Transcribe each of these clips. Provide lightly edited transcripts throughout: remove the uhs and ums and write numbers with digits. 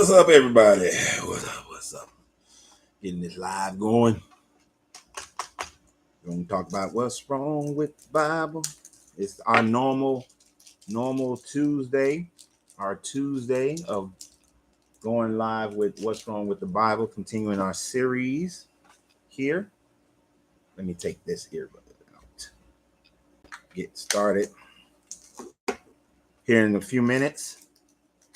What's up, everybody? What's up? Getting this live going. We're going to talk about what's wrong with the Bible. It's our normal Tuesday, our Tuesday of going live with what's wrong with the Bible, continuing our series here. Let me take this earbud out. Get started here in a few minutes.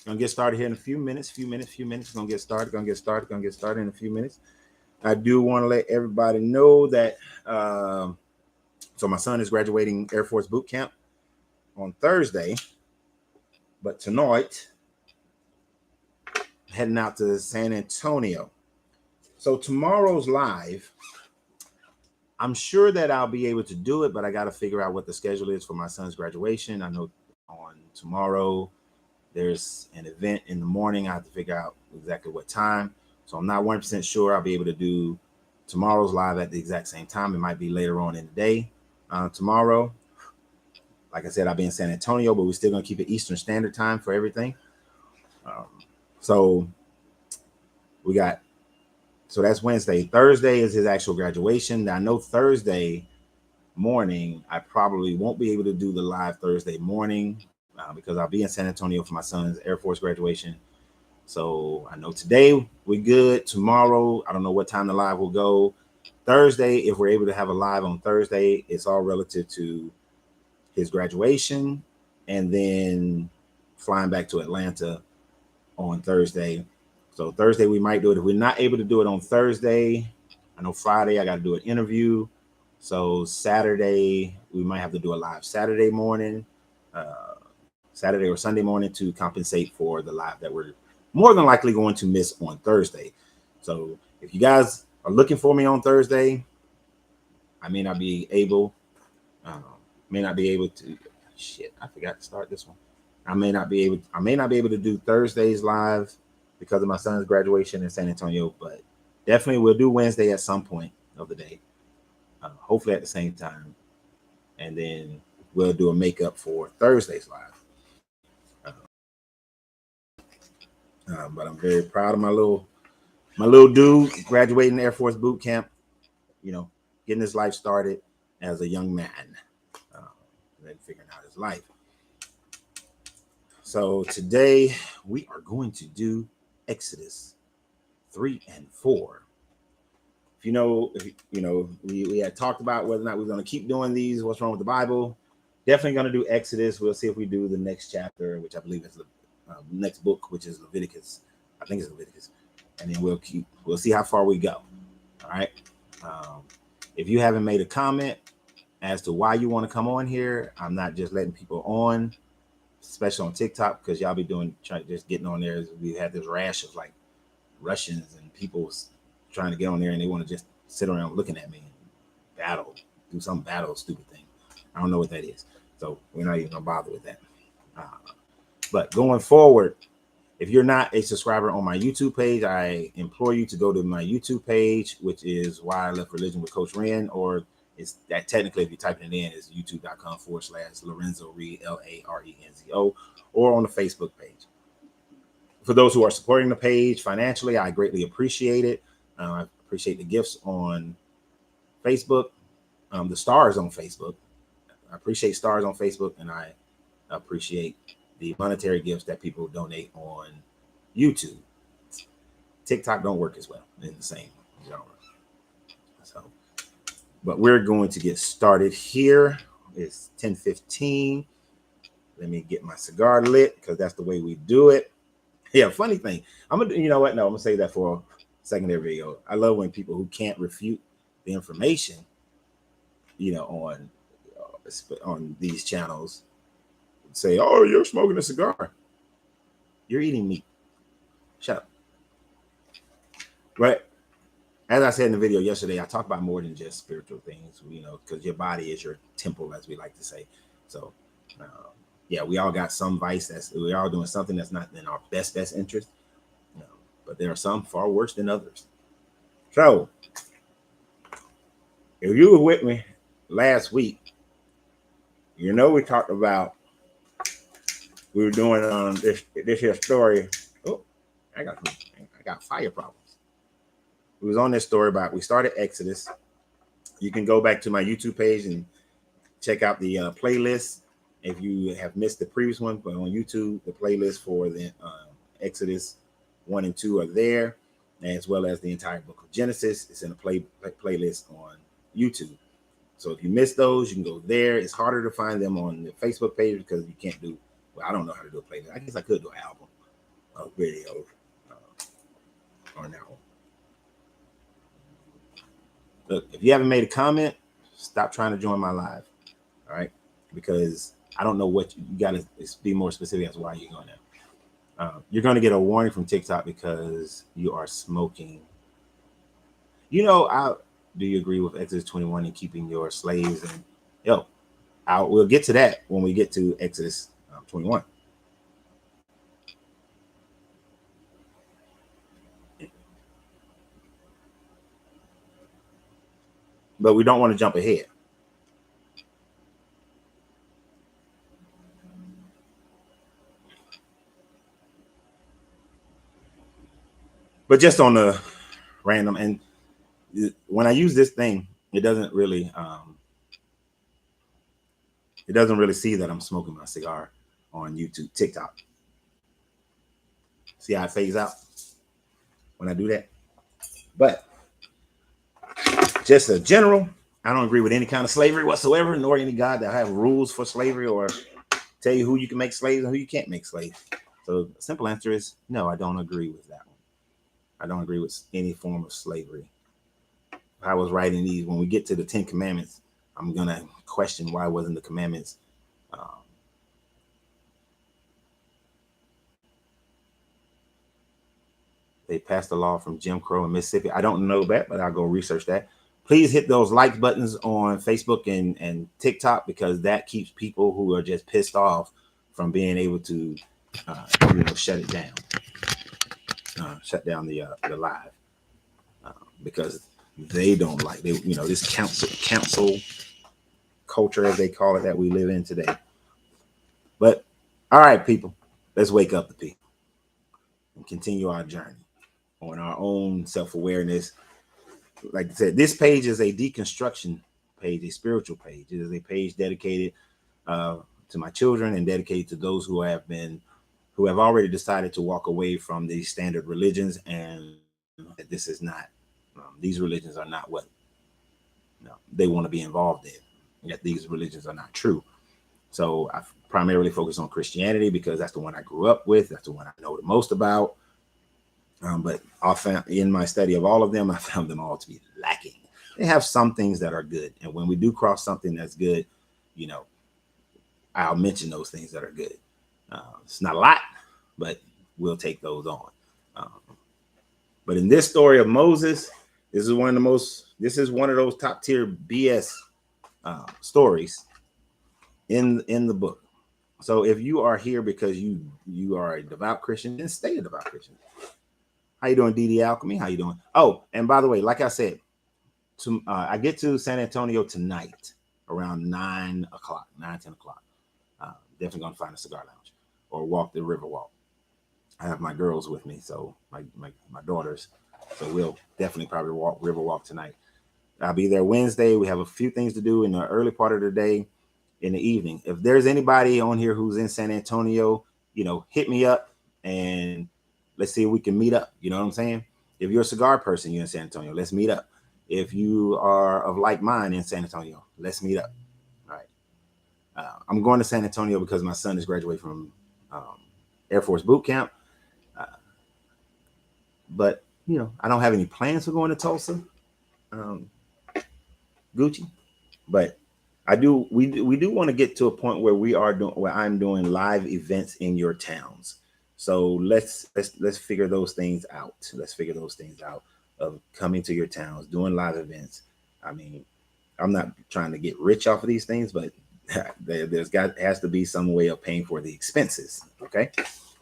Gonna get started here in a few minutes. Gonna get started in a few minutes. I do want to let everybody know that so my son is graduating Air Force boot camp on Thursday, but tonight heading out to San Antonio. So tomorrow's live, I'm sure that I'll be able to do it, but I got to figure out what the schedule is for my son's graduation. I know on tomorrow there's an event in the morning. I have to figure out exactly what time. So I'm not 100% sure I'll be able to do tomorrow's live at the exact same time. It might be later on in the day. Tomorrow, like I said, I'll be in San Antonio, but we're still going to keep it Eastern Standard Time for everything. So that's Wednesday. Thursday is his actual graduation. Now, I know Thursday morning, I probably won't be able to do the live Thursday morning because I'll be in San Antonio for my son's Air Force graduation. So I know today we're good. Tomorrow, I don't know what time the live will go. Thursday, if we're able to have a live on Thursday, it's all relative to his graduation and then flying back to Atlanta on Thursday. So Thursday we might do it. If we're not able to do it on Thursday, I know Friday I got to do an interview. So Saturday we might have to do a live Saturday morning, Saturday or Sunday morning to compensate for the live that we're more than likely going to miss on Thursday. So if you guys are looking for me on Thursday, I may not be able to. Shit, I forgot to start this one. I may not be able to do Thursdays live because of my son's graduation in San Antonio, but definitely we'll do Wednesday at some point of the day, hopefully at the same time, and then we'll do a makeup for Thursday's live. But I'm very proud of my little dude graduating Air Force boot camp, getting his life started as a young man, and then figuring out his life. So today we are going to do Exodus 3 and 4. We had talked about whether or not we're going to keep doing these. What's wrong with the Bible? Definitely going to do Exodus. We'll see if we do the next chapter, which I believe is the next book, which is Leviticus. I think it's Leviticus, and then we'll see how far we go. All right. If you haven't made a comment as to why you want to come on here, I'm not just letting people on, especially on TikTok, because y'all be just getting on there. We had this rash of like Russians and people trying to get on there, and they want to just sit around looking at me and do some stupid thing. I don't know what that is, so we're not even gonna bother with that. But going forward, if you're not a subscriber on my YouTube page, I implore you to go to my YouTube page, which is Why I Left Religion with Coach Renz, or it's that technically, if you type it in, is youtube.com/larenzoreid, LARENZO, or on the Facebook page. For those who are supporting the page financially, I greatly appreciate it. I appreciate the gifts on Facebook, the stars on Facebook. I appreciate stars on Facebook, and I appreciate the monetary gifts that people donate on YouTube. TikTok don't work as well in the same genre. So, but we're going to get started here. It's 10:15. Let me get my cigar lit because that's the way we do it. Yeah, funny thing. I'm gonna say that for a secondary video. I love when people who can't refute the information, on these channels say, "Oh, you're smoking a cigar. You're eating meat. Shut up." Right? As I said in the video yesterday, I talk about more than just spiritual things, because your body is your temple, as we like to say. So, we all got some vice we're all doing something that's not in our best interest. But there are some far worse than others. So, if you were with me last week, we talked about we were doing this here story. Oh, I got fire problems. We was on this story about we started Exodus. You can go back to my YouTube page and check out the playlist if you have missed the previous one. But on YouTube, the playlist for the Exodus 1 and 2 are there, as well as the entire book of Genesis. It's in a playlist on YouTube. So if you missed those, you can go there. It's harder to find them on the Facebook page because you can't do. Well, I don't know how to do a playlist. I guess I could do an album of videos on that one. Look, if you haven't made a comment, stop trying to join my live. All right, because I don't know what you got to be more specific as to why you're going there. You're going to get a warning from TikTok because you are smoking. You know, do you agree with Exodus 21 and keeping your slaves? And we'll get to that when we get to Exodus 21. But we don't want to jump ahead. But just on the random, and when I use this thing, it doesn't really see that I'm smoking my cigar on YouTube, TikTok. See how it fades out when I do that? But just a general, I don't agree with any kind of slavery whatsoever, nor any God that have rules for slavery or tell you who you can make slaves and who you can't make slaves. So the simple answer is no, I don't agree with that one. I don't agree with any form of slavery. If I was writing these, when we get to the 10 Commandments, I'm going to question why wasn't the commandments they passed a law from Jim Crow in Mississippi. I don't know that, but I'll go research that. Please hit those like buttons on Facebook and TikTok, because that keeps people who are just pissed off from being able to shut it down, shut down the live, because they don't like this council culture, as they call it, that we live in today. But all right, people, let's wake up the people and continue our journey on our own self-awareness. Like I said, this page is a deconstruction page, a spiritual page. It is a page dedicated to my children and dedicated to those who have already decided to walk away from these standard religions, and this is not, these religions are not what they want to be involved in. Yet these religions are not true. So I primarily focus on Christianity because that's the one I grew up with. That's the one I know the most about. But in my study of all of them, I found them all to be lacking. They have some things that are good. And when we do cross something that's good, I'll mention those things that are good. It's not a lot, but we'll take those on. But in this story of Moses, this is one of those top tier BS stories in the book. So if you are here because you are a devout Christian, then stay a devout Christian. How you doing, DD Alchemy? How you doing? Oh, and by the way, like I said, I get to San Antonio tonight around 9 o'clock, 10 o'clock. Definitely going to find a cigar lounge or walk the river walk. I have my girls with me, so my daughters. So we'll definitely probably river walk tonight. I'll be there Wednesday. We have a few things to do in the early part of the day, in the evening. If there's anybody on here who's in San Antonio, hit me up and let's see if we can meet up. You know what I'm saying? If you're a cigar person, you're in San Antonio, let's meet up. If you are of like mind in San Antonio, let's meet up. All right. I'm going to San Antonio because my son is graduating from Air Force boot camp. But, I don't have any plans for going to Tulsa, Gucci. But we do want to get to a point where I'm doing live events in your towns. So let's figure those things out. Let's figure those things out of coming to your towns, doing live events. I mean, I'm not trying to get rich off of these things, but has to be some way of paying for the expenses. Okay.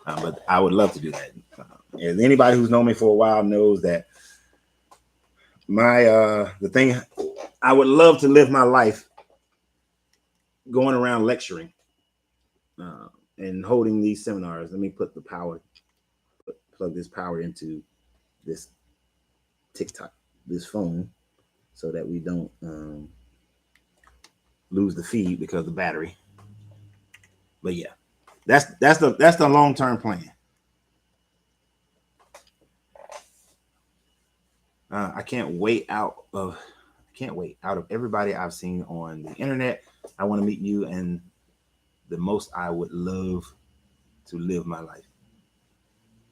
But I would love to do that. As anybody who's known me for a while knows that the thing, I would love to live my life going around lecturing and holding these seminars. Let me put the power plug this power into this TikTok, this phone, so that we don't lose the feed because of the battery. But yeah, that's the long-term plan. I can't wait out of everybody I've seen on the internet. I want to meet you, and the most I would love to live my life.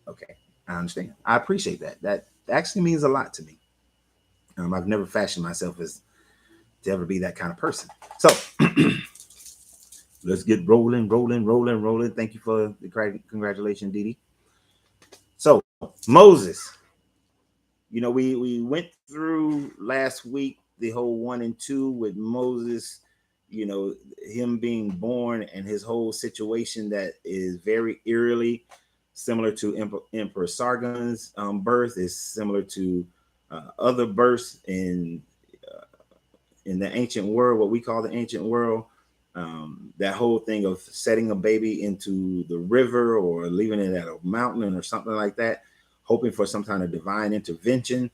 Okay, I understand. I appreciate that. That actually means a lot to me. I've never fashioned myself as to ever be that kind of person. So let's get rolling. Thank you for the congratulations, Dee Dee. So Moses, we went through last week the whole 1 and 2 with Moses, him being born and his whole situation that is very eerily similar to Emperor Sargon's birth, is similar to other births in the ancient world, what we call the ancient world. That whole thing of setting a baby into the river or leaving it at a mountain or something like that, hoping for some kind of divine intervention.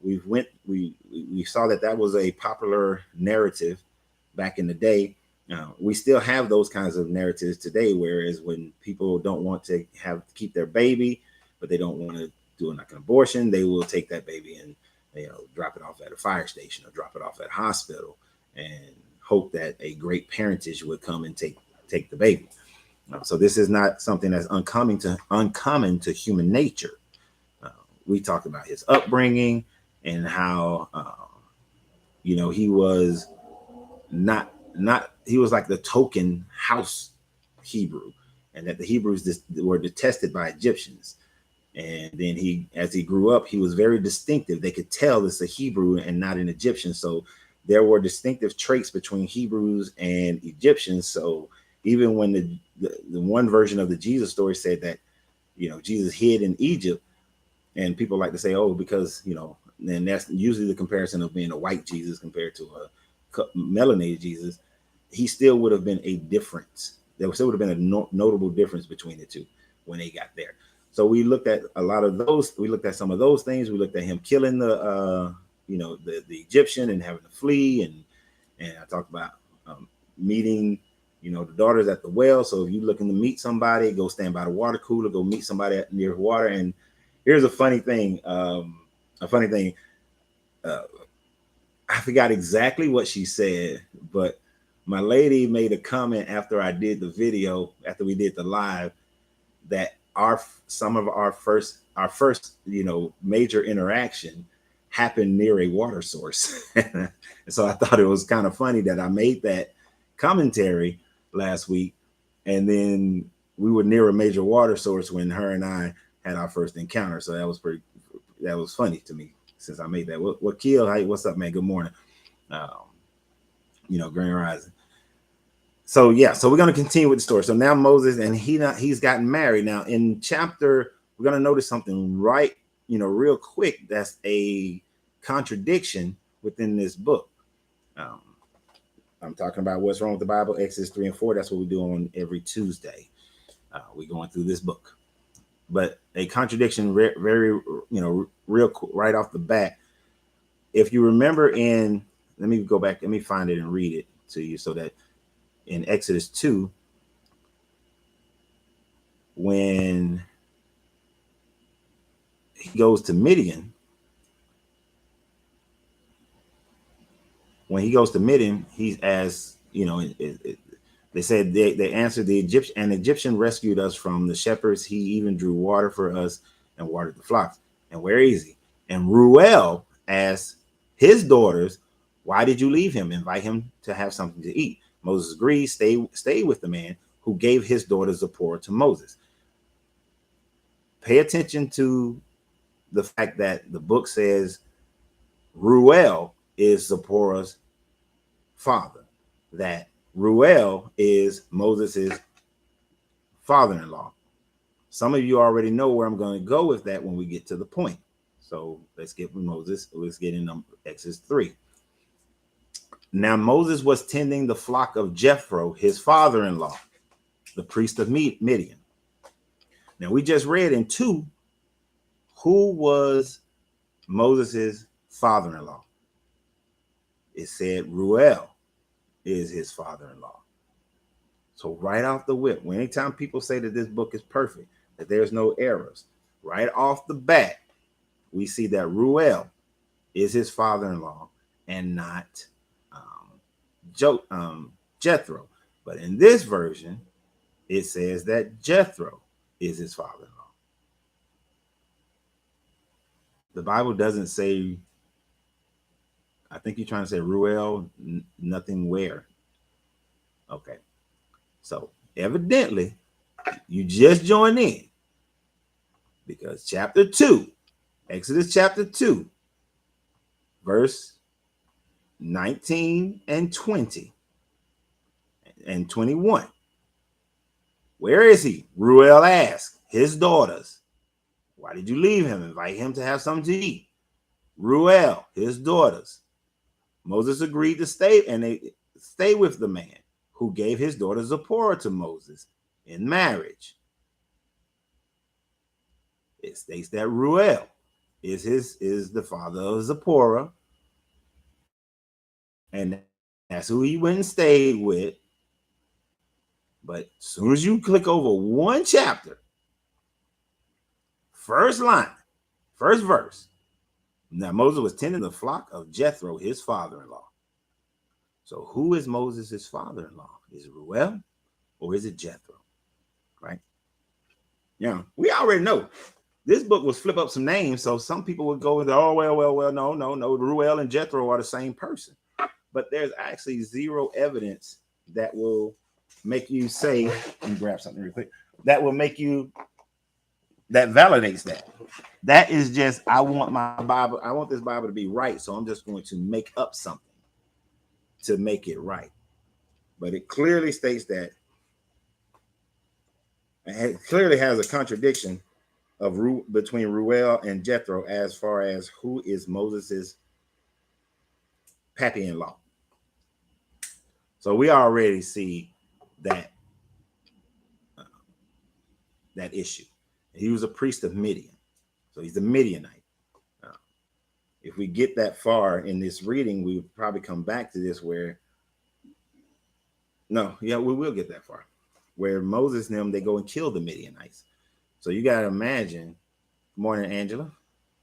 We saw that was a popular narrative back in the day. We still have those kinds of narratives today, whereas when people don't want to keep their baby, but they don't want to do an abortion, they will take that baby and drop it off at a fire station or drop it off at a hospital and hope that a great parentage would come and take the baby. So this is not something that's uncommon to human nature. We talked about his upbringing and how he was he was like the token house Hebrew, and that the Hebrews were detested by Egyptians. And then as he grew up, he was very distinctive. They could tell it's a Hebrew and not an Egyptian. So there were distinctive traits between Hebrews and Egyptians. So even when the one version of the Jesus story said that, Jesus hid in Egypt, and people like to say, oh, because, and that's usually the comparison of being a white Jesus compared to a melanated Jesus, he still would have been a difference. There still would have been a notable difference between the two when they got there. So we looked at a lot of those. We looked at some of those things. We looked at him killing the Egyptian and having to flee. And I talked about meeting, the daughters at the well. So if you're looking to meet somebody, go stand by the water cooler, go meet somebody near water. And here's a funny thing. I forgot exactly what she said, but my lady made a comment after I did the video, after we did the live, that some of our first major interaction happened near a water source. And so I thought it was kind of funny that I made that commentary last week, and then we were near a major water source when her and I had our first encounter. So that was funny to me since I made that. What Keel, what's up, man? Good morning. Grand Rising. So yeah, so we're going to continue with the story. So now Moses, and he's gotten married. Now in chapter, we're going to notice something real quick. That's a contradiction within this book. I'm talking about what's wrong with the Bible, Exodus 3 and 4. That's what we do on every Tuesday. We're going through this book, but a contradiction, very real right off the bat. If you remember let me go back, let me find it and read it to you, so that in Exodus 2, when he goes to Midian, he's as they said they answered the Egyptian, and the Egyptian rescued us from the shepherds. He even drew water for us and watered the flocks. And where is he? And Ruel asked his daughters, why did you leave him? Invite him to have something to eat. Moses agreed, stay with the man who gave his daughter Zipporah to Moses. Pay attention to the fact that the book says Ruel is Zipporah's father, that Ruel is Moses's father-in-law. Some of you already know where I'm going to go with that when we get to the point. So let's get with Moses. Let's get in Exodus 3. Now Moses was tending the flock of Jethro, his father-in-law, the priest of Midian. Now we just read in 2 Who was Moses's father-in-law? It said Ruel is his father-in-law. So right off the whip, anytime people say that this book is perfect, that there's no errors, right off the bat, we see that Ruel is his father-in-law and not Jethro. But in this version, it says that Jethro is his father-in-law. The Bible doesn't say, I think you're trying to say Ruel, nothing where. Okay. So evidently, you just joined in because chapter 2, Exodus chapter 2, verse 19 and 20 and 21. Where is he? Ruel asked his daughters, why did you leave him? Invite him to have something to eat. Ruel, his daughters. Moses agreed to stay, and they stay with the man who gave his daughter Zipporah to Moses in marriage. It states that Ruel is the father of Zipporah, and that's who he went and stayed with. But as soon as you click over one chapter, first line, first verse, now Moses was tending the flock of Jethro, his father-in-law. So who is Moses' father-in-law? Is it Ruel or is it Jethro? Right? Yeah, we already know this book was flip up some names, so some people would go into, oh, well, no, Ruel and Jethro are the same person. But there's actually zero evidence that will make you say, let me grab something real quick, that will make you, that validates that. That is just, I want my Bible, I want this Bible to be right, so I'm just going to make up something to make it right. But it clearly states that, it clearly has a contradiction of between Ruel and Jethro as far as who is Moses's pappy-in-law. So we already see that that issue. He was a priest of Midian, so he's a Midianite. If we get that far in this reading, we would probably come back to this where, no, yeah, we will get that far, where Moses and them, they go and kill the Midianites. So you got to imagine, morning, Angela,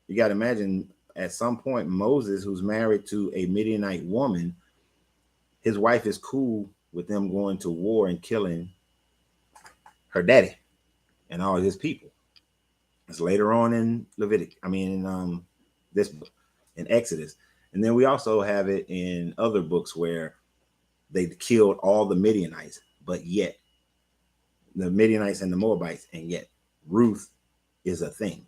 you got to imagine at some point, Moses, who's married to a Midianite woman, his wife is cool with them going to war and killing her daddy and all his people. It's later on in this book, in Exodus. And then we also have it in other books where they killed all the Midianites, but yet the Midianites and the Moabites, and yet Ruth is a thing.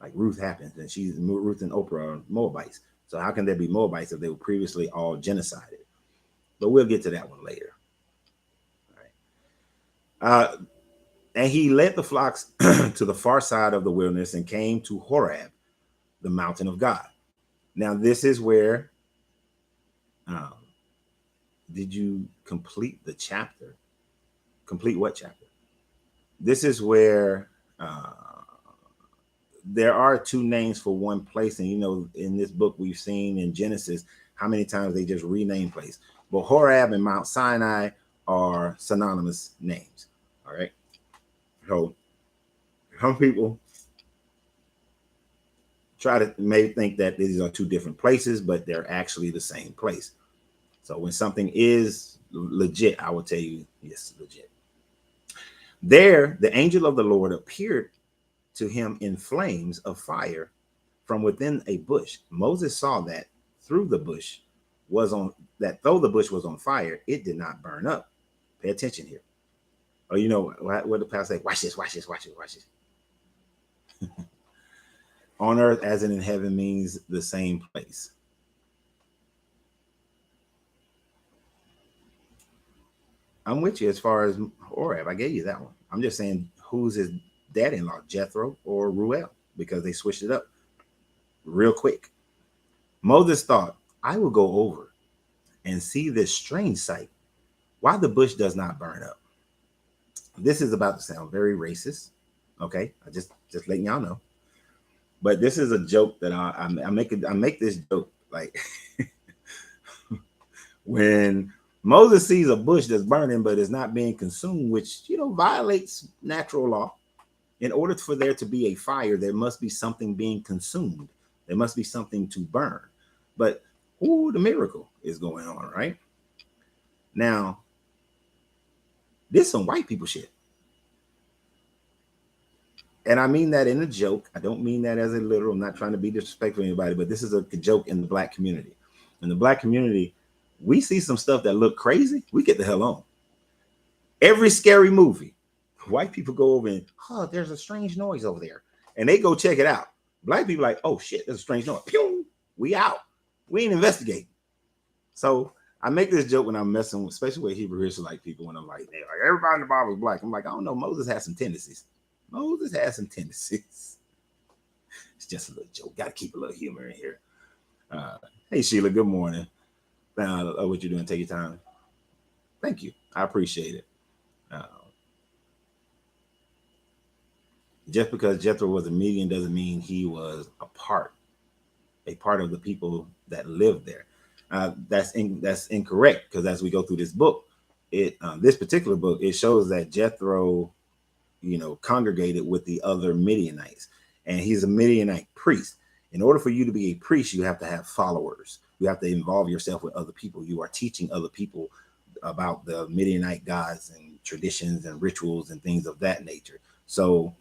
Like Ruth happens, and Ruth and Oprah are Moabites. So how can there be Moabites if they were previously all genocided? But we'll get to that one later. All right. And he led the flocks to the far side of the wilderness and came to Horeb, the mountain of God. Now, this is where, did you complete the chapter? Complete what chapter? This is where there are two names for one place. And, you know, in this book, we've seen in Genesis how many times they just rename place. But Horeb and Mount Sinai are synonymous names. All right. So some people try to maybe think that these are two different places, but they're actually the same place. So when something is legit, I will tell you, yes, legit. There, the angel of the Lord appeared to him in flames of fire from within a bush. Moses saw that though the bush was on fire, it did not burn up. Pay attention here. Or you know what the pastor say? Watch this. On earth as in heaven means the same place. I'm with you as far as Horeb. I gave you that one. I'm just saying who's his dad-in-law, Jethro or Ruel, because they switched it up real quick. Moses thought, I will go over and see this strange sight, why the bush does not burn up. This is about to sound very racist. Okay, I just letting y'all know. But this is a joke that I make this joke like when Moses sees a bush that's burning but is not being consumed, which violates natural law. In order for there to be a fire, there must be something being consumed. There must be something to burn. But the miracle is going on right now. This is some white people shit. And I mean that in a joke. I don't mean that as a literal. I'm not trying to be disrespectful to anybody, but this is a joke in the black community. In the black community, we see some stuff that look crazy. We get the hell on. Every scary movie, white people go over and, there's a strange noise over there. And they go check it out. Black people like, oh shit, there's a strange noise. Pew! We out. We ain't investigating. So I make this joke when I'm messing with, especially with Hebrew Israelite people, when I'm like, everybody in the Bible is black. I'm like, I don't know. Moses has some tendencies. Moses has some tendencies. It's just a little joke. Got to keep a little humor in here. Hey, Sheila, good morning. What you're doing, take your time. Thank you. I appreciate it. Just because Jethro was a Median doesn't mean he was a part of the people that lived there. That's incorrect, because as we go through this book, this particular book, it shows that Jethro, congregated with the other Midianites, and he's a Midianite priest. In order for you to be a priest, you have to have followers. You have to involve yourself with other people. You are teaching other people about the Midianite gods and traditions and rituals and things of that nature. So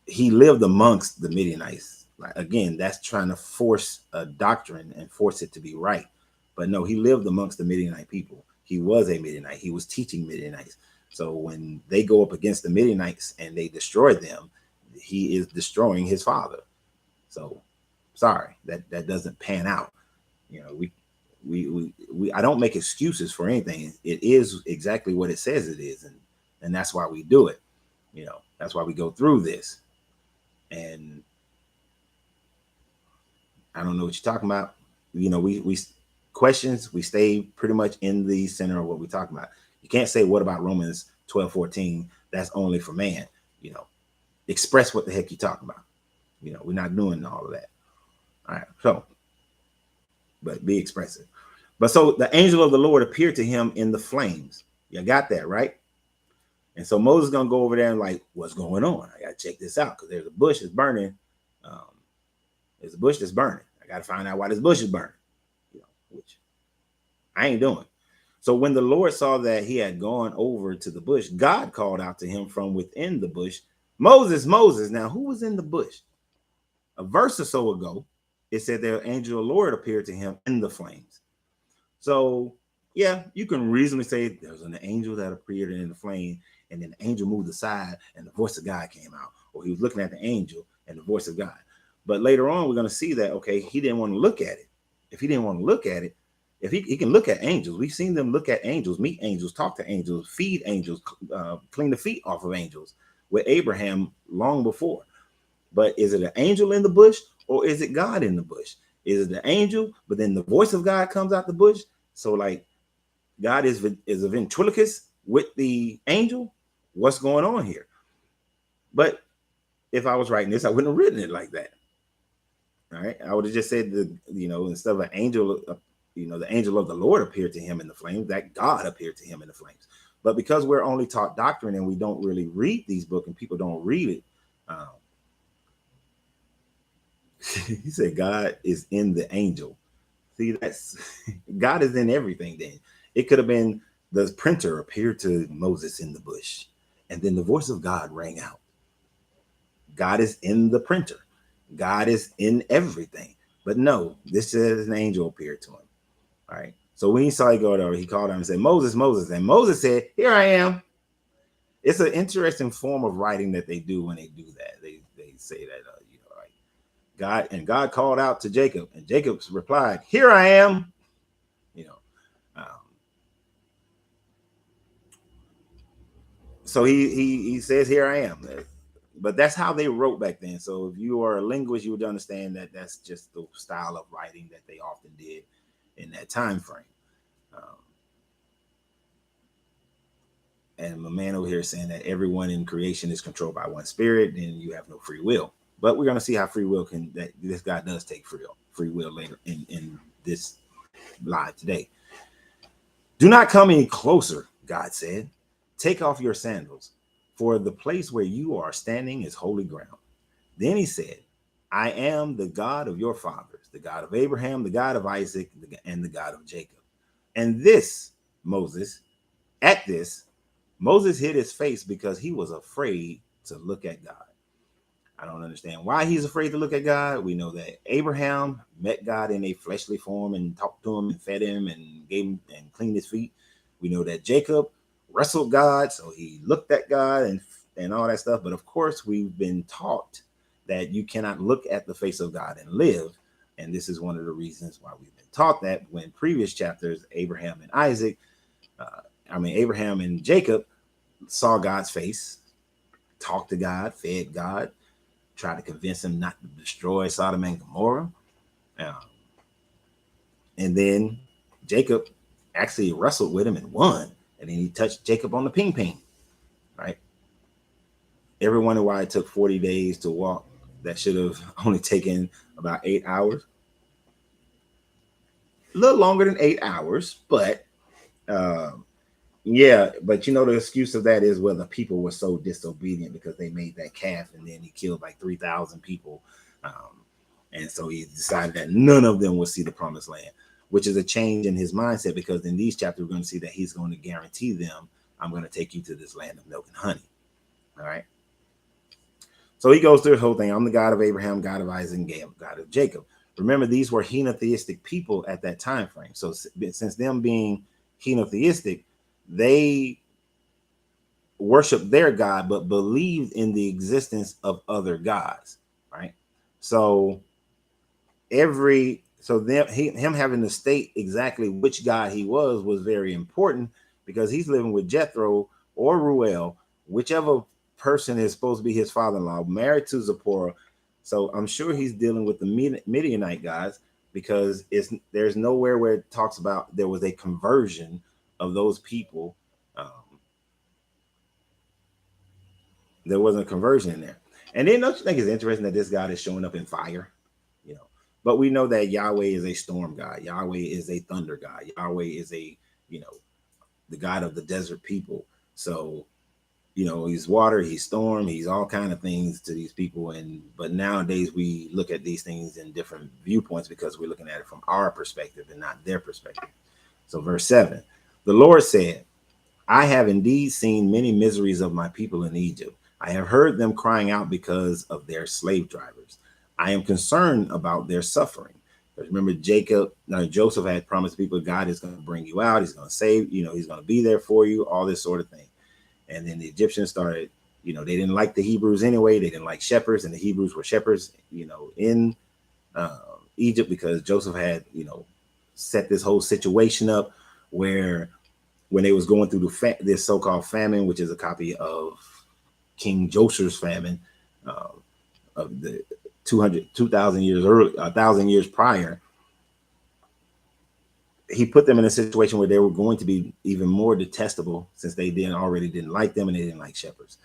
he lived amongst the Midianites. Again, that's trying to force a doctrine and force it to be right. But no, he lived amongst the Midianite people. He was a Midianite. He was teaching Midianites. So when they go up against the Midianites and they destroy them, he is destroying his father. So sorry, that doesn't pan out. I don't make excuses for anything. It is exactly what it says it is, and that's why we do it. That's why we go through this. And I don't know what you're talking about. We questions, we stay pretty much in the center of what we're talking about. You can't say, what about Romans 12:14? That's only for man. Express what the heck you're talking about. We're not doing all of that. All right. So, but be expressive. But so the angel of the Lord appeared to him in the flames. You got that, right? And so Moses is going to go over there and like, what's going on? I got to check this out, because there's a bush that's burning. There's a bush that's burning. I got to find out why this bush is burning, which I ain't doing. So when the Lord saw that he had gone over to the bush, God called out to him from within the bush, Moses, Moses. Now, who was in the bush? A verse or so ago, it said the angel of the Lord appeared to him in the flames. So, yeah, you can reasonably say there's an angel that appeared in the flame, and then the angel moved aside and the voice of God came out, or he was looking at the angel and the voice of God. But later on, we're going to see that, okay, he didn't want to look at it. If he didn't want to look at it, if he can look at angels, we've seen them look at angels, meet angels, talk to angels, feed angels, clean the feet off of angels with Abraham long before. But is it an angel in the bush, or is it God in the bush? Is it the angel, but then the voice of God comes out the bush? So like God is a ventriloquist with the angel? What's going on here? But if I was writing this, I wouldn't have written it like that. All right. I would have just said, instead of an angel, the angel of the Lord appeared to him in the flames, that God appeared to him in the flames. But because we're only taught doctrine and we don't really read these books and people don't read it, he said God is in the angel. See, that's God is in everything. Then it could have been the printer appeared to Moses in the bush, and then the voice of God rang out. God is in the printer. God is in everything. But no, this says an angel appeared to him. All right. So when he saw he go there, he called him and said, Moses, Moses. And Moses said, here I am. It's an interesting form of writing that they do when they do that. They say that, like God called out to Jacob, and Jacob replied, here I am. So he says, here I am. But that's how they wrote back then. So if you are a linguist, you would understand that that's just the style of writing that they often did in that time frame. And my man over here is saying that everyone in creation is controlled by one spirit, and you have no free will. But we're going to see how free will that this guy does take free will later in this live today. Do not come any closer, God said. Take off your sandals, for the place where you are standing is holy ground. Then he said, I am the God of your fathers, the God of Abraham, the God of Isaac, and the God of Jacob. And at this, Moses hid his face because he was afraid to look at God. I don't understand why he's afraid to look at God. We know that Abraham met God in a fleshly form and talked to him and fed him and gave him and cleaned his feet. We know that Jacob wrestled God, so he looked at God and all that stuff. But of course, we've been taught that you cannot look at the face of God and live. And this is one of the reasons why we've been taught that when previous chapters, Abraham and Jacob saw God's face, talked to God, fed God, tried to convince him not to destroy Sodom and Gomorrah. And then Jacob actually wrestled with him and won. And then he touched Jacob on the ping, right? Ever wonder why it took 40 days to walk? That should have only taken about 8 hours. A little longer than 8 hours, but yeah, but you know, the excuse of that is, well, the people were so disobedient because they made that calf and then he killed like 3,000 people. And so he decided that none of them will see the promised land, which is a change in his mindset, because in these chapters, we're going to see that he's going to guarantee them, I'm going to take you to this land of milk and honey. All right. So he goes through the whole thing. I'm the God of Abraham, God of Isaac, and God of Jacob. Remember, these were henotheistic people at that time frame. So since them being henotheistic, they worshiped their God, but believed in the existence of other gods, right? So him having to state exactly which God he was very important, because he's living with Jethro or Ruel, whichever person is supposed to be his father-in-law, married to Zipporah. So I'm sure he's dealing with the Midianite guys, because there's nowhere where it talks about there was a conversion of those people. There wasn't a conversion in there. And then don't you think it's interesting that this God is showing up in fire? You know, but we know that Yahweh is a storm God. Yahweh is a thunder God. Yahweh is the God of the desert people. So, he's water, he's storm, he's all kind of things to these people. But nowadays we look at these things in different viewpoints because we're looking at it from our perspective and not their perspective. So verse 7, the Lord said, I have indeed seen many miseries of my people in Egypt. I have heard them crying out because of their slave drivers. I am concerned about their suffering. Because remember, Joseph had promised people, God is going to bring you out. He's going to save, he's going to be there for you, all this sort of thing. And then the Egyptians started, they didn't like the Hebrews anyway. They didn't like shepherds, and the Hebrews were shepherds, in Egypt, because Joseph had, set this whole situation up where when they was going through this so-called famine, which is a copy of King Joseph's famine of the 2,000 years early, 1,000 years prior, he put them in a situation where they were going to be even more detestable, since they already didn't like them and they didn't like shepherds.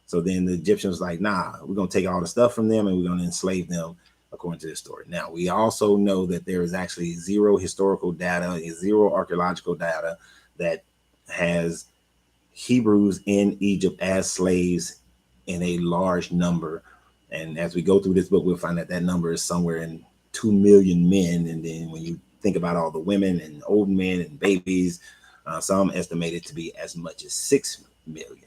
So then the Egyptians was like, nah, we're going to take all the stuff from them and we're going to enslave them, according to this story. Now, we also know that there is actually zero historical data, zero archaeological data that has Hebrews in Egypt as slaves in a large number. And as we go through this book, we'll find that number is somewhere in 2 million men. And then when you think about all the women and old men and babies, some estimated to be as much as 6 million.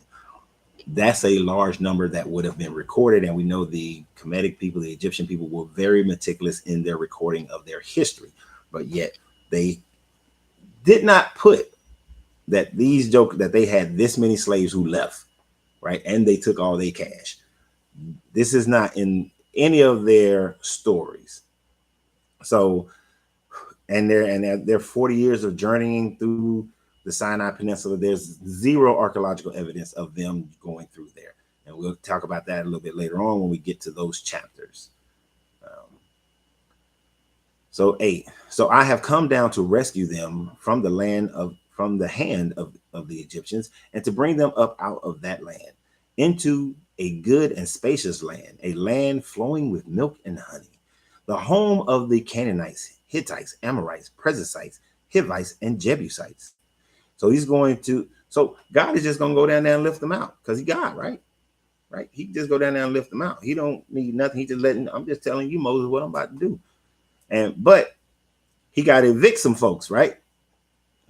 That's a large number that would have been recorded. And we know the Kemetic people, the Egyptian people, were very meticulous in their recording of their history. But yet they did not put that they had this many slaves who left, right? And they took all their cash. This is not in any of their stories. So, and their 40 years of journeying through the Sinai Peninsula, there's zero archaeological evidence of them going through there. And we'll talk about that a little bit later on when we get to those chapters. So 8. So I have come down to rescue them from the hand of the Egyptians, and to bring them up out of that land. into a good and spacious land, a land flowing with milk and honey, the home of the Canaanites, Hittites, Amorites, Perizzites, Hivites, and Jebusites. So he's going to, so God is just going to go down there and lift them out because he God, right? Right? He just go down there and lift them out. He don't need nothing. He just letting, I'm just telling you, Moses, what I'm about to do. But he got to evict some folks, right?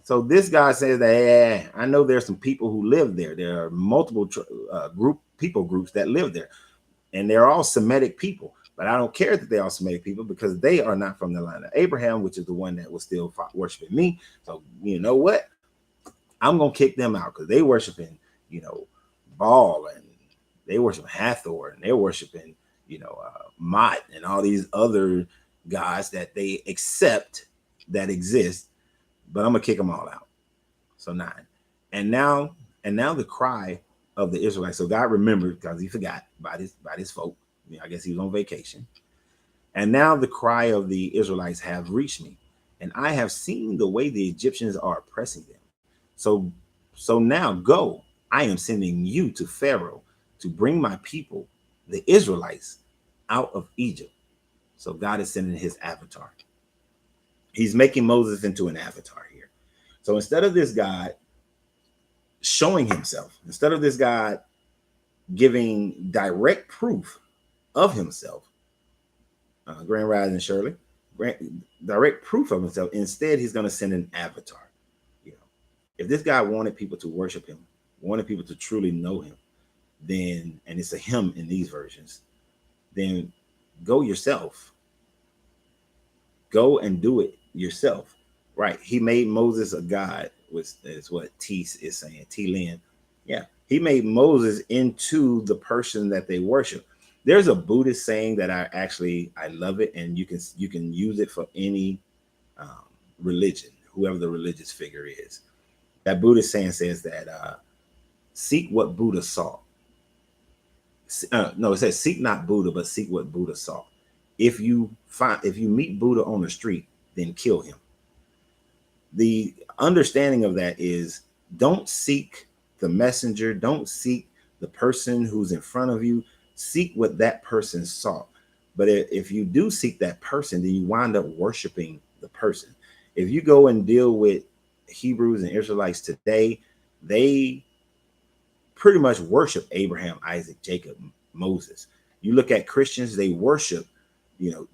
So this guy says that, I know there's some people who live there. There are multiple people groups that live there, and they're all Semitic people. But I don't care that they're all Semitic people because they are not from the line of Abraham, which is the one that was still worshiping me. So you know what? I'm gonna kick them out because they worshiping, Baal, and they worship Hathor, and they're worshiping, Mot, and all these other gods that they accept that exist. But I'm gonna kick them all out. So 9. And now the cry of the Israelites. So God remembered because he forgot about his folk. I guess he was on vacation. And now the cry of the Israelites have reached me, and I have seen the way the Egyptians are oppressing them. So now go. I am sending you to Pharaoh to bring my people, the Israelites, out of Egypt. So God is sending his avatar. He's making Moses into an avatar here. So instead of this God showing himself, instead of this God giving direct proof of himself, Grand Rising Shirley, direct proof of himself, instead he's going to send an avatar. If this guy wanted people to worship him, wanted people to truly know him, then, and it's a him in these versions, then go yourself. Go and do it yourself. Right. He made Moses a god, which is what T is saying. T Lynn. Yeah. He made Moses into the person that they worship. There's a Buddhist saying that I love it, and you can use it for any religion, whoever the religious figure is. That Buddhist saying says that seek what Buddha saw. No, it says seek not Buddha, but seek what Buddha saw. If you meet Buddha on the street, then kill him. The understanding of that is don't seek the messenger, don't seek the person who's in front of you, seek what that person saw. But if you do seek that person, then you wind up worshiping the person. If you go and deal with Hebrews and Israelites today, they pretty much worship Abraham, Isaac, Jacob, Moses. You look at Christians, they worship,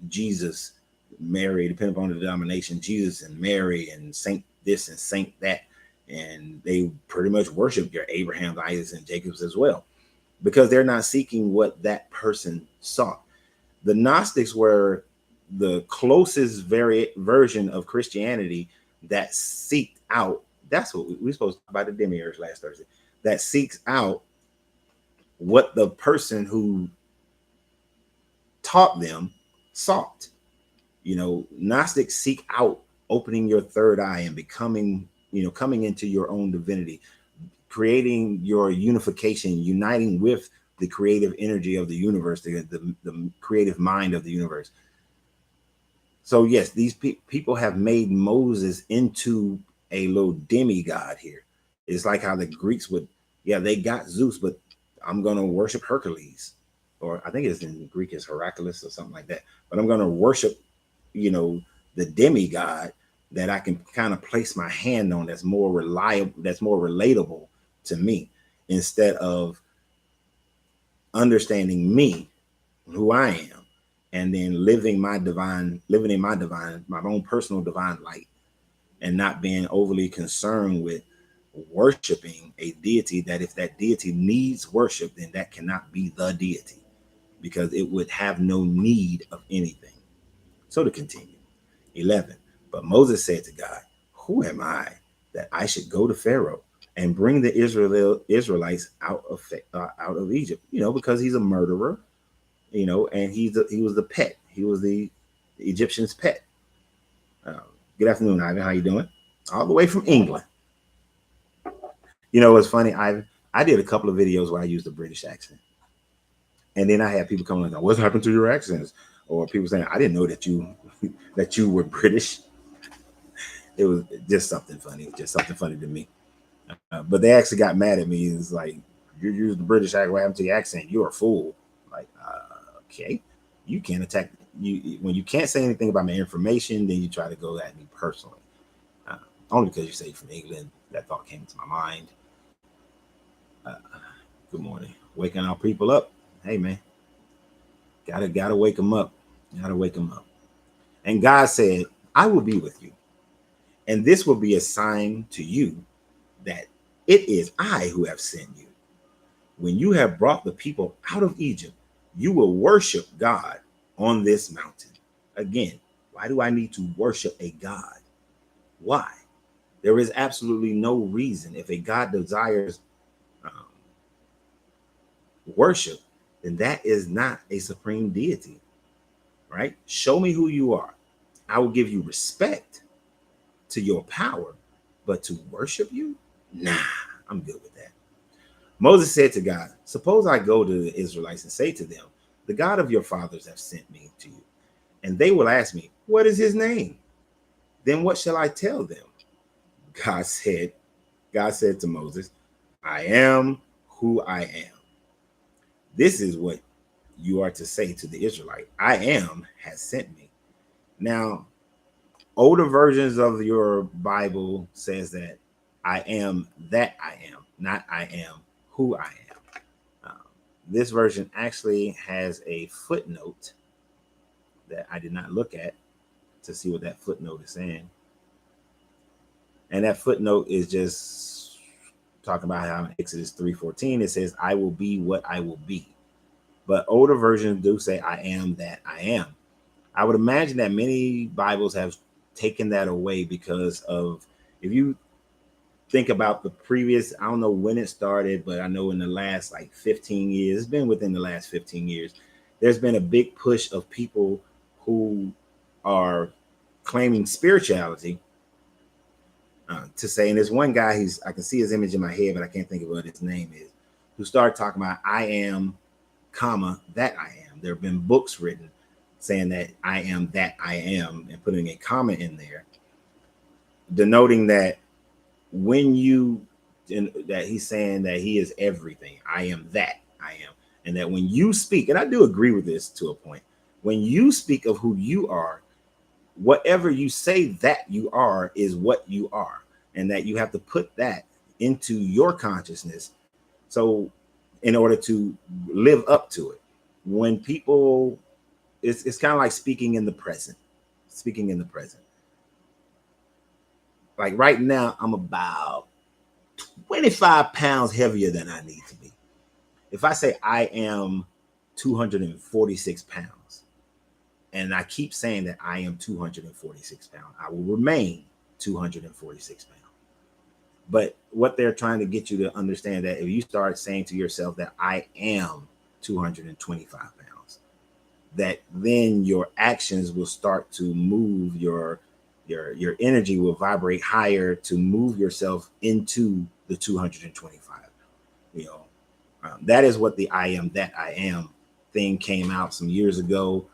Jesus, Mary, depending upon the denomination, Jesus and Mary and Saint this and Saint that. And they pretty much worship your Abrahams, Isaacs, and Jacobs as well, because they're not seeking what that person saw. The Gnostics were the closest version of Christianity that seeked out. That's what we supposed to talk about the demiurge last Thursday. That seeks out what the person who taught them sought. Gnostics seek out opening your third eye and becoming, coming into your own divinity, creating your unification, uniting with the creative energy of the universe, the creative mind of the universe. So yes, these people have made Moses into a little demigod here. It's like how the Greeks would, they got Zeus, but I'm going to worship Hercules, or I think it's in Greek is Heracles or something like that. But I'm going to worship, the demigod that I can kind of place my hand on, that's more reliable, that's more relatable to me, instead of understanding me, who I am, and then living in my own personal divine light, and not being overly concerned with worshiping a deity that if that deity needs worship, then that cannot be the deity, because it would have no need of anything. So to continue, 11, but Moses said to God, who am I that I should go to Pharaoh and bring the Israelites out of Egypt? Because he's a murderer, and he was the pet. He was the Egyptian's pet. Good afternoon, Ivan. How you doing? All the way from England. It's funny, Ivan. I did a couple of videos where I used a British accent, and then I had people coming like, "What's happened to your accents?" Or people saying, "I didn't know that you were British." It was just something funny. Just something funny to me. But they actually got mad at me. It's like, You use the British accent. What happened to your accent? You're a fool. Like, okay, you can't attack you when you can't say anything about my information. Then you try to go at me personally, uh, only because you say you're from England. That thought came to my mind. Uh, Good morning, waking our people up. Hey man, gotta wake them up. Gotta wake them up. And God said, "I will be with you, and this will be a sign to you that it is I who have sent you. When you have brought the people out of Egypt, you will worship God on this mountain." Again, why do I need to worship a God? Why? There is absolutely no reason. If a God desires um, worship, then that is not a supreme deity, right? Show me who you are. I will give you respect to your power, but to worship you? Nah, I'm good with that. Moses said to God, "Suppose I go to the Israelites and say to them, the God of your fathers have sent me to you. And they will ask me, what is his name? Then what shall I tell them?" God said, God said to Moses, "I am who I am. This is what you are to say to the Israelite. I am has sent me." Now, older versions of your Bible says that I am that I am, not I am who I am. Um, this version actually has a footnote that I did not look at to see what that footnote is saying. And that footnote is just talking about how in Exodus 3:14 it says, "I will be what I will be." But older versions do say, "I am that I am." I would imagine that many Bibles have taken that away because of, if you think about the previous, I don't know when it started, but I know in the last like 15 years, it's been within the last 15 years, there's been a big push of people who are claiming spirituality to say, and there's one guy, I can see his image in my head, but I can't think of what his name is, who started talking about I am, comma, that I am. There have been books written saying that I am that I am and putting a comma in there, denoting that when you, that he's saying that he is everything. I am that I am. And that when you speak, and I do agree with this to a point, when you speak of who you are, whatever you say that you are is what you are, and that you have to put that into your consciousness. So in order to live up to it, when people, it's kind of like speaking in the present, speaking in the present. Like right now, I'm about 25 pounds heavier than I need to be. If I say I am 246 pounds, and I keep saying that I am 246 pounds, I will remain 246 pounds. But what they're trying to get you to understand, that if you start saying to yourself that I am 225 pounds, that then your actions will start to move, your energy will vibrate higher to move yourself into the 225. You know, that is what the I am that I am thing came out some years ago.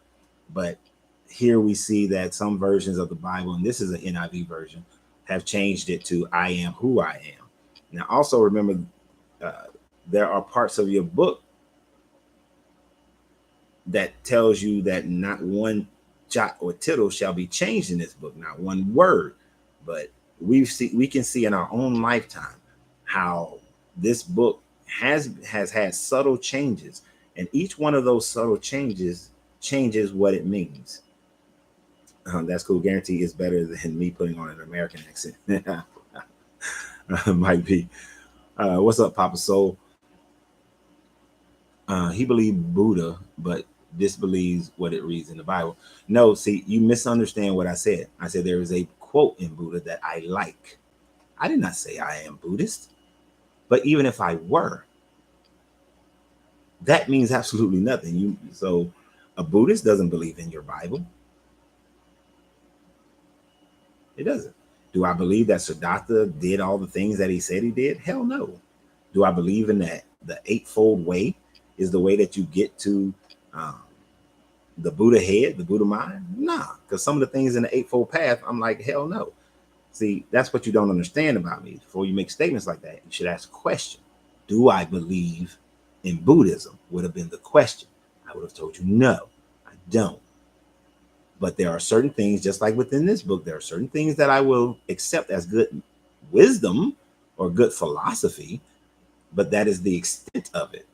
But here we see that some versions of the Bible, and this is an NIV version, have changed it to I am who I am. Now, also remember, uh, there are parts of your book that tells you that not one jot or tittle shall be changed in this book, not one word. But we can see in our own lifetime how this book has had subtle changes, and each one of those subtle changes changes what it means. That's cool. Guarantee is better than me putting on an American accent. Might be. What's up, Papa Soul? He believed Buddha, but disbelieves what it reads in the Bible. No, see, you misunderstand what I said. I said there is a quote in Buddha that I like. I did not say I am Buddhist, but even if I were, that means absolutely nothing. So a Buddhist doesn't believe in your Bible. It doesn't. Do I believe that Siddhartha did all the things that he said he did? Hell no. Do I believe in that the eightfold way is the way that you get to um, the Buddha head, the Buddha mind? Nah, because some of the things in the eightfold path, I'm like, hell no. See, that's what you don't understand about me. Before you make statements like that, you should ask a question. Do I believe in Buddhism? Would have been the question. I would have told you no, I don't. But there are certain things, just like within this book, there are certain things that I will accept as good wisdom or good philosophy, but that is the extent of it.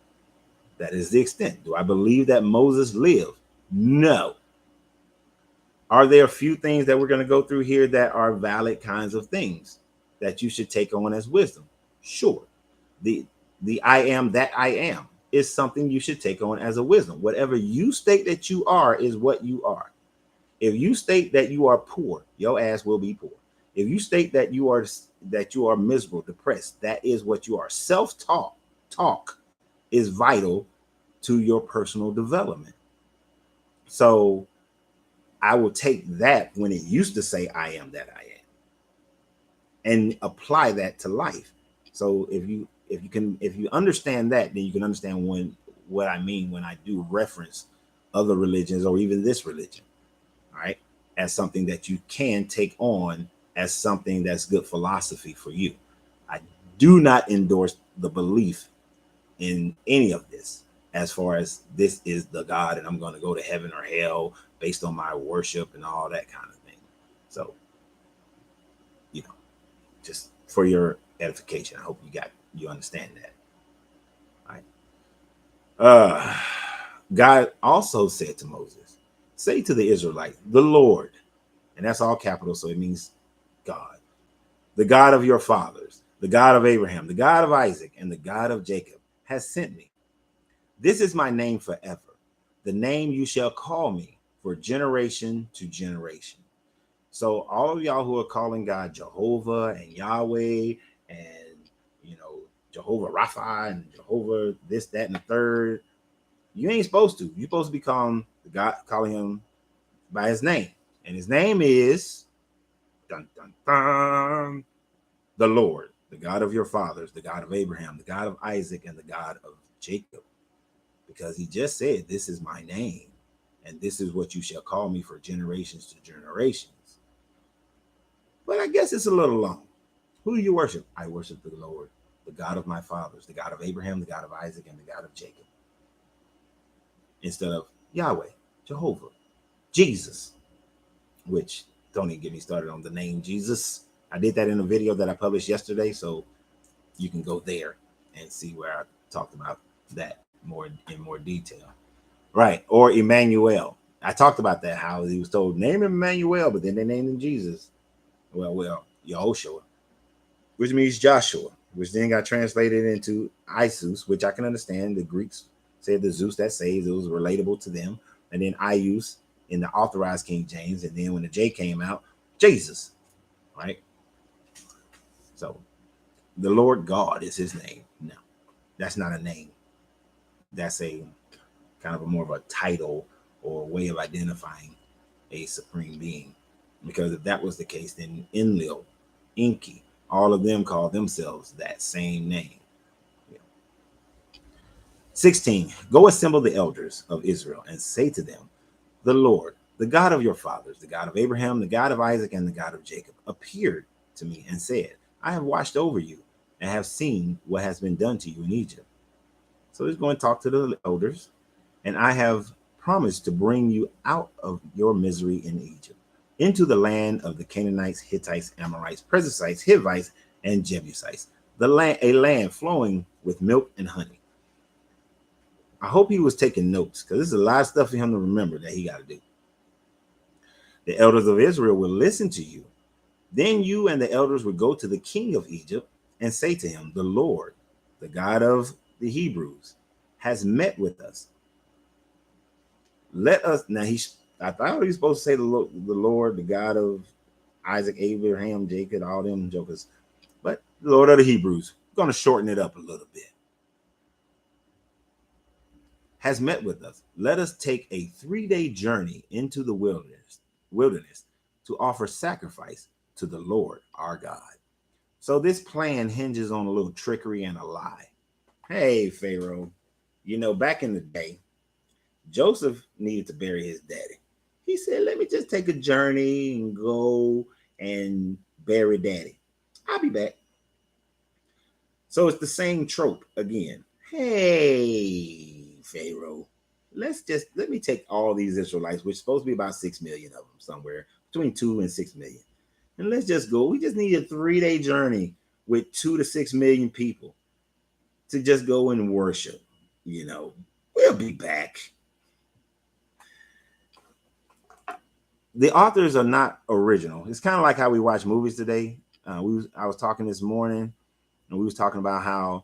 That is the extent. Do I believe that Moses lived? No. Are there a few things that we're going to go through here that are valid kinds of things that you should take on as wisdom? Sure. The I am that I am is something you should take on as a wisdom. Whatever you state that you are is what you are. If you state that you are poor, your ass will be poor. If you state that you are miserable, depressed, that is what you are. Talk is vital to your personal development. So I will take that when it used to say I am that I am and apply that to life. So if you understand that, then you can understand what I mean when I do reference other religions or even this religion, right? As something that you can take on as something that's good philosophy for you. I do not endorse the belief in any of this as far as this is the God and I'm going to go to heaven or hell based on my worship and all that kind of thing. So, just for your edification, I hope you understand that. All right. God also said to Moses, say to the Israelites, the Lord, and that's all capital, so it means God, the God of your fathers, the God of Abraham, the God of Isaac, and the God of Jacob has sent me. This is my name forever, the name you shall call me for generation to generation. So all of y'all who are calling God Jehovah and Yahweh and, Jehovah Rapha and Jehovah this, that, and the third, you ain't supposed to. You're supposed to become God, calling him by his name. And his name is dun, dun, dun, the Lord, the God of your fathers, the God of Abraham, the God of Isaac, and the God of Jacob. Because he just said, this is my name, and this is what you shall call me for generations to generations. But I guess it's a little long. Who do you worship? I worship the Lord, the God of my fathers, the God of Abraham, the God of Isaac, and the God of Jacob. Instead of Yahweh, Jehovah, Jesus, which don't even get me started on the name Jesus. I did that in a video that I published yesterday, so you can go there and see where I talked about that in more detail. Right, or Emmanuel. I talked about that, how he was told, name him Emmanuel, but then they named him Jesus. Well, Yehoshua, which means Joshua, which then got translated into Isus, which I can understand. The Greeks said the Zeus that saves, it was relatable to them. And then Ius in the authorized King James. And then when the J came out, Jesus, right? So the Lord God is his name. No, that's not a name. That's a kind of more of a title or a way of identifying a supreme being. Because if that was the case, then Enlil, Enki, all of them call themselves that same name. 16, go assemble the elders of Israel and say to them, the Lord, the God of your fathers, the God of Abraham, the God of Isaac, and the God of Jacob, appeared to me and said, I have watched over you and have seen what has been done to you in Egypt. So he's going to talk to the elders, and I have promised to bring you out of your misery in Egypt, into the land of the Canaanites, Hittites, Amorites, Perizzites, Hivites, and Jebusites, a land flowing with milk and honey. I hope he was taking notes, because there's a lot of stuff for him to remember that he got to do. The elders of Israel will listen to you. Then you and the elders will go to the king of Egypt and say to him, the Lord, the God of the Hebrews, has met with us. Let us, now I thought he was supposed to say the Lord, the God of Isaac, Abraham, Jacob, all them jokers. But the Lord of the Hebrews, I'm going to shorten it up a little bit, has met with us. Let us take a 3-day journey into the wilderness to offer sacrifice to the Lord our God. So this plan hinges on a little trickery and a lie. Hey, Pharaoh, back in the day, Joseph needed to bury his daddy. He said, let me just take a journey and go and bury daddy. I'll be back. So it's the same trope again. Hey, Pharaoh, let me take all these Israelites, which is supposed to be about 6 million of them, somewhere between 2 and 6 million. And let's just go. We just need a 3-day journey with 2 to 6 million people to just go and worship. We'll be back. The authors are not original. It's kind of like how we watch movies today. I was talking this morning, and we was talking about how,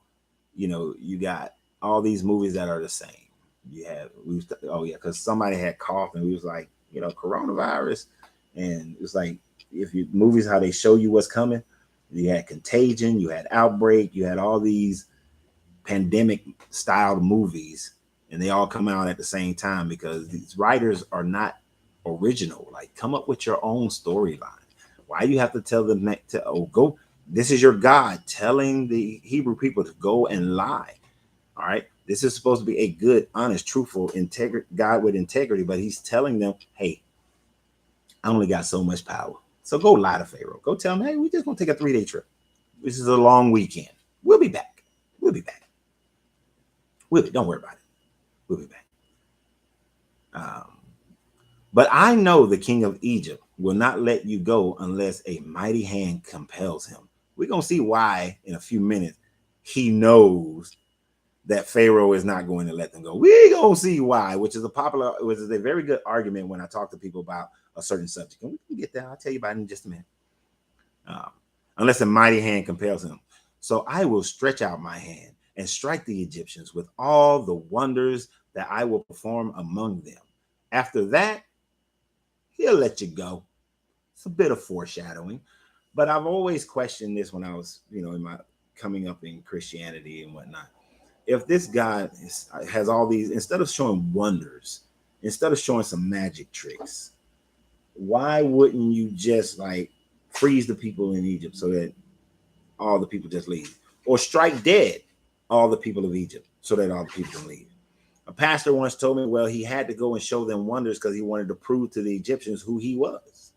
you got all these movies that are the same. Because somebody had cough, and we was like, coronavirus, and it's like movies how they show you what's coming. You had Contagion, you had Outbreak, you had all these pandemic styled movies, and they all come out at the same time because these writers are not original. Like, come up with your own storyline. Why you have to tell them go? This is your God telling the Hebrew people to go and lie. All right, this is supposed to be a good, honest, truthful, God with integrity, but he's telling them, hey, I only got so much power. So go lie to Pharaoh. Go tell him, hey, we're just gonna take a 3-day trip. This is a long weekend. We'll be back. Don't worry about it. We'll be back. But I know the king of Egypt will not let you go unless a mighty hand compels him. We're going to see why in a few minutes. He knows that Pharaoh is not going to let them go. We're going to see why, which is a very good argument when I talk to people about a certain subject. And we can get there. I'll tell you about it in just a minute. Unless a mighty hand compels him. So I will stretch out my hand and strike the Egyptians with all the wonders that I will perform among them. After that, he'll let you go. It's a bit of foreshadowing, but I've always questioned this when I was, in my coming up in Christianity and whatnot. If this God has all these, instead of showing wonders, instead of showing some magic tricks, why wouldn't you just like freeze the people in Egypt so that all the people just leave, or strike dead all the people of Egypt so that all the people can leave? A pastor once told me, well, he had to go and show them wonders because he wanted to prove to the Egyptians who he was.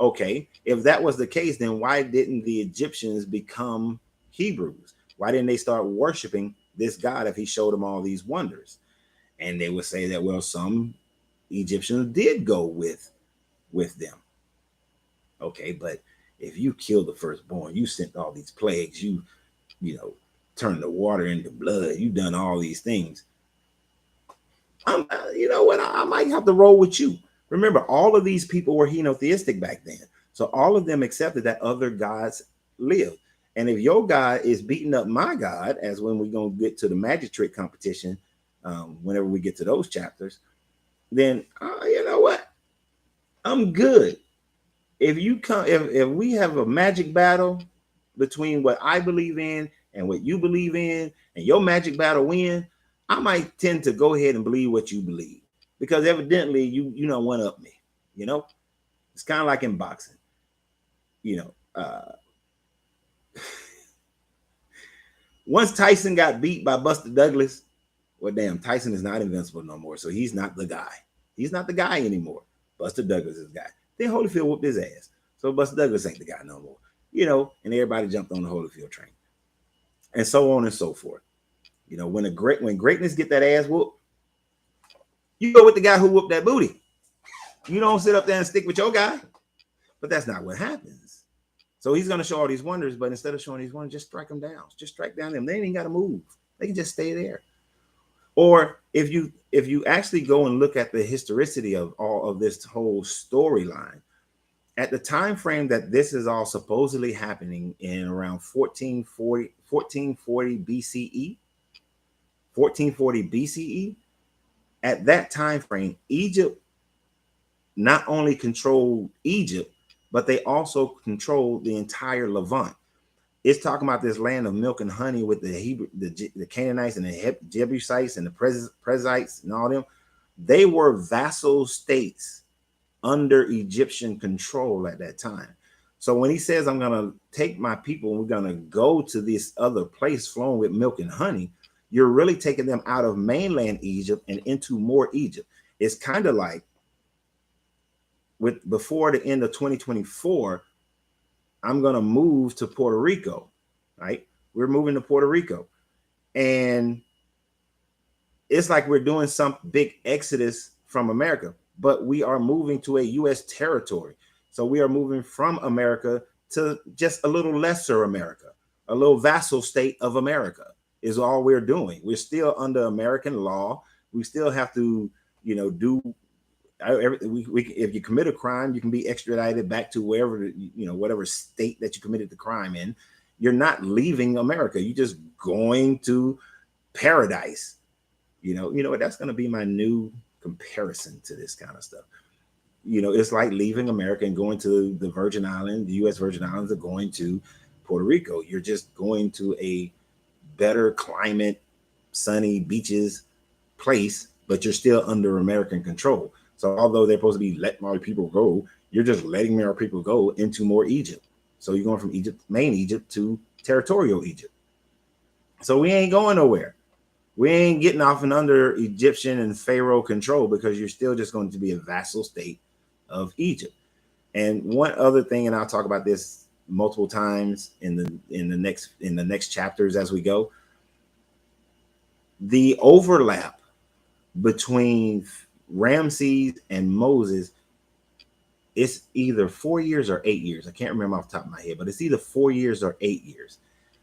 Okay, if that was the case, then why didn't the Egyptians become Hebrews? Why didn't they start worshiping this God if he showed them all these wonders? And they would say that, well, some Egyptians did go with them. Okay, but if you killed the firstborn, you sent all these plagues, you turned the water into blood, you done all these things. You know what? I might have to roll with you. Remember, all of these people were henotheistic back then. So all of them accepted that other gods lived. And if your God is beating up my God, as when we're going to get to the magic trick competition, whenever we get to those chapters, then you know what? I'm good. If we have a magic battle between what I believe in and what you believe in, and your magic battle win, I might tend to go ahead and believe what you believe, because evidently you don't one up me. It's kind of like in boxing. Once Tyson got beat by Buster Douglas, well, damn, Tyson is not invincible no more. So he's not the guy. He's not the guy anymore. Buster Douglas is the guy. Then Holyfield whooped his ass. So Buster Douglas ain't the guy no more. And everybody jumped on the Holyfield train. And so on and so forth. When greatness get that ass whooped, you go with the guy who whooped that booty. You don't sit up there and stick with your guy. But that's not what happens. So he's going to show all these wonders, but instead of showing these wonders, just strike them down. Just strike down them. They ain't even got to move. They can just stay there. Or if you actually go and look at the historicity of all of this whole storyline, at the time frame that this is all supposedly happening in around 1440 BCE, 1440 BCE, at that time frame, Egypt not only controlled Egypt, but they also controlled the entire Levant. It's talking about this land of milk and honey with the Canaanites and the Jebusites and the Perizzites and all them. They were vassal states under Egyptian control at that time. So when he says, I'm going to take my people and we're going to go to this other place flowing with milk and honey, you're really taking them out of mainland Egypt and into more Egypt. It's kind of like before the end of 2024, I'm going to move to Puerto Rico, right? we're moving to Puerto Rico. And it's like we're doing some big exodus from America, but we are moving to a U.S. territory. So we are moving from America to just a little lesser America, a little vassal state of America is all we're doing. We're still under American law. We still have to, do if you commit a crime, you can be extradited back to wherever, whatever state that you committed the crime in. You're not leaving America. You're just going to paradise. That's going to be my new comparison to this kind of stuff. It's like leaving America and going to the Virgin Islands, the U.S. Virgin Islands, or going to Puerto Rico. You're just going to a better climate, sunny beaches place, but you're still under American control. So although they're supposed to be letting our people go, you're just letting our people go into more Egypt. So you're going from main Egypt to territorial Egypt. So we ain't going nowhere. We ain't getting off and under Egyptian and Pharaoh control, because you're still just going to be a vassal state of Egypt. And one other thing, and I'll talk about this multiple times in the next chapters as we go, the overlap between Ramses and Moses, it's either 4 years or 8 years. I can't remember off the top of my head, but it's either 4 years or 8 years.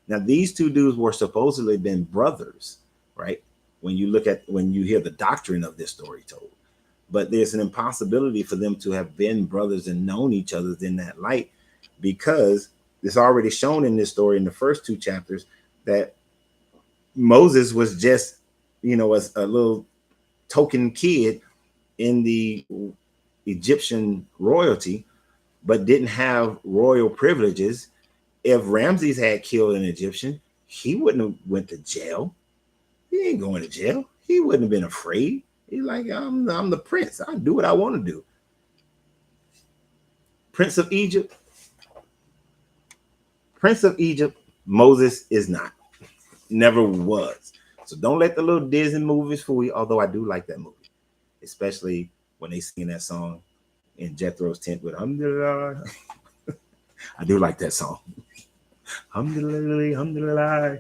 Now, these two dudes were supposedly been brothers, right? When you hear the doctrine of this story told, but there's an impossibility for them to have been brothers and known each other in that light, because it's already shown in this story in the first 2 chapters that Moses was just, as a little token kid in the Egyptian royalty, but didn't have royal privileges. If Ramses had killed an Egyptian, he wouldn't have went to jail. He ain't going to jail. He wouldn't have been afraid. He's like, I'm the prince. I do what I want to do. Prince of Egypt, Moses is not. Never was. So don't let the little Disney movies fool you, although I do like that movie, especially when they sing that song in Jethro's tent with Alhamdulillah. I do like that song. Alhamdulillah, Alhamdulillah.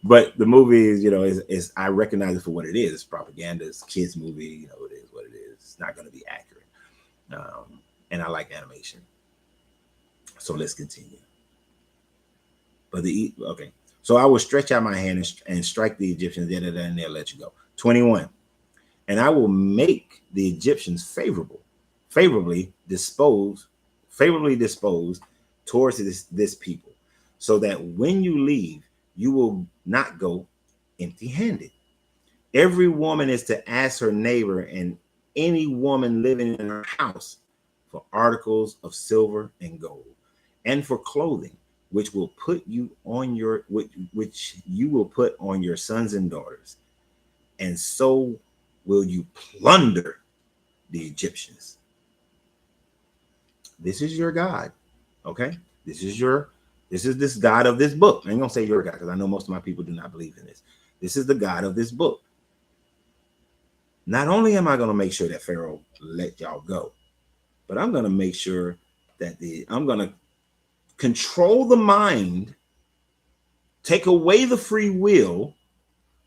But the movie is I recognize it for what it is. It's propaganda. It's a kids movie. It is what it is. It's not going to be accurate. And I like animation. So let's continue. Okay. So I will stretch out my hand and strike the Egyptians, and they'll let you go. 21. And I will make the Egyptians favorably disposed towards this people, so that when you leave, you will not go empty-handed. Every woman is to ask her neighbor and any woman living in her house for articles of silver and gold, and for clothing, which you will put on your sons and daughters, and so will you plunder the Egyptians. This is your God, okay? This is this God of this book. I ain't gonna say your God, because I know most of my people do not believe in this. This is the God of this book. Not only am I gonna make sure that Pharaoh let y'all go, but I'm gonna make sure that I'm gonna control the mind, take away the free will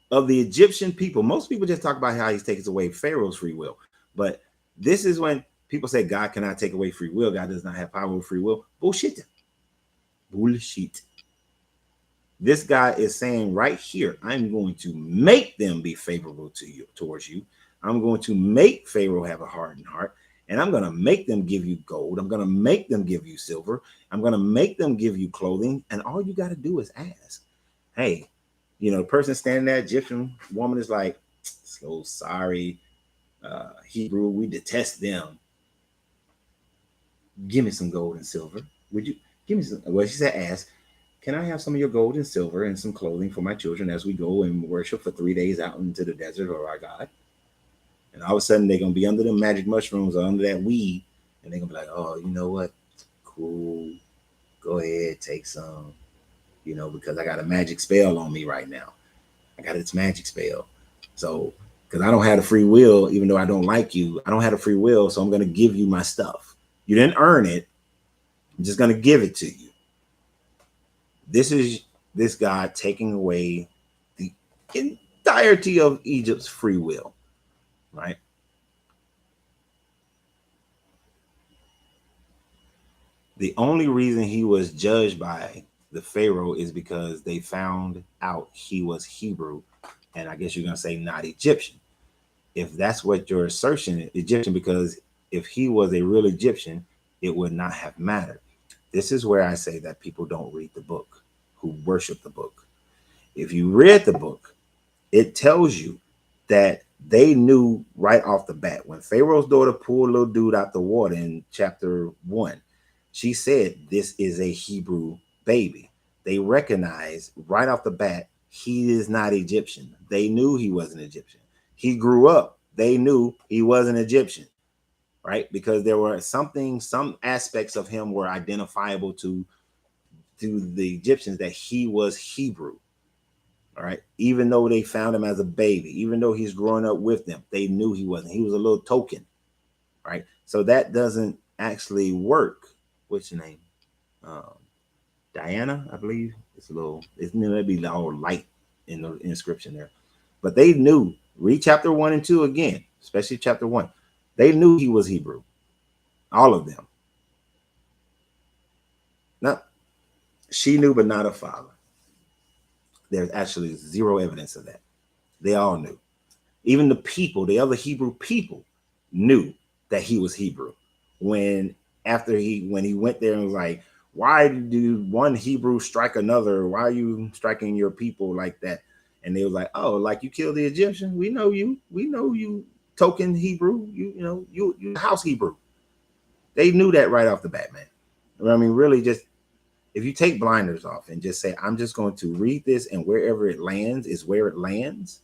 of the Egyptian people. Most people just talk about how he's taking away Pharaoh's free will, but this is when people say God cannot take away free will. God does not have power over free will. Bullshit. This guy is saying right here, I'm going to make them be favorable towards you. I'm going to make Pharaoh have a hardened heart, and I'm going to make them give you gold. I'm going to make them give you silver. I'm going to make them give you clothing. And all you got to do is ask. Hey, the person standing there, Egyptian woman, is like, so sorry, Hebrew, we detest them. Give me some gold and silver. Would you give me some? Well, she said, ask, can I have some of your gold and silver and some clothing for my children as we go and worship for 3 days out into the desert of our God? And all of a sudden, they're going to be under the magic mushrooms or under that weed. And they're going to be like, oh, you know what? Cool. Go ahead, take some, because I got a magic spell on me right now. I got its magic spell. So, because I don't have the free will, even though I don't like you, I don't have the free will. So I'm going to give you my stuff. You didn't earn it. I'm just going to give it to you. This is this God taking away the entirety of Egypt's free will, right? The only reason he was judged by the Pharaoh is because they found out he was Hebrew, and I guess you're gonna say not Egyptian. If that's what your assertion is, Egyptian, because if he was a real Egyptian, it would not have mattered. This is where I say that people don't read the book, who worship the book. If you read the book, it tells you that they knew right off the bat when Pharaoh's daughter pulled little dude out the water in chapter 1. She said, "This is a Hebrew baby." They recognized right off the bat he is not Egyptian. They knew he wasn't Egyptian. He grew up. They knew he wasn't Egyptian, right? Because there were some aspects of him were identifiable to the Egyptians that he was Hebrew. All right. Even though they found him as a baby, even though he's growing up with them, they knew he wasn't. He was a little token. Right. So that doesn't actually work. What's your name? Um, Diana, I believe. It's a little, it's maybe all light in the inscription there. But they knew, read chapter 1 and 2 again, especially chapter 1. They knew he was Hebrew. All of them. Not she knew, but not her father. There's actually zero evidence of that. They all knew. Even the people, the other Hebrew people, knew that he was Hebrew. When he went there and was like, "Why do one Hebrew strike another? Why are you striking your people like that?" And they was like, "Oh, like you killed the Egyptian? We know you. We know you, token Hebrew. You house Hebrew." They knew that right off the bat, man. I mean, really, just if you take blinders off and just say, "I'm just going to read this, and wherever it lands is where it lands,"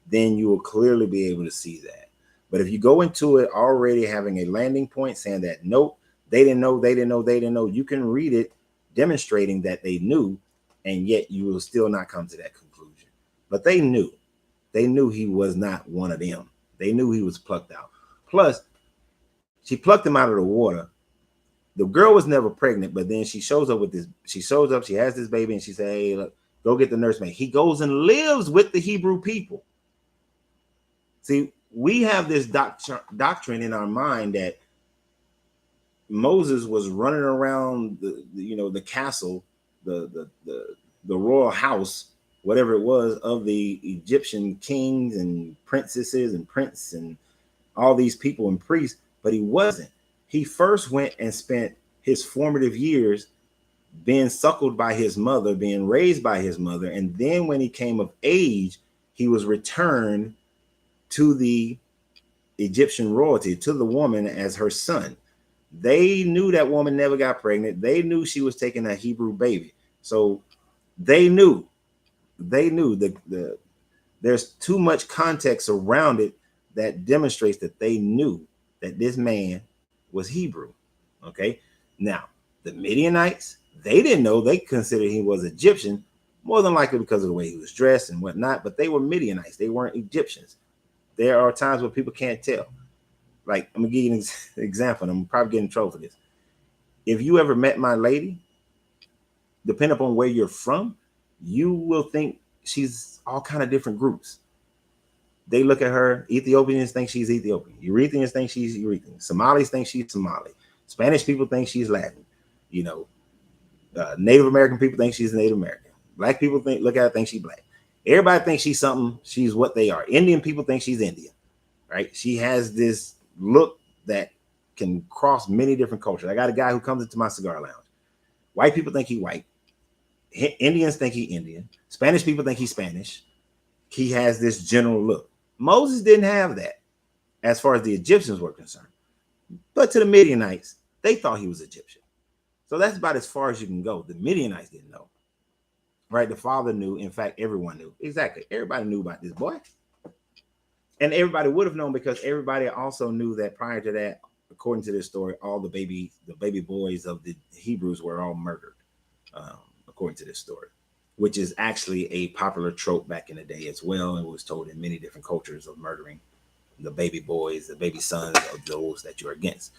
then you will clearly be able to see that. But if you go into it already having a landing point saying that, nope, they didn't know, they didn't know, they didn't know, you can read it demonstrating that they knew, and yet you will still not come to that conclusion. But they knew. They knew he was not one of them. They knew he was plucked out. Plus, she plucked him out of the water. The girl was never pregnant, but then she shows up with this. She shows up, she has this baby, and she said, "Hey, look, go get the nursemaid." He goes and lives with the Hebrew people. See, we have this doctrine in our mind that Moses was running around the castle, the royal house, whatever it was, of the Egyptian kings and princesses and prince and all these people and priests, but he wasn't. He first went and spent his formative years being suckled by his mother, being raised by his mother, and then when he came of age, he was returned to the Egyptian royalty, to the woman as her son. They knew that woman never got pregnant. They knew she was taking a Hebrew baby. So they knew there's too much context around it that demonstrates that they knew that this man was Hebrew. Okay. Now, the Midianites, they didn't know. They considered he was Egyptian, more than likely because of the way he was dressed and whatnot, but they were Midianites. They weren't Egyptians. There are times where people can't tell. Like, I'm gonna give you an example, and I'm probably getting in trouble for this. If you ever met my lady, depending upon where you're from, you will think she's all kind of different groups. They look at her. Ethiopians think she's Ethiopian. Eritreans think she's Eritrean. Somalis think she's Somali. Spanish people think she's Latin. Native American people think she's Native American. Black people look at her, think she's black. Everybody thinks she's something. She's what they are. Indian people think she's Indian, right? She has this look that can cross many different cultures. I got a guy who comes into my cigar lounge. White people think he's white. Indians think he's Indian. Spanish people think he's Spanish. He has this general look. Moses didn't have that as far as the Egyptians were concerned. But to the Midianites, they thought he was Egyptian. So that's about as far as you can go. The Midianites didn't know. Right? The father knew. In fact, everyone knew. Exactly. Everybody knew about this boy. And everybody would have known because everybody also knew that prior to that, according to this story, all the baby boys of the Hebrews were all murdered, according to this story, which is actually a popular trope back in the day as well. It was told in many different cultures of murdering the baby boys, the baby sons of those that you're against.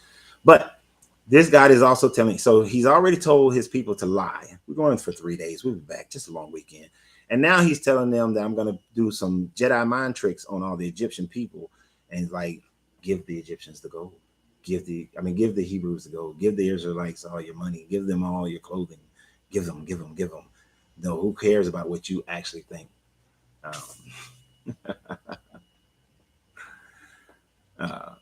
But This God is also telling, so he's already told his people to lie. We're going for 3 days. We'll be back, just a long weekend. And now he's telling them that I'm going to do some Jedi mind tricks on all the Egyptian people. And like, give the Egyptians the gold. Give the Hebrews the gold. Give the Israelites all your money. Give them all your clothing. Give them. No, who cares about what you actually think? Uh,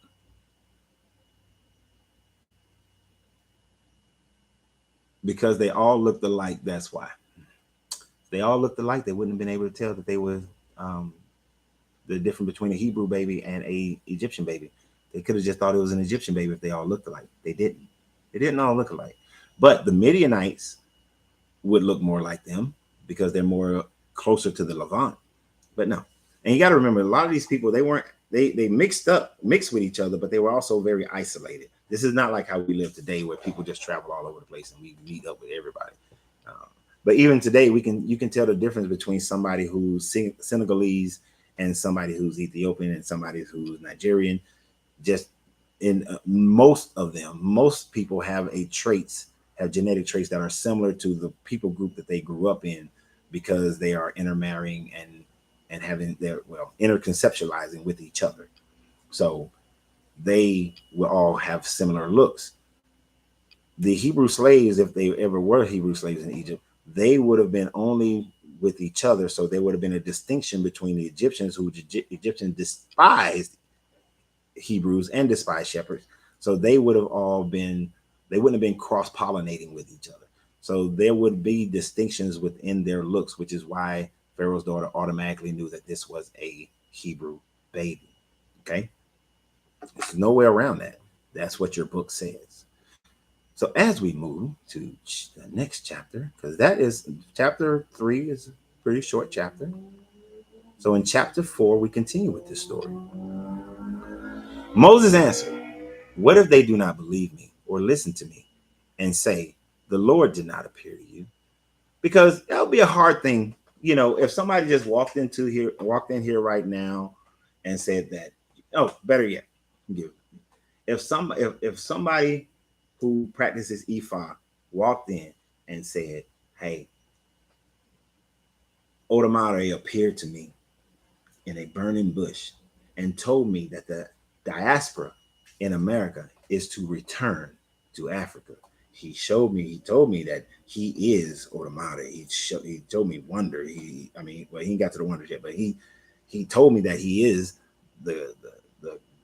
because they all looked alike. That's why. They all looked alike. They wouldn't have been able to tell that they were um, the difference between a Hebrew baby and a Egyptian baby. They could have just thought it was an Egyptian baby if they all looked alike. They didn't. They didn't all look alike. But the Midianites would look more like them because they're more closer to the Levant. But no. And you got to remember, a lot of these people, they mixed with each other, but they were also very isolated. This is not like how we live today, where people just travel all over the place and we meet up with everybody. But even today, you can tell the difference between somebody who's Senegalese and somebody who's Ethiopian and somebody who's Nigerian. Just in most of them, most people have genetic traits that are similar to the people group that they grew up in, because they are intermarrying and having their interconceptualizing with each other. So they will all have similar looks. The Hebrew slaves, if they ever were Hebrew slaves in Egypt, they would have been only with each other. So there would have been a distinction between the Egyptians, who Egyptians despised Hebrews and despised shepherds. So they would have all been, they wouldn't have been cross-pollinating with each other. So there would be distinctions within their looks, which is why Pharaoh's daughter automatically knew that this was a Hebrew baby. Okay. There's no way around that. That's what your book says. So as we move to the next chapter, because that is chapter 3 is a pretty short chapter. So in chapter 4, we continue with this story. Moses answered, "What if they do not believe me or listen to me and say, 'The Lord did not appear to you?'" Because that would be a hard thing. If somebody just walked in here right now and said that, oh, better yet, if somebody who practices Ifa walked in and said, "Hey, Odomare appeared to me in a burning bush and told me that the diaspora in America is to return to Africa. He told me that he is Odomare. He told me wonder. He ain't got to the wonders yet, but he told me that he is the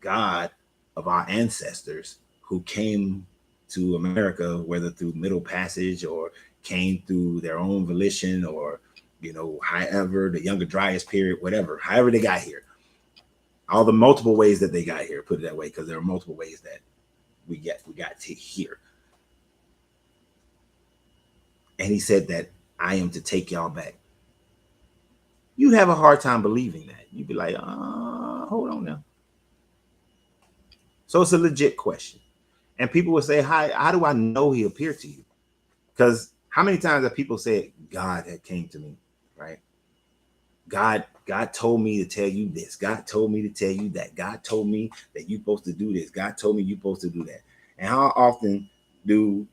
God of our ancestors who came to America, whether through Middle Passage or came through their own volition, or however, the Younger Dryas period, whatever, however they got here, all the multiple ways that they got here, put it that way, because there are multiple ways that we got to here." And he said that I am to take y'all back. You'd have a hard time believing that. You'd be like, hold on now. So it's a legit question. And people would say, how do I know he appeared to you? Because how many times have people said God had came to me, right? God told me to tell you this. God told me to tell you that. God told me that you're supposed to do this. God told me you're supposed to do that. And how often do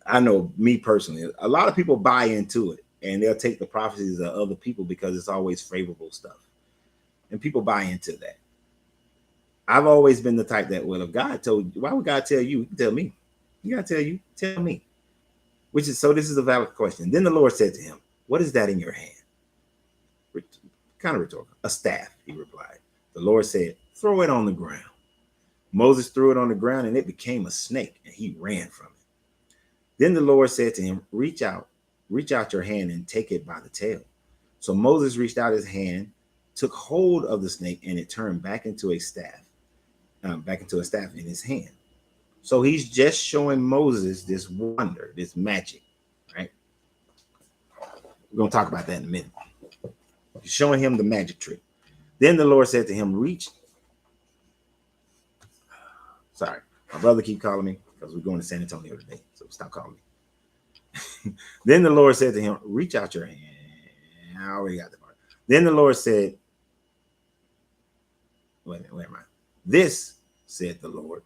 I know, me personally, a lot of people buy into it and they'll take the prophecies of other people because it's always favorable stuff. And people buy into that. I've always been the type that, well, if God told you, why would God tell you? Tell me. You got to tell me. This is a valid question. Then the Lord said to him, "What is that in your hand?" Kind of rhetorical. "A staff," he replied. The Lord said, "Throw it on the ground." Moses threw it on the ground and it became a snake, and he ran from it. Then the Lord said to him, reach out your hand and take it by the tail." So Moses reached out his hand, took hold of the snake, and it turned back into a staff in his hand. So he's just showing Moses this wonder, this magic, right? We're going to talk about that in a minute. He's showing him the magic trick. Then the Lord said to him, Sorry, my brother keep calling me because we're going to San Antonio today, so stop calling me. Then the Lord said to him, "Reach out your hand." I already got the part. Then the Lord said, wait a minute, where am I? "This," said the Lord,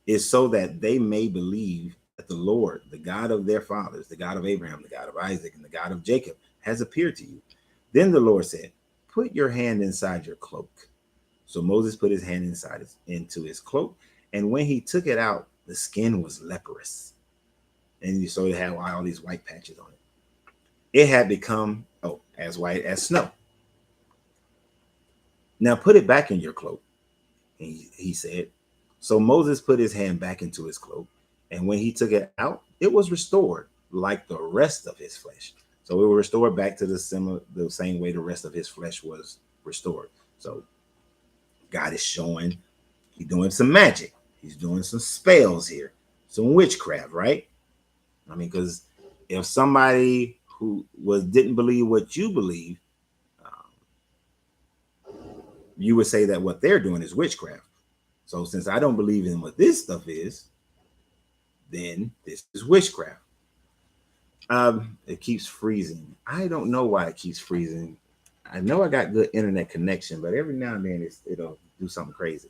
is so that they may believe that the Lord, the God of their fathers, the God of Abraham, the God of Isaac, and the God of Jacob, has appeared to you. Then the Lord said, put your hand inside your cloak. So Moses put his hand into his cloak, and when he took it out, the skin was leprous. And you saw it had all these white patches on it. It had become, as white as snow. Now put it back in your cloak, he said. So Moses put his hand back into his cloak, and when he took it out, it was restored like the rest of his flesh. So it was restored back to the same way the rest of his flesh was restored. So God is showing he's doing some magic. He's doing some spells here, some witchcraft, right? I mean, because if somebody who didn't believe what you believe, you would say that what they're doing is witchcraft. So since I don't believe in what this stuff is, then this is witchcraft. It keeps freezing. I don't know why it keeps freezing. I know I got good internet connection, but every now and then it'll do something crazy.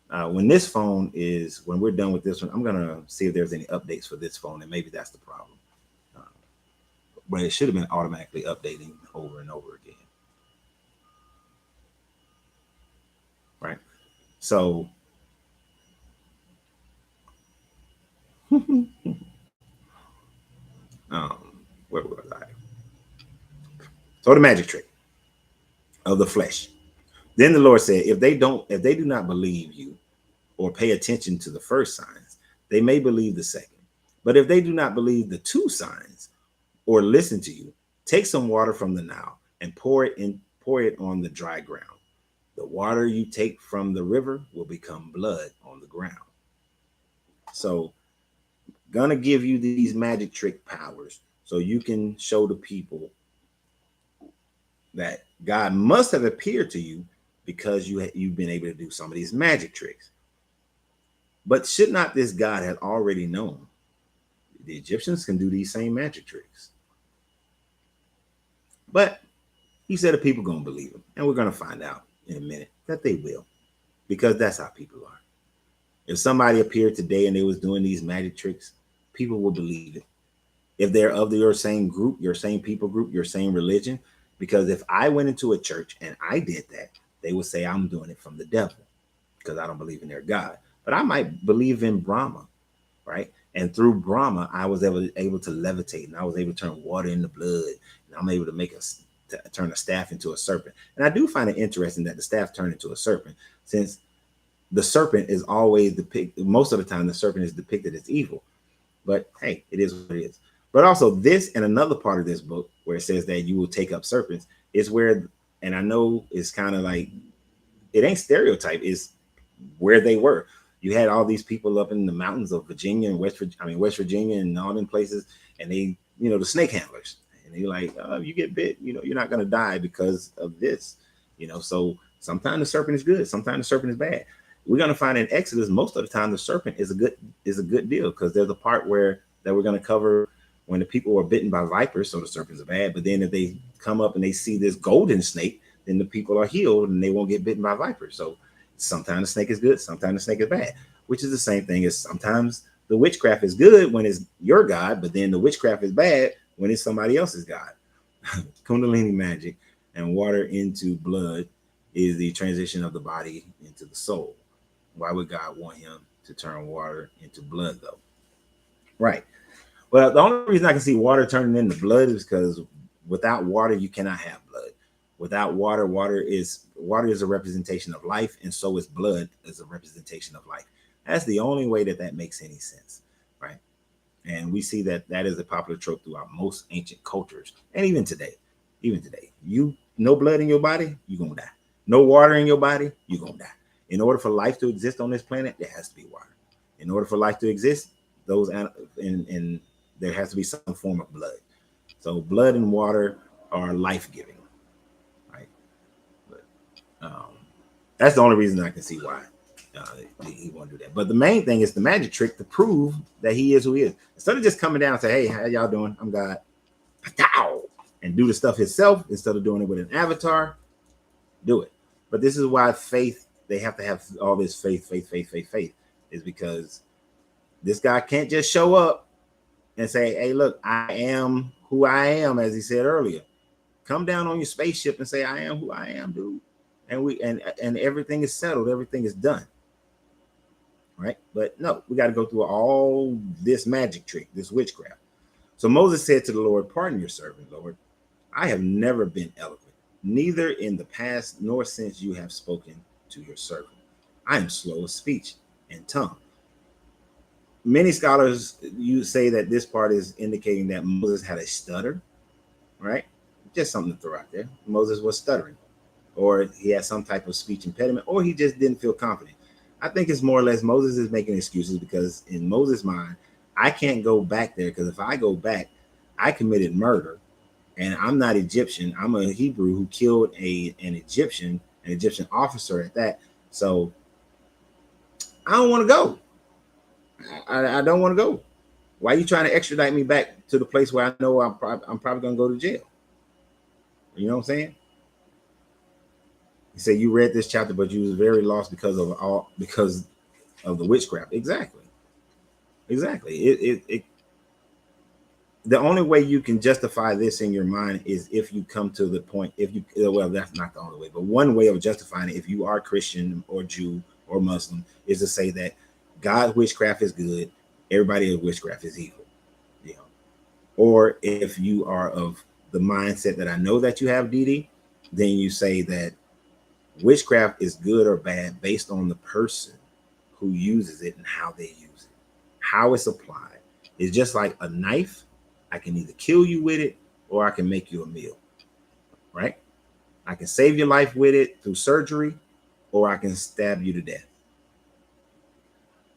When we're done with this one, I'm gonna see if there's any updates for this phone, and maybe that's the problem. But it should have been automatically updating over and over again. Right? So where was I? So the magic trick of the flesh. Then the Lord said, if they do not believe you or pay attention to the first signs, they may believe the second. But if they do not believe the two signs or listen to you, take some water from the Nile and pour it on the dry ground. The water you take from the river will become blood on the ground. So, gonna give you these magic trick powers so you can show the people that God must have appeared to you because you've been able to do some of these magic tricks. But should not this God have already known the Egyptians can do these same magic tricks? But he said the people gonna believe him, and we're gonna find out in a minute that they will, because that's how people are. If somebody appeared today and they was doing these magic tricks, people will believe it. If they're of your same group, your same people group, your same religion, because if I went into a church and I did that, they would say I'm doing it from the devil because I don't believe in their God. But I might believe in Brahma, right? And through Brahma, I was able to levitate, and I was able to turn water into blood, and I'm able to turn a staff into a serpent. And I do find it interesting that the staff turned into a serpent, since the serpent is always depicted, most of the time the serpent is depicted as evil. But hey, it is what it is. But also this and another part of this book where it says that you will take up serpents is where, and I know it's kind of like, it ain't stereotype, it's where they were. You had all these people up in the mountains of Virginia and West Virginia and all them places, and they, the snake handlers, and they're like, oh, you get bit, you're not going to die because of this, so sometimes the serpent is good, sometimes the serpent is bad. We're going to find in Exodus, most of the time the serpent is a good deal, because there's a part that we're going to cover when the people were bitten by vipers, so the serpents are bad. But then if they come up and they see this golden snake, then the people are healed and they won't get bitten by vipers. So sometimes the snake is good, sometimes the snake is bad, which is the same thing as sometimes the witchcraft is good when it's your God, but then the witchcraft is bad when it's somebody else's God. Kundalini magic and water into blood is the transition of the body into the soul. Why would God want him to turn water into blood, though? Right. Well, the only reason I can see water turning into blood is because without water, you cannot have blood. Without water, water is a representation of life, and so is blood as a representation of life. That's the only way that makes any sense, right? And we see that is a popular trope throughout most ancient cultures, and even today. No blood in your body, you're gonna die. No water in your body, you're gonna die. In order for life to exist on this planet, there has to be water. In order for life to exist, there has to be some form of blood. So blood and water are life-giving, right? But that's the only reason I can see why he won't do that. But the main thing is the magic trick to prove that he is who he is. Instead of just coming down and say, hey, how y'all doing? I'm God. And do the stuff himself instead of doing it with an avatar, do it. But this is why faith, they have to have all this faith. is because this guy can't just show up and say, hey, look, I am who I am, as he said earlier. Come down on your spaceship and say, I am who I am, dude. And everything is settled, everything is done. Right? But no, we got to go through all this magic trick, this witchcraft. So Moses said to the Lord, pardon your servant, Lord. I have never been eloquent, neither in the past nor since you have spoken to your servant. I am slow of speech and tongue. Many scholars you say that this part is indicating that Moses had a stutter, right? Just something to throw out there. Moses was stuttering, or he had some type of speech impediment, or he just didn't feel confident. I think it's more or less Moses is making excuses because in Moses' mind, I can't go back there because if I go back, I committed murder, and I'm not Egyptian. I'm a Hebrew who killed an Egyptian officer at that. So I don't want to go. I don't want to go. Why are you trying to extradite me back to the place where I know I'm probably going to go to jail? You know what I'm saying? He said you read this chapter, but you was very lost because of the witchcraft. Exactly. It the only way you can justify this in your mind is if you come to the point, well, that's not the only way, but one way of justifying it, if you are Christian or Jew or Muslim, is to say that God's witchcraft is good, everybody of witchcraft is evil, you know. Or if you are of the mindset that I know that you have, Didi, then you say that witchcraft is good or bad based on the person who uses it and how they use it, how it's applied. It's just like a knife. I can either kill you with it or I can make you a meal, right? I can save your life with it through surgery or I can stab you to death.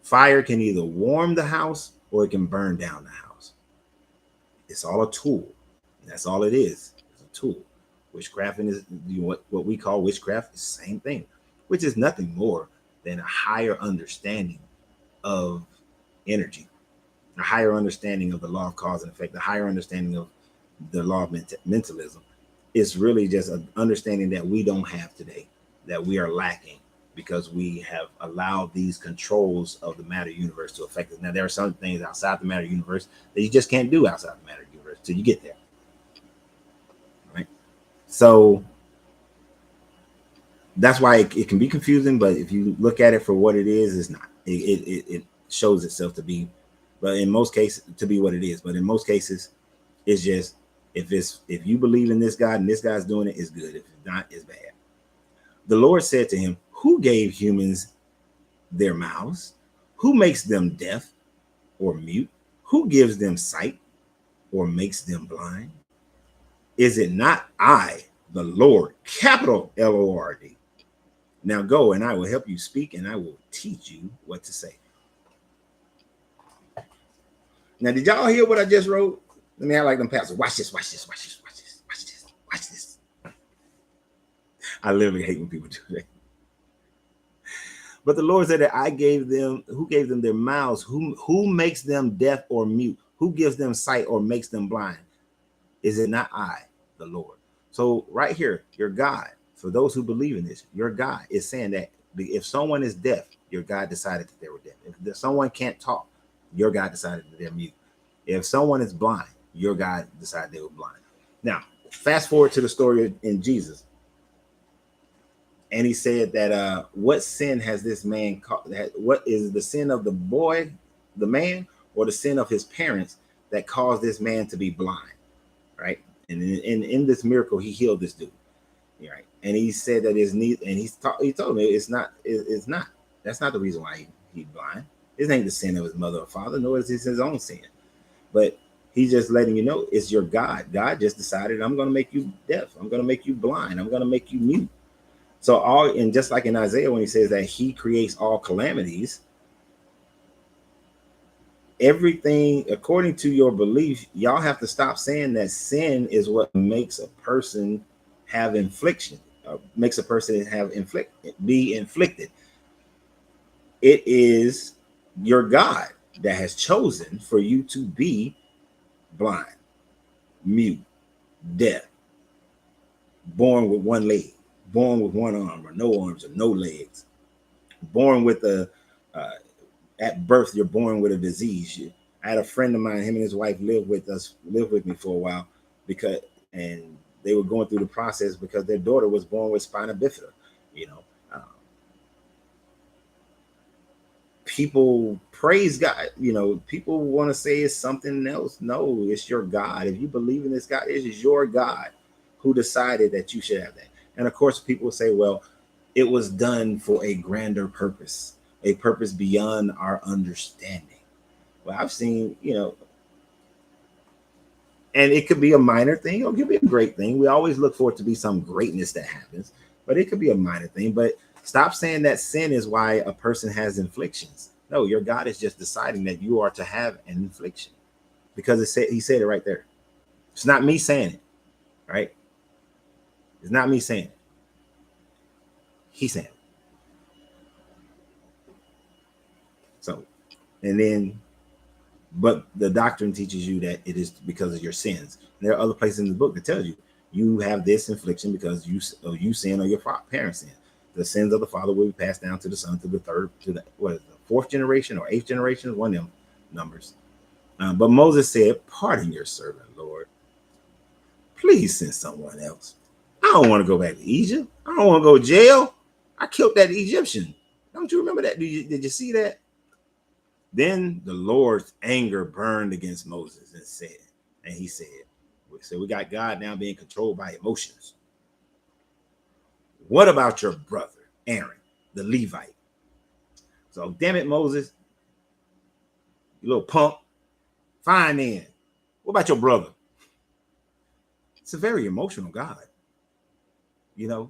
Fire can either warm the house or it can burn down the house. It's all a tool. That's all it is. It's a tool. Witchcraft is what we call witchcraft is the same thing, which is nothing more than a higher understanding of energy, a higher understanding of the law of cause and effect, a higher understanding of the law of mentalism. It's really just an understanding that we don't have today, that we are lacking because we have allowed these controls of the matter universe to affect us. Now, there are some things outside the matter universe that you just can't do outside the matter universe till you get there. Right? So that's why it can be confusing, but if you look at it for what it is, it's not. It shows itself to be, but in most cases, to be what it is. But in most cases, it's just if you believe in this God and this guy's doing it, it's good. If it's not, it's bad. The Lord said to him, who gave humans their mouths? Who makes them deaf or mute? Who gives them sight or makes them blind? Is it not I, the Lord, capital Lord? Now go and I will help you speak and I will teach you what to say. Now, did y'all hear what I just wrote? Let me have like them pastors. Watch this, watch this, watch this, watch this, watch this, watch this. I literally hate when people do that. But the Lord said that who gave them their mouths? Who makes them deaf or mute? Who gives them sight or makes them blind? Is it not I, the Lord? So right here, your God, for those who believe in this, your God is saying that if someone is deaf, your God decided that they were deaf. If someone can't talk, your God decided that they're mute. If someone is blind, your God decided they were blind. Now, fast forward to the story in Jesus. And he said that what sin has this man what is the sin of the boy, the man, or the sin of his parents that caused this man to be blind, right? And in this miracle, he healed this dude, right? And he said that his knee, and he told me it's not. That's not the reason why he's blind. It ain't the sin of his mother or father, nor is it his own sin. But he's just letting you know it's your God. God just decided, I'm going to make you deaf. I'm going to make you blind. I'm going to make you mute. So and just like in Isaiah, when he says that he creates all calamities, everything according to your belief, y'all have to stop saying that sin is what makes a person have infliction, makes a person be inflicted. It is your God that has chosen for you to be blind, mute, deaf, born with one leg, born with one arm or no arms or no legs, born with at birth, you're born with a disease. I had a friend of mine, him and his wife lived with me for a while because, and they were going through the process because their daughter was born with spina bifida. You know, people praise God. You know, people want to say it's something else. No, it's your God. If you believe in this God, it is your God who decided that you should have that. And of course, people say, well, it was done for a grander purpose, a purpose beyond our understanding. Well, I've seen, and it could be a minor thing or it could be a great thing. We always look for it to be some greatness that happens, but it could be a minor thing. But stop saying that sin is why a person has inflictions. No, your God is just deciding that you are to have an infliction because he said it right there. It's not me saying it, right? It's not me saying it. He's saying it. So, and then, but the doctrine teaches you that it is because of your sins. And there are other places in the book that tells you you have this infliction because you sin or your parents sin. The sins of the father will be passed down to the son, to the third, to the fourth generation or eighth generation, one of them numbers. But Moses said, "Pardon your servant, Lord. Please send someone else. I don't want to go back to Egypt. I don't want to go to jail. I killed that Egyptian. Don't you remember that? Did you see that?" Then the Lord's anger burned against Moses and he said, so we got God now being controlled by emotions. What about your brother, Aaron, the Levite? So, damn it, Moses, you little punk. Fine then. What about your brother? It's a very emotional God. You know,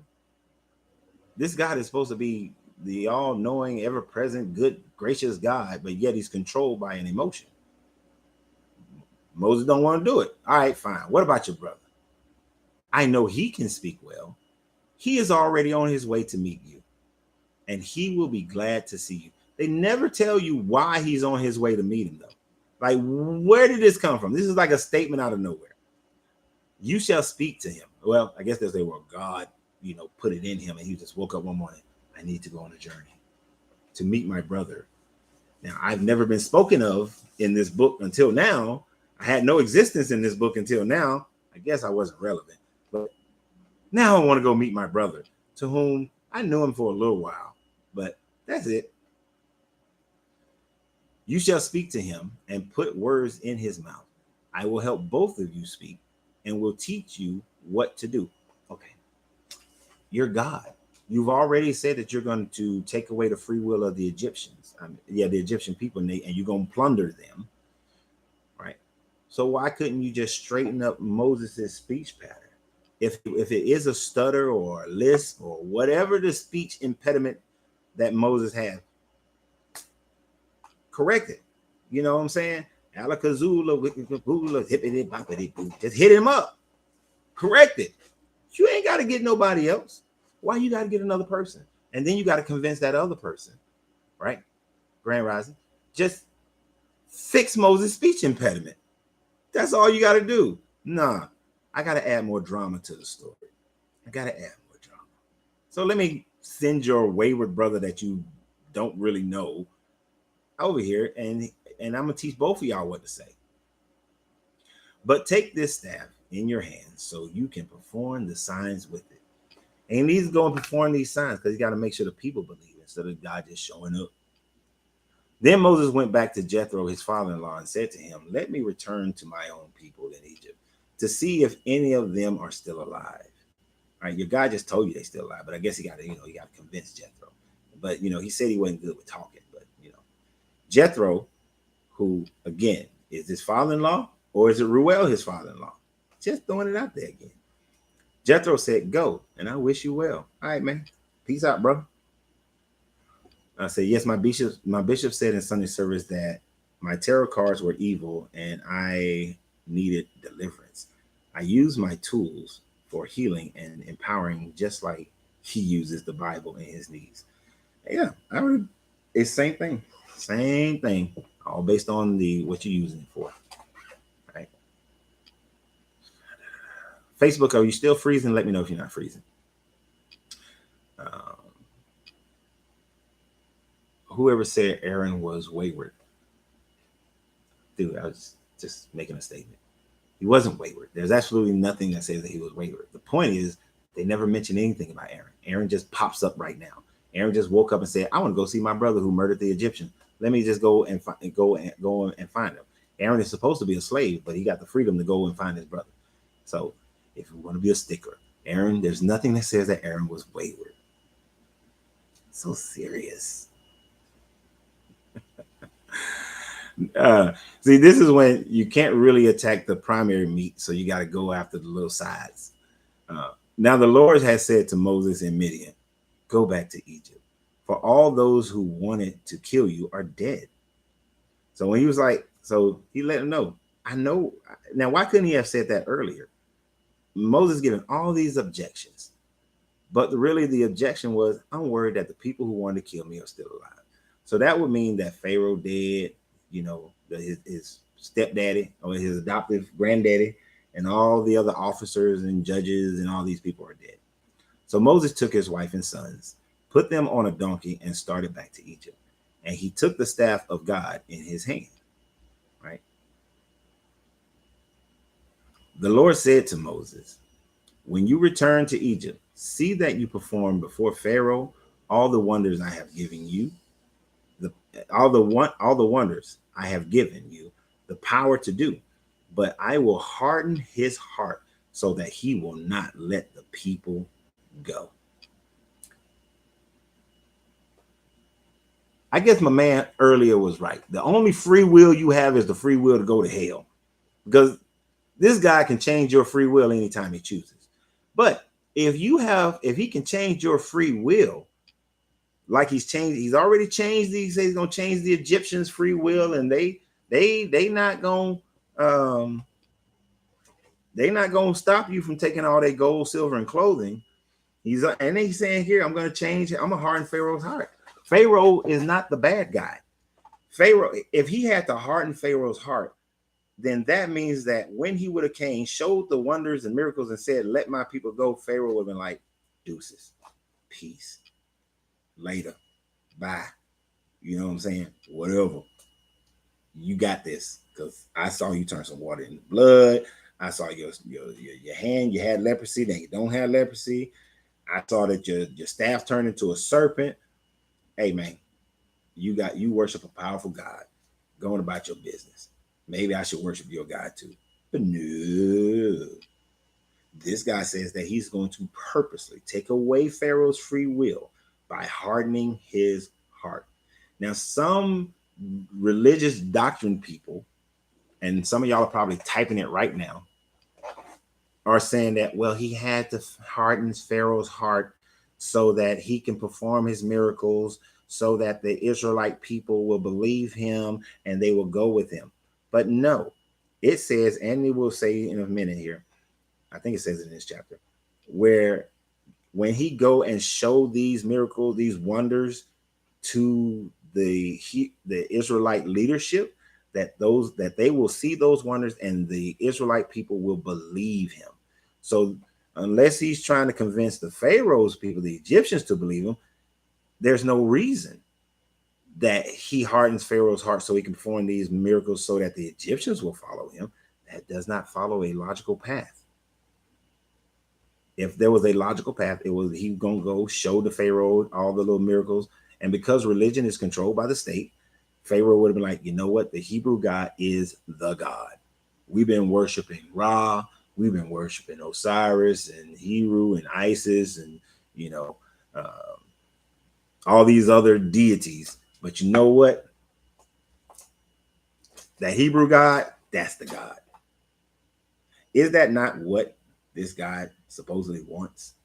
this God is supposed to be the all-knowing, ever-present, good, gracious God, but yet he's controlled by an emotion. Moses don't want to do it. All right, fine. What about your brother? I know he can speak well. He is already on his way to meet you, and he will be glad to see you. They never tell you why he's on his way to meet him, though. Like, where did this come from? This is like a statement out of nowhere. You shall speak to him. Well, I guess they say, well, God, put it in him, and he just woke up one morning. I need to go on a journey to meet my brother. Now, I've never been spoken of in this book until now. I had no existence in this book until now. I guess I wasn't relevant. But now I want to go meet my brother, to whom I knew him for a little while. But that's it. You shall speak to him and put words in his mouth. I will help both of you speak and will teach you what to do. Okay. You're God. You've already said that you're going to take away the free will of the Egyptians. The Egyptian people, and you're going to plunder them. Right. So why couldn't you just straighten up Moses' speech pattern? If it is a stutter or a lisp or whatever the speech impediment that Moses had, correct it. You know what I'm saying? Alakazula, hippity boppity boo. Just hit him up. Correct it. You ain't got to get nobody else. Why you got to get another person? And then you got to convince that other person, right? Grand Rising. Just fix Moses' speech impediment. That's all you got to do. Nah, I got to add more drama to the story. I got to add more drama. So let me send your wayward brother that you don't really know over here, and I'm going to teach both of y'all what to say. But take this staff in your hands so you can perform the signs with it. And he's going to perform these signs because he's got to make sure the people believe instead of God just showing up. Then Moses went back to Jethro, his father-in-law, and said to him, let me return to my own people in Egypt to see if any of them are still alive. All right, your guy just told you they're still alive, but I guess he got to convince Jethro. But, he said he wasn't good with talking. But, Jethro, who, again, is his father-in-law or is it Ruel, his father-in-law? Just throwing it out there again. Jethro said, go, and I wish you well. All right, man. Peace out, bro. I said, yes, my bishop said in Sunday service that my tarot cards were evil and I needed deliverance. I use my tools for healing and empowering, just like he uses the Bible in his needs. Yeah, it's same thing. Same thing. All based on what you're using it for. Right. Facebook, are you still freezing? Let me know if you're not freezing. whoever said Aaron was wayward, dude, I was just making a statement. He wasn't wayward. There's absolutely nothing that says that he was wayward. The point is, they never mention anything about Aaron. Aaron just pops up right now. Aaron just woke up and said, "I want to go see my brother who murdered the Egyptian. Let me just go and go and find him." Aaron is supposed to be a slave, but he got the freedom to go and find his brother. So, if you want to be a sticker, Aaron, there's nothing that says that Aaron was wayward. So serious. See, this is when you can't really attack the primary meat, so you got to go after the little sides. Now the Lord has said to Moses in Midian, "Go back to Egypt, for all those who wanted to kill you are dead." So when he was like, so he let him know, I know. Now, why couldn't he have said that earlier? Moses given all these objections, but really the objection was, I'm worried that the people who wanted to kill me are still alive. So that would mean that Pharaoh dead, you know, his stepdaddy or his adoptive granddaddy, and all the other officers and judges and all these people are dead. So Moses took his wife and sons, put them on a donkey, and started back to Egypt. And he took the staff of God in his hand. Right? The Lord said to Moses, "When you return to Egypt, see that you perform before Pharaoh all the wonders I have given you, all the wonders I have given you the power to do. But I will harden his heart so that he will not let the people go." I guess my man earlier was right. The only free will you have is the free will to go to hell, because this guy can change your free will anytime he chooses. But if he can change your free will, like he's already changed these. He's gonna change the Egyptians' free will, and they not gonna they not gonna stop you from taking all their gold, silver, and clothing. He's saying here, I'm gonna change. I'm gonna harden Pharaoh's heart. Pharaoh is not the bad guy. Pharaoh, if he had to harden Pharaoh's heart, then that means that when he would have came, showed the wonders and miracles, and said, "Let my people go," Pharaoh would have been like, "Deuces, peace, later, bye." You know what I'm saying? Whatever. You got this, because I saw you turn some water into blood. I saw your hand, you had leprosy, then you don't have leprosy. I saw that your staff turned into a serpent. Hey man, you worship a powerful God, going about your business. Maybe I should worship your God too. But no. This guy says that he's going to purposely take away Pharaoh's free will by hardening his heart. Now, some religious doctrine people, and some of y'all are probably typing it right now, are saying that, well, he had to harden Pharaoh's heart so that he can perform his miracles, so that the Israelite people will believe him and they will go with him. But no, it says, and we will say in a minute here, I think it says in this chapter, where when he go and show these miracles, these wonders to the Israelite leadership, that they will see those wonders and the Israelite people will believe him. So unless he's trying to convince the Pharaoh's people, the Egyptians, to believe him, there's no reason that he hardens Pharaoh's heart so he can perform these miracles so that the Egyptians will follow him. That does not follow a logical path. If there was a logical path, it was he gonna go show the Pharaoh all the little miracles. And because religion is controlled by the state, Pharaoh would have been like, you know what? The Hebrew God is the God. We've been worshiping Ra. We've been worshiping Osiris and Heru and Isis and, all these other deities. But you know what? That Hebrew God, that's the God. Is that not what this God supposedly wants?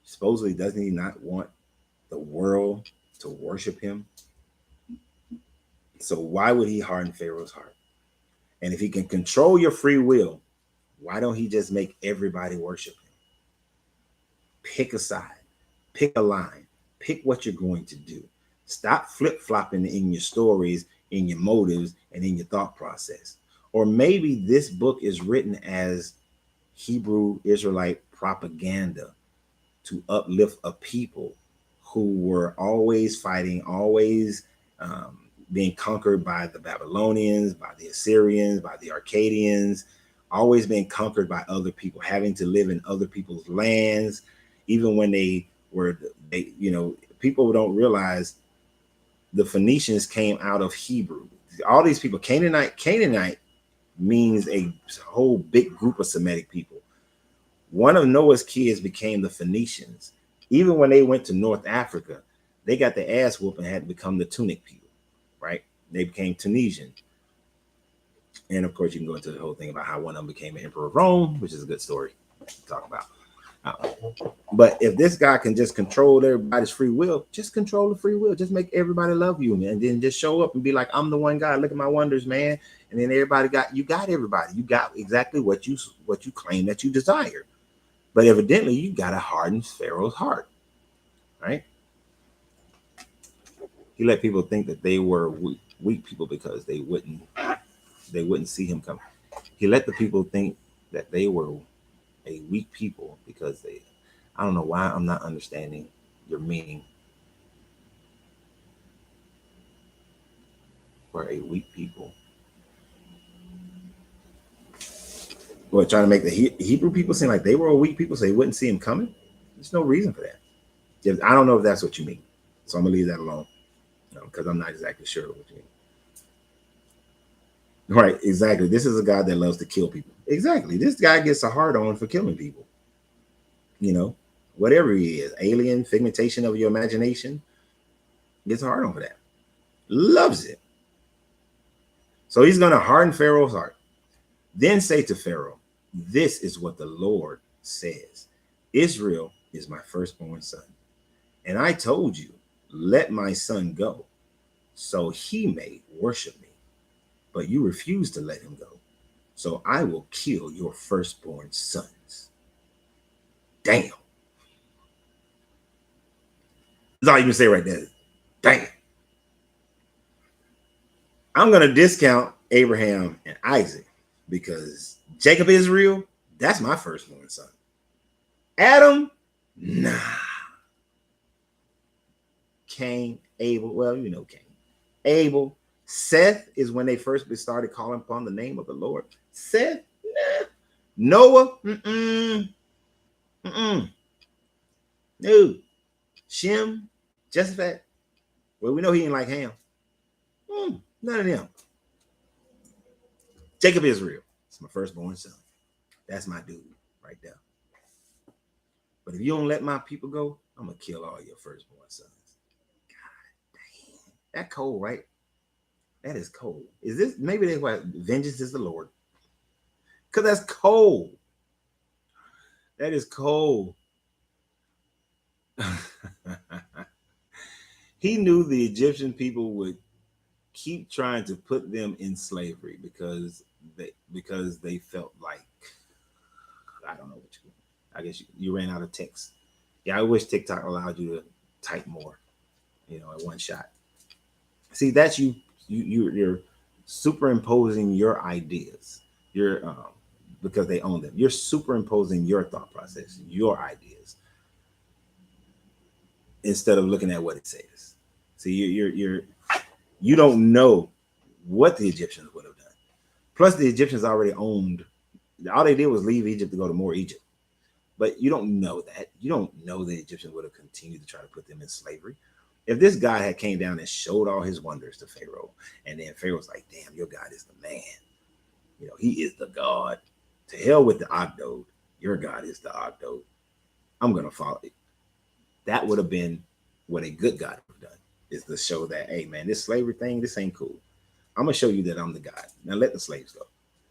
Supposedly, doesn't he not want the world to worship him? So why would he harden Pharaoh's heart? And if he can control your free will, why don't he just make everybody worship him? Pick a side, pick a line, pick what you're going to do. Stop flip-flopping in your stories, in your motives, and in your thought process. Or maybe this book is written as Hebrew Israelite propaganda to uplift a people who were always fighting, always being conquered by the Babylonians, by the Assyrians, by the Arcadians, always being conquered by other people, having to live in other people's lands, even when people don't realize the Phoenicians came out of Hebrew. All these people, Canaanite means a whole big group of Semitic people. One of Noah's kids became the Phoenicians. Even when they went to North Africa, they got the ass whoop and had to become the Tunic people, right? They became Tunisian. And of course, you can go into the whole thing about how one of them became an emperor of Rome, which is a good story to talk about. But if this guy can just control everybody's free will, just control the free will. Just make everybody love you, man. And then just show up and be like, I'm the one God. Look at my wonders, man. And then everybody got everybody. You got exactly what you claim that you desire. But evidently, you got to harden Pharaoh's heart, right? He let people think that they were weak people because they wouldn't see him coming. He let the people think that they were a weak people because I don't know why I'm not understanding your meaning. For a weak people. What, trying to make the Hebrew people seem like they were a weak people so they wouldn't see him coming? There's no reason for that. I don't know if that's what you mean. So I'm going to leave that alone because I'm not exactly sure what you mean. Right, exactly. This is a guy that loves to kill people. Exactly. This guy gets a hard on for killing people. Whatever he is, alien, figmentation of your imagination, gets a hard on for that. Loves it. So he's going to harden Pharaoh's heart. Then say to Pharaoh, this is what the Lord says. Israel is my firstborn son. And I told you, let my son go so he may worship me. But you refuse to let him go. So I will kill your firstborn sons. Damn. That's all you can say right there. Damn. I'm going to discount Abraham and Isaac because Jacob Israel, that's my firstborn son. Adam, nah. Cain, Abel, well, Cain. Abel, Seth is when they first started calling upon the name of the Lord. Seth, nah. Noah, no. Shem, Josephat, well, we know he ain't like Ham. None of them. Jacob Israel, it's my firstborn son. That's my dude right there. But if you don't let my people go, I'm going to kill all your firstborn sons. God damn. That cold, right? That is cold. Is this, maybe that's why vengeance is the Lord. Because that's cold. That is cold. He knew the Egyptian people would keep trying to put them in slavery because they felt like, I don't know what you, I guess you ran out of text. Yeah, I wish TikTok allowed you to type more, at one shot. See, that's you're superimposing your ideas. You're because they own them. You're superimposing your thought process, your ideas, instead of looking at what it says. See, you don't know what the Egyptians would have done. Plus, the Egyptians already owned. All they did was leave Egypt to go to more Egypt. But you don't know that. You don't know the Egyptians would have continued to try to put them in slavery. If this guy had came down and showed all his wonders to Pharaoh, and then Pharaoh's like, damn, your God is the man. He is the God. To hell with the Ogdode. Your God is the Ogdode. I'm going to follow it. That would have been what a good God would have done, is to show that, hey, man, this slavery thing, this ain't cool. I'm going to show you that I'm the God. Now let the slaves go.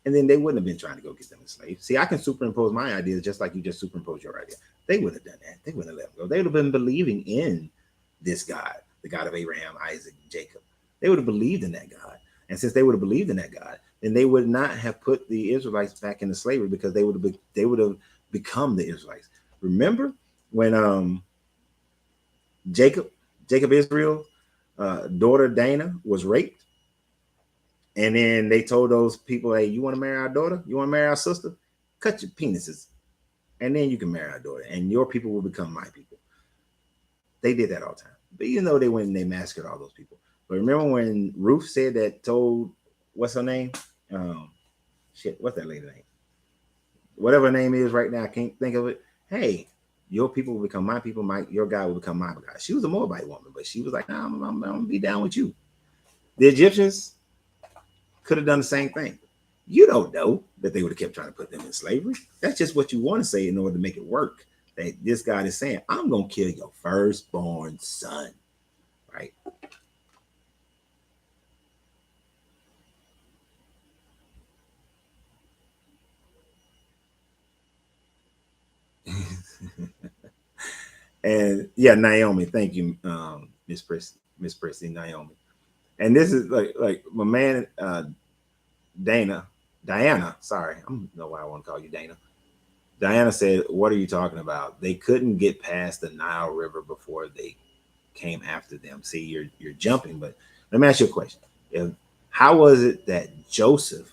And then they wouldn't have been trying to go get them enslaved. See, I can superimpose my ideas just like you just superimpose your idea. They wouldn't have done that. They wouldn't have let them go. They would have been believing in this God, the God of Abraham, Isaac, and Jacob. They would have believed in that God. And since they would have believed in that God, then they would not have put the Israelites back into slavery because they would have become the Israelites. Remember when Jacob Israel's daughter Dana was raped? And then they told those people, hey, you want to marry our daughter? You want to marry our sister? Cut your penises. And then you can marry our daughter. And your people will become my people. They did that all the time. But they went and they massacred all those people. But remember when Ruth said that, told, what's her name? What's that lady name? Whatever her name is right now, I can't think of it. Hey, your people will become my people. Your God will become my God. She was a Moabite woman, but she was like, nah, I'm gonna be down with you. The Egyptians could have done the same thing. You don't know that they would have kept trying to put them in slavery. That's just what you want to say in order to make it work. That this God is saying, I'm gonna kill your firstborn son, right? And yeah, Naomi, thank you, Miss Prissy, Naomi. And this is like my man, Diana. Sorry, I don't know why I want to call you Dana. Diana said, "What are you talking about? They couldn't get past the Nile River before they came after them." See, you're jumping, but let me ask you a question. How was it that Joseph?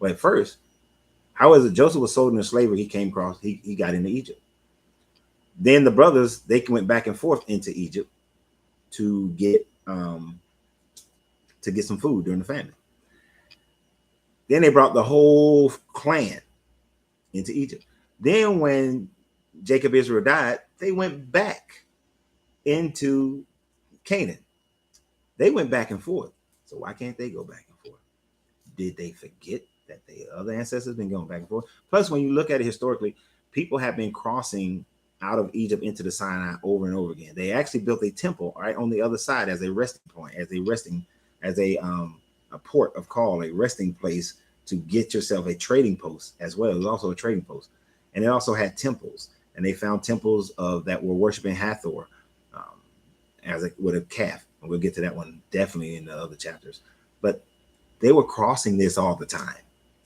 Well, at first, how was it Joseph was sold into slavery? He came across. He got into Egypt. Then the brothers they went back and forth into Egypt to get some food during the famine. Then they brought the whole clan into Egypt. Then when Jacob Israel died, they went back into Canaan. They went back and forth. So why can't they go back and forth? Did they forget that the other ancestors been going back and forth? Plus, when you look at it historically, people have been crossing out of Egypt into the Sinai over and over again. They actually built a temple right on the other side as a resting point, as a port of call, a resting place to get yourself a trading post as well. It was also a trading post, and it also had temples. And they found temples that were worshiping Hathor with a calf. And we'll get to that one definitely in the other chapters. But they were crossing this all the time.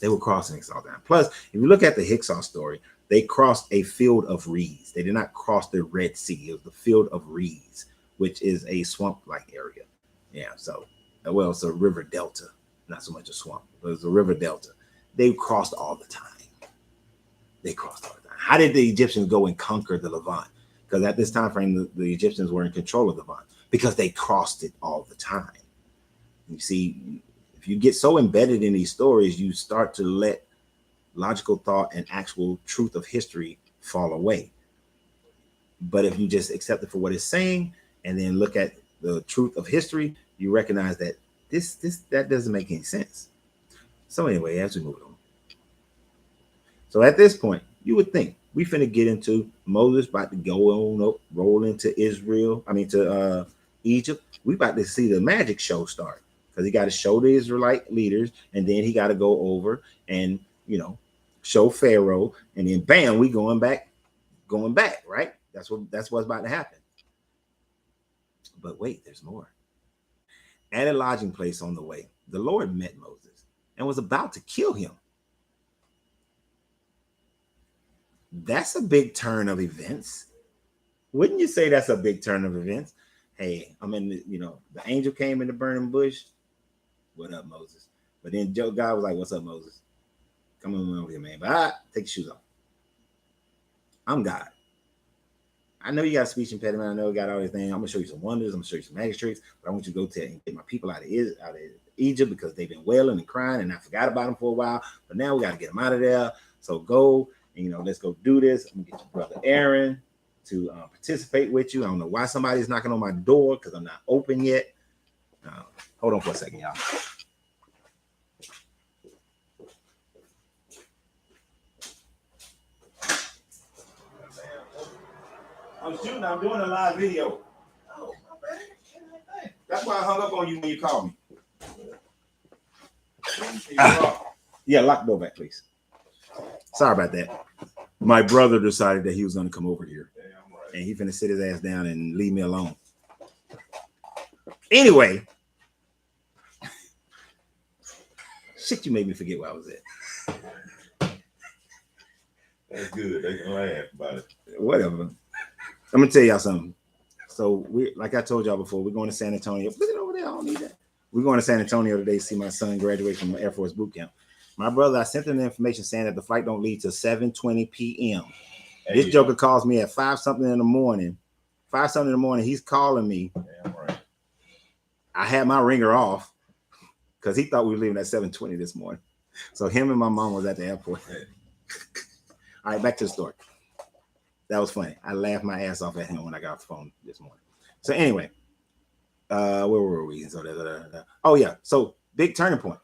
Plus, if you look at the Hyksos story, they crossed a field of reeds. They did not cross the Red Sea. It was the field of reeds, which is a swamp-like area. Yeah, so, well, it's a river delta, not so much a swamp, but it's a river delta. They crossed all the time. How did the Egyptians go and conquer the Levant? Because at this time frame, the Egyptians were in control of the Levant because they crossed it all the time. You see, if you get so embedded in these stories, you start to let logical thought and actual truth of history fall away. But if you just accept it for what it's saying and then look at the truth of history, you recognize that that doesn't make any sense. So anyway, as we move on. So at this point, you would think we finna get into Moses about to go on up, roll into to Egypt. We about to see the magic show start because he got to show the Israelite leaders, and then he got to go over and show Pharaoh, and then bam, we going back, right? That's what's about to happen. But wait, there's more. At a lodging place on the way, the Lord met Moses and was about to kill him. That's a big turn of events. Wouldn't you say that's a big turn of events? Hey, I'm in the angel came in the burning bush. What up, Moses? But then God was like, what's up, Moses? Come on over here, man. But take your shoes off. I'm God. I know you got a speech impediment. I know you got all these things. I'm gonna show you some wonders. I'm gonna show you some magic tricks. But I want you to go and get my people out of Egypt because they've been wailing and crying, and I forgot about them for a while. But now we got to get them out of there. So go and let's go do this. I'm gonna get your brother Aaron to participate with you. I don't know why somebody's knocking on my door because I'm not open yet. Hold on for a second, y'all. I'm doing a live video. Oh, my bad. That's why I hung up on you when you called me. Yeah, lock the door back, please. Sorry about that. My brother decided that he was going to come over here. And he's going to sit his ass down and leave me alone. Anyway. Shit, you made me forget where I was at. That's good. They can laugh about it. Whatever. I'm gonna tell y'all something. So like I told y'all before, we're going to San Antonio. Look at over there. I don't need that. We're going to San Antonio today to see my son graduate from Air Force boot camp. My brother, I sent him the information saying that the flight don't leave till 7:20 p.m. This joker calls me at 5 something in the morning. 5 something in the morning. He's calling me. Damn right. I had my ringer off because he thought we were leaving at 7:20 this morning. So him and my mom was at the airport. All right, back to the story. That was funny. I laughed my ass off at him when I got off the phone this morning. So anyway, where were we? So oh yeah, so big turning point.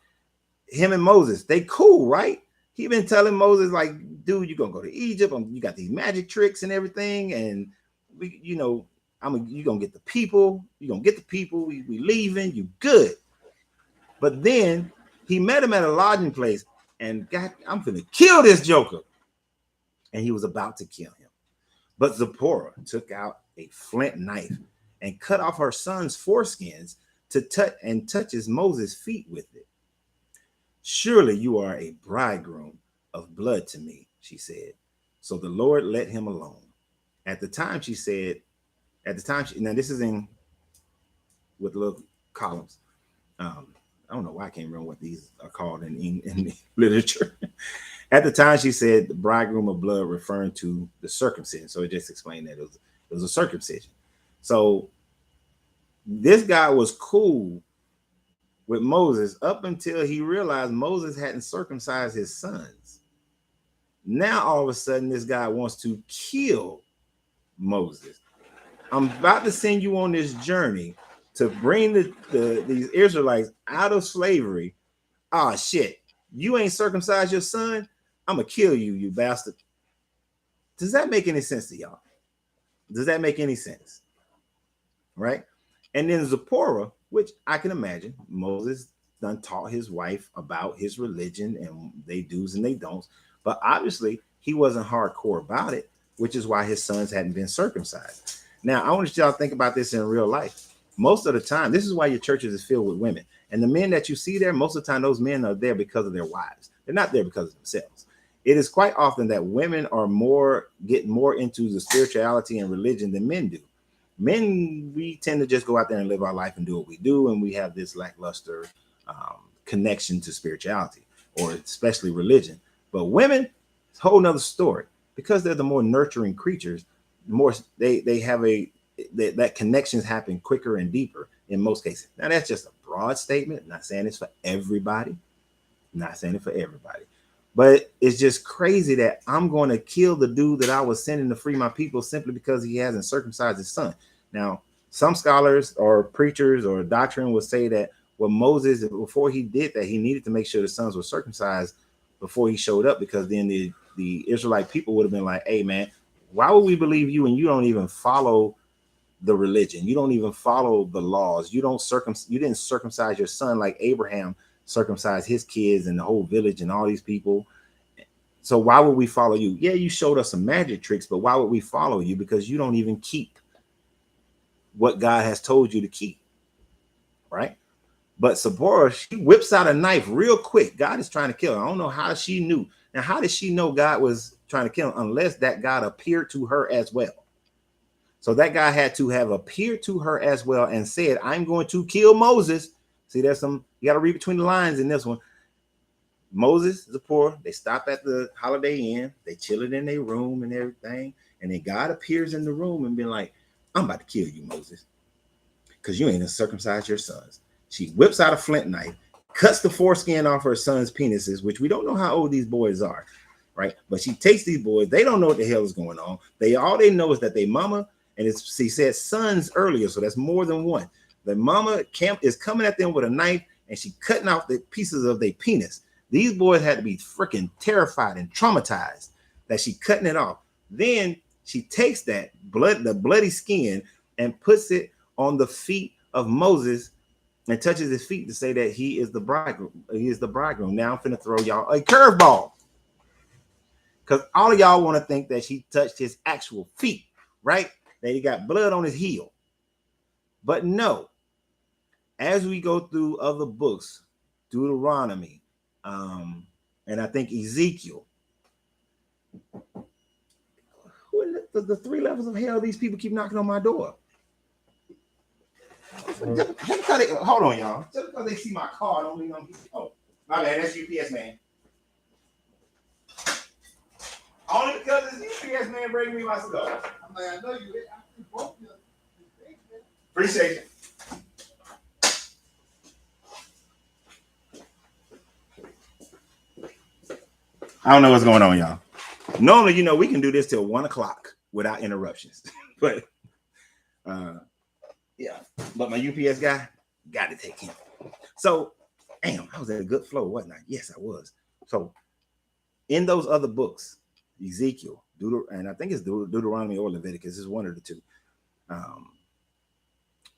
Him and Moses, they cool, right? He been telling Moses like, dude, you gonna go to Egypt? You got these magic tricks and everything, and we, you gonna get the people. You gonna get the people. We leaving. You good? But then he met him at a lodging place, and I'm gonna kill this joker, and he was about to kill him. But Zipporah took out a flint knife and cut off her son's foreskins to touches Moses' feet with it. Surely you are a bridegroom of blood to me, she said. So the Lord let him alone. Now this is in with little columns. I don't know why I can't remember what these are called in the literature. At the time, she said the bridegroom of blood, referring to the circumcision. So it just explained that it was a circumcision. So this guy was cool with Moses up until he realized Moses hadn't circumcised his sons. Now, all of a sudden, this guy wants to kill Moses. I'm about to send you on this journey to bring these Israelites out of slavery. Ah, shit. You ain't circumcised your son? I'm going to kill you, you bastard. Does that make any sense to y'all? Does that make any sense? Right? And then Zipporah, which I can imagine, Moses done taught his wife about his religion and they do's and they don'ts. But obviously, he wasn't hardcore about it, which is why his sons hadn't been circumcised. Now, I want y'all to think about this in real life. Most of the time, this is why your churches is filled with women. And the men that you see there, most of the time, those men are there because of their wives. They're not there because of themselves. It is quite often that women are get more into the spirituality and religion than men do. Men, we tend to just go out there and live our life and do what we do. And we have this lackluster connection to spirituality or especially religion. But women, it's a whole nother story because they're the more nurturing creatures. The more they have that connections happen quicker and deeper in most cases. Now, that's just a broad statement. I'm not saying it's for everybody. But it's just crazy that I'm going to kill the dude that I was sending to free my people simply because he hasn't circumcised his son. Now, some scholars or preachers or doctrine will say that Moses, before he did that, he needed to make sure the sons were circumcised before he showed up, because then the Israelite people would have been like, hey, man, why would we believe you and you don't even follow the religion? You don't even follow the laws. You didn't circumcise your son like Abraham circumcised his kids and the whole village and all these people. So why would we follow you? Yeah, you showed us some magic tricks, but why would we follow you? Because you don't even keep what God has told you to keep, right? But Zipporah, she whips out a knife real quick. God is trying to kill her. I don't know how she knew. Now, how did she know God was trying to kill her unless that God appeared to her as well? So that guy had to have appeared to her as well and said, I'm going to kill Moses. See, you got to read between the lines in this one. Moses, Zipporah, they stop at the Holiday Inn. They chilling in their room and everything. And then God appears in the room and be like, I'm about to kill you, Moses, because you ain't circumcised your sons. She whips out a flint knife, cuts the foreskin off her son's penises, which we don't know how old these boys are, right? But she takes these boys. They don't know what the hell is going on. All they know is that they mama, and she said sons earlier, so that's more than one. The mama is coming at them with a knife, and she cutting off the pieces of their penis. These boys had to be freaking terrified and traumatized that she cutting it off. Then she takes the bloody skin, and puts it on the feet of Moses and touches his feet to say that he is the bridegroom. He is the bridegroom. Now I'm finna throw y'all a curveball, because all of y'all want to think that she touched his actual feet, right? That he got blood on his heel. But no. As we go through other books, Deuteronomy, and I think Ezekiel, the three levels of hell these people keep knocking on my door. Hold on, y'all. Just because they see my car, don't mean I'm. Oh, my bad. That's UPS man. Only because it's UPS man bringing me my cigar. I'm like, I know you. Appreciate you. I don't know what's going on, y'all. Normally, we can do this till 1 o'clock without interruptions. But yeah. But my UPS guy got to take him. So, damn, I was at a good flow, wasn't I? Yes, I was. So, in those other books, Ezekiel, and I think it's Deuteronomy or Leviticus, is one of the two.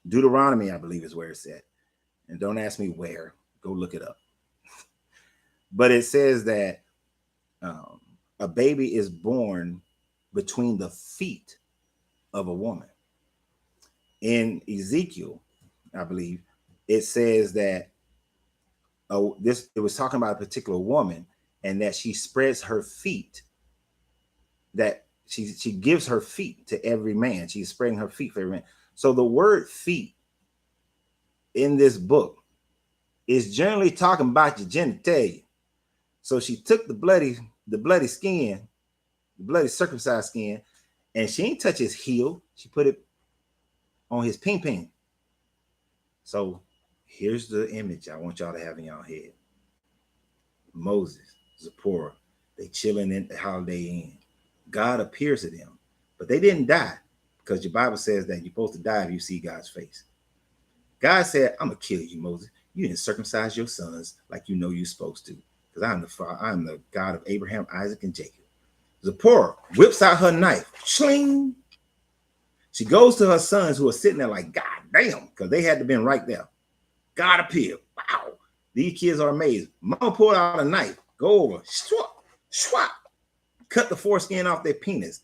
Deuteronomy, I believe, is where it's at. And don't ask me where. Go look it up. But it says that a baby is born between the feet of a woman. In Ezekiel, I believe, it says that it was talking about a particular woman, and that she spreads her feet, that she gives her feet to every man. She's spreading her feet for every man. So the word feet in this book is generally talking about your genitalia. So she took the bloody skin, the bloody circumcised skin, and she ain't touch his heel. She put it on his ping. So here's the image I want y'all to have in y'all head. Moses, Zipporah, they chilling in the Holiday Inn. God appears to them, but they didn't die, because your Bible says that you're supposed to die if you see God's face. God said, I'm going to kill you, Moses. You didn't circumcise your sons like you're supposed to, because I'm the God of Abraham, Isaac, and Jacob. Zipporah whips out her knife. Shling. She goes to her sons, who are sitting there like, God damn, because they had to have been right there. God appeared. Wow. These kids are amazed. Mama pulled out a knife. Go over. Swap. Cut the foreskin off their penis.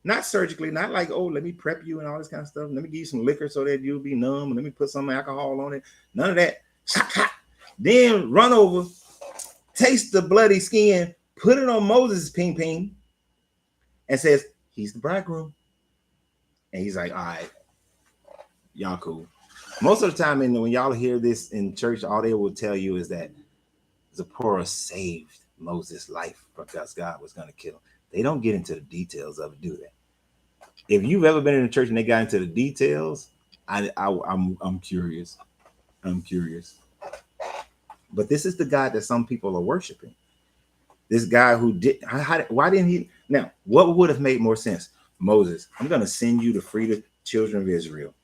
Not surgically, not like, oh, let me prep you and all this kind of stuff. Let me give you some liquor so that you'll be numb. Let me put some alcohol on it. None of that. Then run over, taste the bloody skin, put it on Moses' ping, and says, he's the bridegroom. And he's like, all right, y'all cool. Most of the time, when y'all hear this in church, all they will tell you is that Zipporah saved Moses' life because God was going to kill him. They don't get into the details of it, do they? If you've ever been in a church and they got into the details, I'm curious. I'm curious. But this is the God that some people are worshiping. This guy who why didn't he? Now, what would have made more sense? Moses, I'm going to send you to free the children of Israel.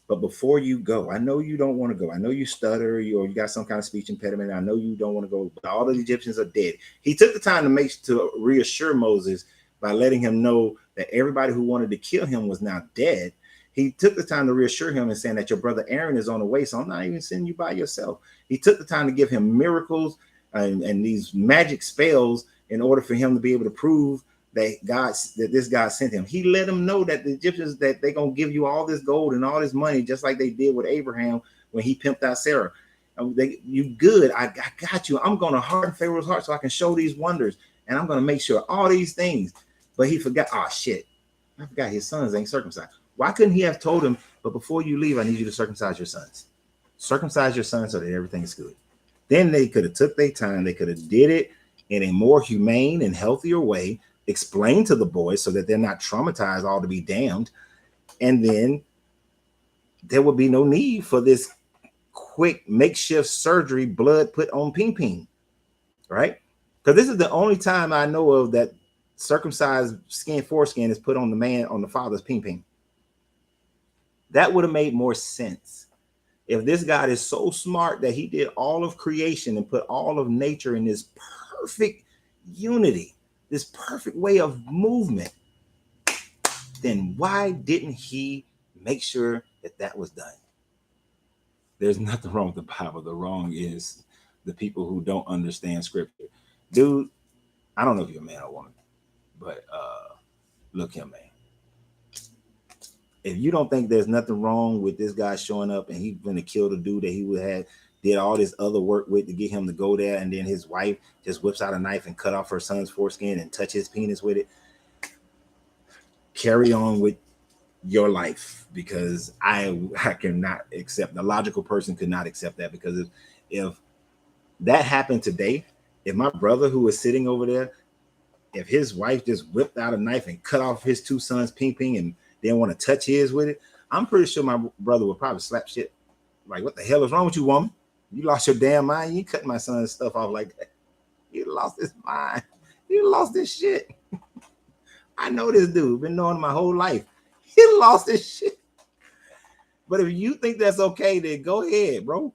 But before you go, I know you don't want to go. I know you stutter, or you got some kind of speech impediment. I know you don't want to go, but all the Egyptians are dead. He took the time to reassure Moses by letting him know that everybody who wanted to kill him was now dead. He took the time to reassure him and saying that your brother Aaron is on the way, so I'm not even sending you by yourself. He took the time to give him miracles and these magic spells in order for him to be able to prove that this God sent him. He let him know that the Egyptians, that they're going to give you all this gold and all this money, just like they did with Abraham when he pimped out Sarah. You good. I got you. I'm going to harden Pharaoh's heart so I can show these wonders. And I'm going to make sure all these things. But he forgot. Oh, shit. I forgot his sons ain't circumcised. Why couldn't he have told him, but before you leave, I need you to circumcise your sons. Circumcise your sons so that everything's good. Then they could have took their time. They could have did it in a more humane and healthier way. Explain to the boys so that they're not traumatized all to be damned. And then there would be no need for this quick makeshift surgery, blood put on ping, right? Because this is the only time I know of that circumcised foreskin is put on the father's ping. That would have made more sense. If this God is so smart that he did all of creation and put all of nature in this perfect unity, this perfect way of movement, then why didn't he make sure that was done? There's nothing wrong with the Bible. The wrong is the people who don't understand scripture. Dude, I don't know if you're a man or woman, but look here, man. If you don't think there's nothing wrong with this guy showing up and he's going to kill the dude that he would have did all this other work with to get him to go there, and then his wife just whips out a knife and cut off her son's foreskin and touch his penis with it, carry on with your life, because I cannot accept, the logical person could not accept that, because if that happened today, if my brother who was sitting over there, if his wife just whipped out a knife and cut off his two sons ping and didn't want to touch his with it, I'm pretty sure my brother would probably slap shit like, what the hell is wrong with you, woman? You lost your damn mind. You cut my son's stuff off like that. You lost his mind. He lost his shit. I know this dude. Been knowing him my whole life. He lost his shit. But if you think that's okay, then go ahead, bro.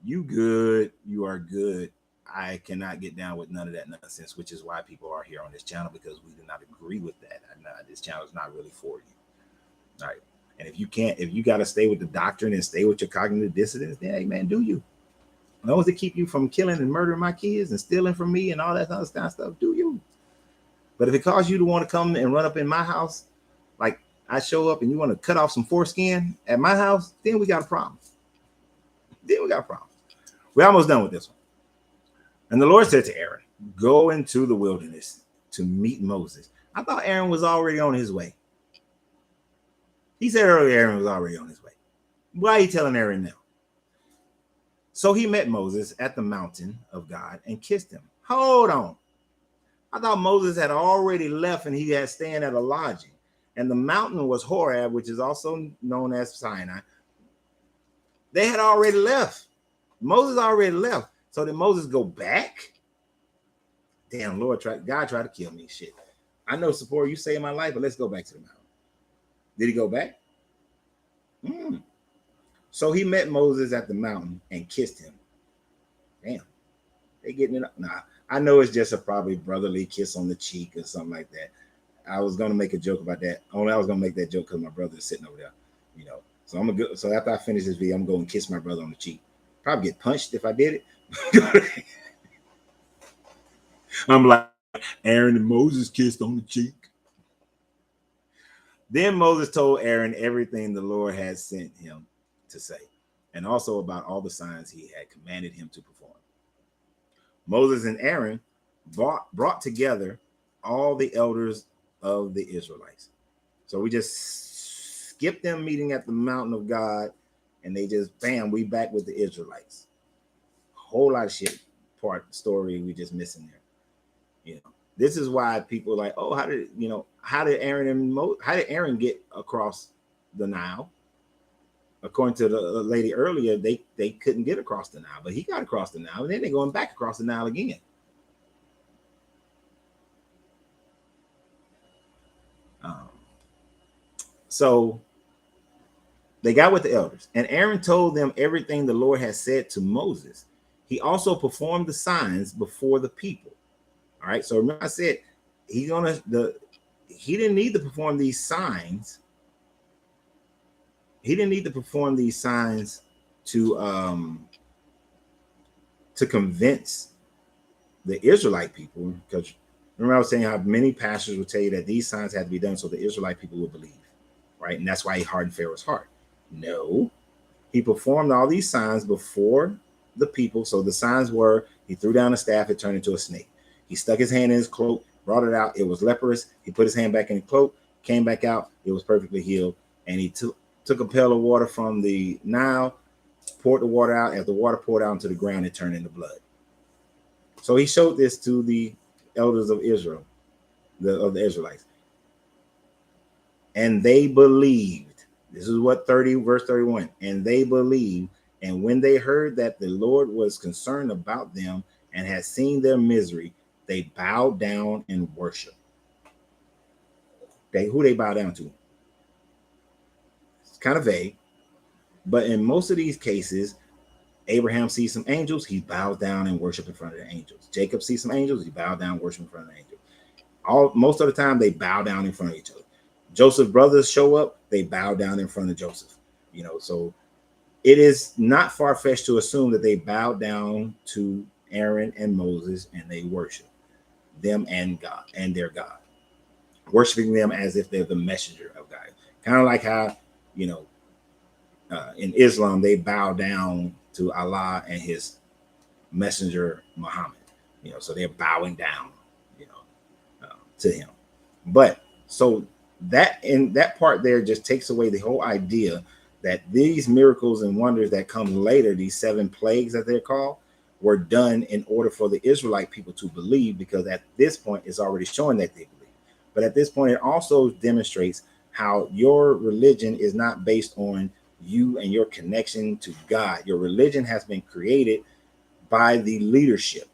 You good. You are good. I cannot get down with none of that nonsense, which is why people are here on this channel, because we do not agree with that. This channel is not really for you. All right. And if you got to stay with the doctrine and stay with your cognitive dissonance, then hey, man, do you. As long as it keep you from killing and murdering my kids and stealing from me and all that other kind of stuff, do you. But if it causes you to want to come and run up in my house, like I show up and you want to cut off some foreskin at my house, then we got a problem. We're almost done with this one. And the Lord said to Aaron, go into the wilderness to meet Moses. I thought Aaron was already on his way. He said earlier Aaron was already on his way. Why are you telling Aaron now? So he met Moses at the mountain of God and kissed him. Hold on. I thought Moses had already left and he had staying at a lodging. And the mountain was Horeb, which is also known as Sinai. They had already left. Moses already left. So did Moses go back? Damn, God tried to kill me. Shit. I know, Sephora, you saved my life, but let's go back to the mountain. Did he go back? So he met Moses at the mountain and kissed him. Damn. They getting it up. Nah, I know it's just a probably brotherly kiss on the cheek or something like that. I was gonna make a joke about that. Only I was gonna make that joke because my brother is sitting over there, you know. So I'm gonna go. So after I finish this video, I'm going to kiss my brother on the cheek. Probably get punched if I did it. I'm like, Aaron and Moses kissed on the cheek. Then Moses told Aaron everything the Lord had sent him to say, and also about all the signs he had commanded him to perform. Moses and Aaron brought together all the elders of the Israelites. So we just skipped them meeting at the mountain of God, and they just, bam, we back with the Israelites. Whole lot of shit story we just missing there. You know, this is why people are like, oh, how did Aaron get across the Nile? According to the lady earlier, they couldn't get across the Nile, but he got across the Nile, and then they're going back across the Nile again. So they got with the elders, and Aaron told them everything the Lord had said to Moses. He also performed the signs before the people. All right. So remember I said he didn't need to perform these signs. He didn't need to perform these signs to convince the Israelite people, because remember I was saying how many pastors would tell you that these signs had to be done so the Israelite people would believe, right? And that's why he hardened Pharaoh's heart. No, he performed all these signs before the people. So the signs were, he threw down a staff, it turned into a snake. He stuck his hand in his cloak, brought it out, it was leprous. He put his hand back in the cloak, came back out, it was perfectly healed. And he took a pail of water from the Nile, poured the water out. As the water poured out into the ground, it turned into blood. So he showed this to the elders of Israel, of the Israelites. And they believed. This is what verse 31. And they believed. And when they heard that the Lord was concerned about them and had seen their misery, they bowed down and worshiped. Who they bow down to? It's kind of vague. But in most of these cases, Abraham sees some angels, he bows down and worship in front of the angels. Jacob sees some angels, he bows down and worship in front of the angels. Most of the time, they bow down in front of each other. Joseph's brothers show up, they bow down in front of Joseph. You know, so it is not far-fetched to assume that they bowed down to Aaron and Moses and they worship them and God and their God, worshiping them as if they're the messenger of God. Kind of like how, you know, in Islam, they bow down to Allah and his messenger, Muhammad, you know, so they're bowing down, you know, to him. But so that part there just takes away the whole idea that these miracles and wonders that come later, these 7 plagues that they're called, were done in order for the Israelite people to believe, because at this point it's already showing that they believe. But at this point, it also demonstrates how your religion is not based on you and your connection to God. Your religion has been created by the leadership.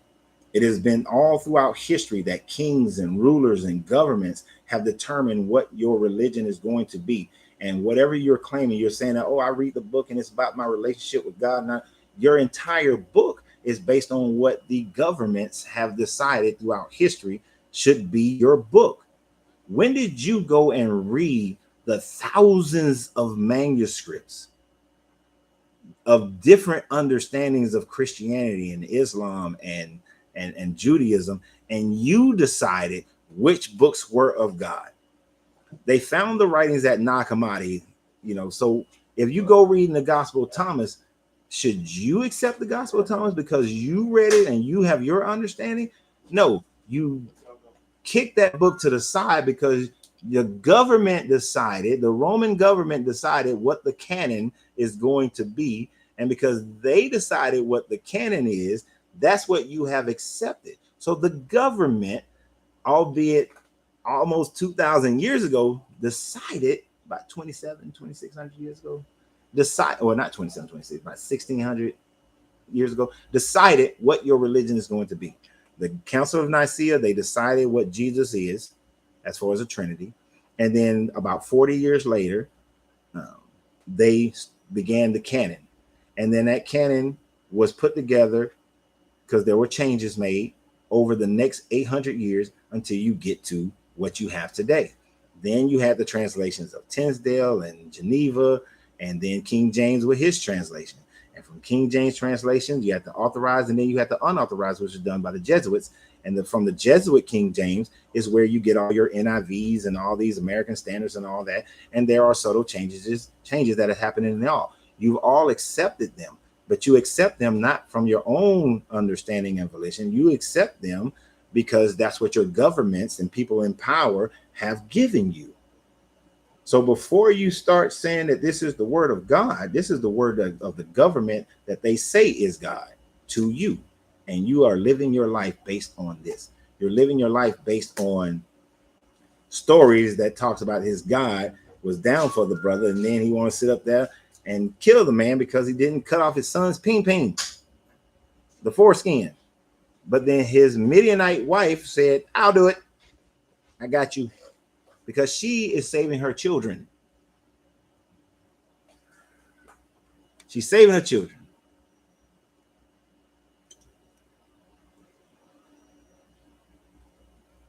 It has been all throughout history that kings and rulers and governments have determined what your religion is going to be. And whatever you're claiming, you're saying that, oh, I read the book and it's about my relationship with God. Now, your entire book is based on what the governments have decided throughout history should be your book. When did you go and read the thousands of manuscripts of different understandings of Christianity and Islam and Judaism, and you decided which books were of God? They found the writings at Nag Hammadi, so if you go reading the Gospel of Thomas, should you accept the Gospel of Thomas because you read it and you have your understanding? No, you kick that book to the side because the Roman government decided what the canon is going to be. And because they decided what the canon is, that's what you have accepted. So the government, albeit almost 2,000 years ago, decided about 2,600 years ago, not 27, 26, about 1,600 years ago, decided what your religion is going to be. The Council of Nicaea, they decided what Jesus is as far as a Trinity. And then about 40 years later, they began the canon. And then that canon was put together because there were changes made over the next 800 years until you get to what you have today. Then you had the translations of Tinsdale and Geneva, and then King James with his translation. And from King James translations, you had the authorized, and then you had the unauthorized, which was done by the Jesuits. And from the Jesuit King James is where you get all your NIVs and all these American standards and all that. And there are subtle changes that are happening in all. You've all accepted them, but you accept them not from your own understanding and volition. You accept them because that's what your governments and people in power have given you. So before you start saying that this is the word of God, this is the word of the government that they say is God to you. And you are living your life based on this. You're living your life based on stories that talks about his God was down for the brother, and then he want to sit up there and kill the man because he didn't cut off his son's ping, the foreskin. But then his Midianite wife said, I'll do it. I got you. Because she is saving her children. She's saving her children.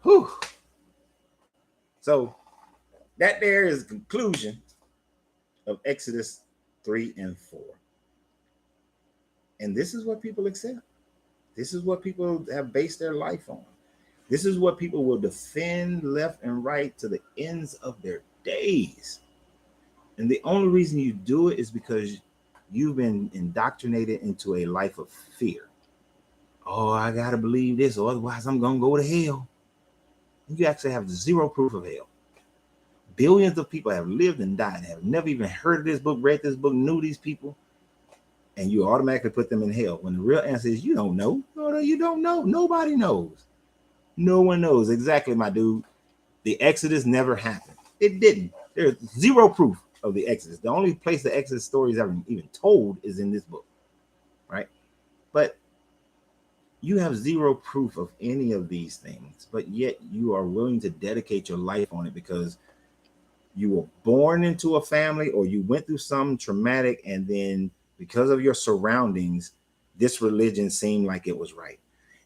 Whew. So that there is the conclusion of Exodus 3 and 4. And this is what people accept. This is what people have based their life on. This is what people will defend left and right to the ends of their days. And the only reason you do it is because you've been indoctrinated into a life of fear. Oh, I got to believe this, or otherwise I'm going to go to hell. You actually have zero proof of hell. Billions of people have lived and died and have never even heard of this book, read this book, knew these people. And you automatically put them in hell. When the real answer is you don't know. No, you don't know. Nobody knows. No one knows. Exactly, my dude. The Exodus never happened. It didn't. There's zero proof of the Exodus. The only place the Exodus story is ever even told is in this book, right? But you have zero proof of any of these things, but yet you are willing to dedicate your life on it because you were born into a family or you went through some traumatic, and then because of your surroundings, this religion seemed like it was right.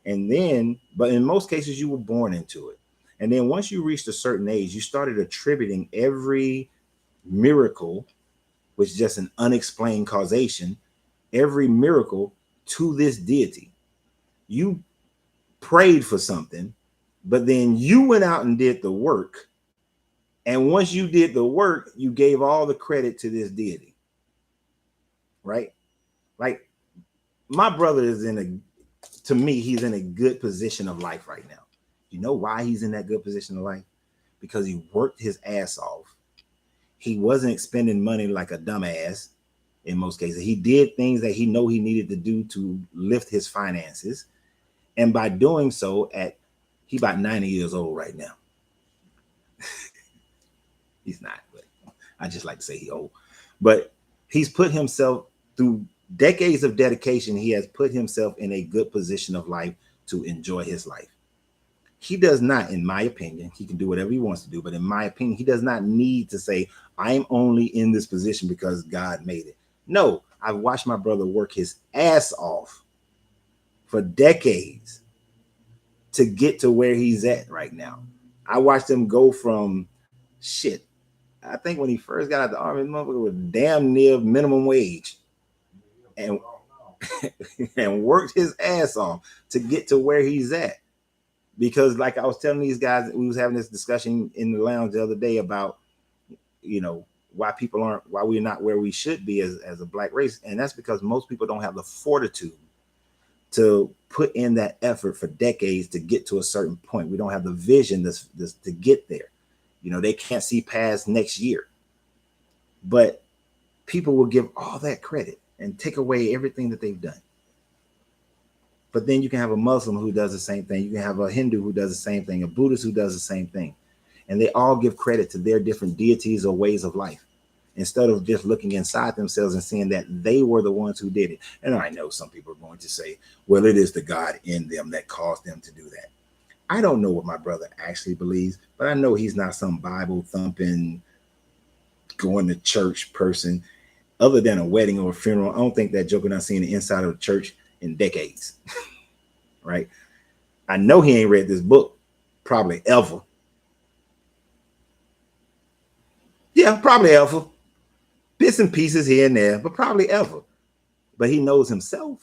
And then, but in most cases, you were born into it. And then once you reached a certain age, you started attributing every miracle, which is just an unexplained causation, every miracle to this deity. You prayed for something, but then you went out and did the work. And once you did the work, you gave all the credit to this deity, right? Like my brother is to me, he's in a good position of life right now. You know why he's in that good position of life? Because he worked his ass off. He wasn't spending money like a dumbass in most cases. He did things that he know he needed to do to lift his finances. And by doing so, he about 90 years old right now. He's not, but I just like to say he old. But he's put himself through decades of dedication. He has put himself in a good position of life to enjoy his life. He does not, in my opinion, he can do whatever he wants to do, but in my opinion, he does not need to say, I'm only in this position because God made it. No, I've watched my brother work his ass off for decades to get to where he's at right now. I watched him go from shit. I think when he first got out of the army, motherfucker was damn near minimum wage, and and worked his ass off to get to where he's at. Because, like I was telling these guys, we was having this discussion in the lounge the other day about, why why we're not where we should be as a black race, and that's because most people don't have the fortitude to put in that effort for decades to get to a certain point. We don't have the vision to get there. They can't see past next year. But people will give all that credit and take away everything that they've done. But then you can have a Muslim who does the same thing. You can have a Hindu who does the same thing, a Buddhist who does the same thing. And they all give credit to their different deities or ways of life, instead of just looking inside themselves and seeing that they were the ones who did it. And I know some people are going to say, well, it is the God in them that caused them to do that. I don't know what my brother actually believes, but I know he's not some Bible thumping, going to church person. Other than a wedding or a funeral, I don't think that joker done seen the inside of a church in decades. Right? I know he ain't read this book probably ever. Yeah, probably ever. Bits and pieces here and there, but probably ever. But he knows himself.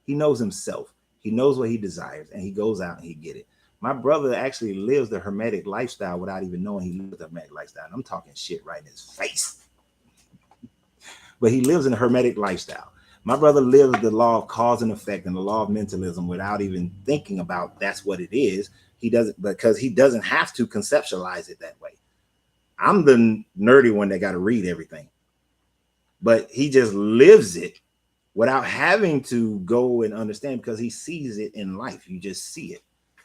He knows himself. He knows what he desires, and he goes out and he get it. My brother actually lives the hermetic lifestyle without even knowing he lives the hermetic lifestyle. And I'm talking shit right in his face. But he lives in a hermetic lifestyle. My brother lives the law of cause and effect and the law of mentalism without even thinking about that's what it is. He doesn't, because he doesn't have to conceptualize it that way. I'm the nerdy one that got to read everything. But he just lives it without having to go and understand, because he sees it in life. You just see it.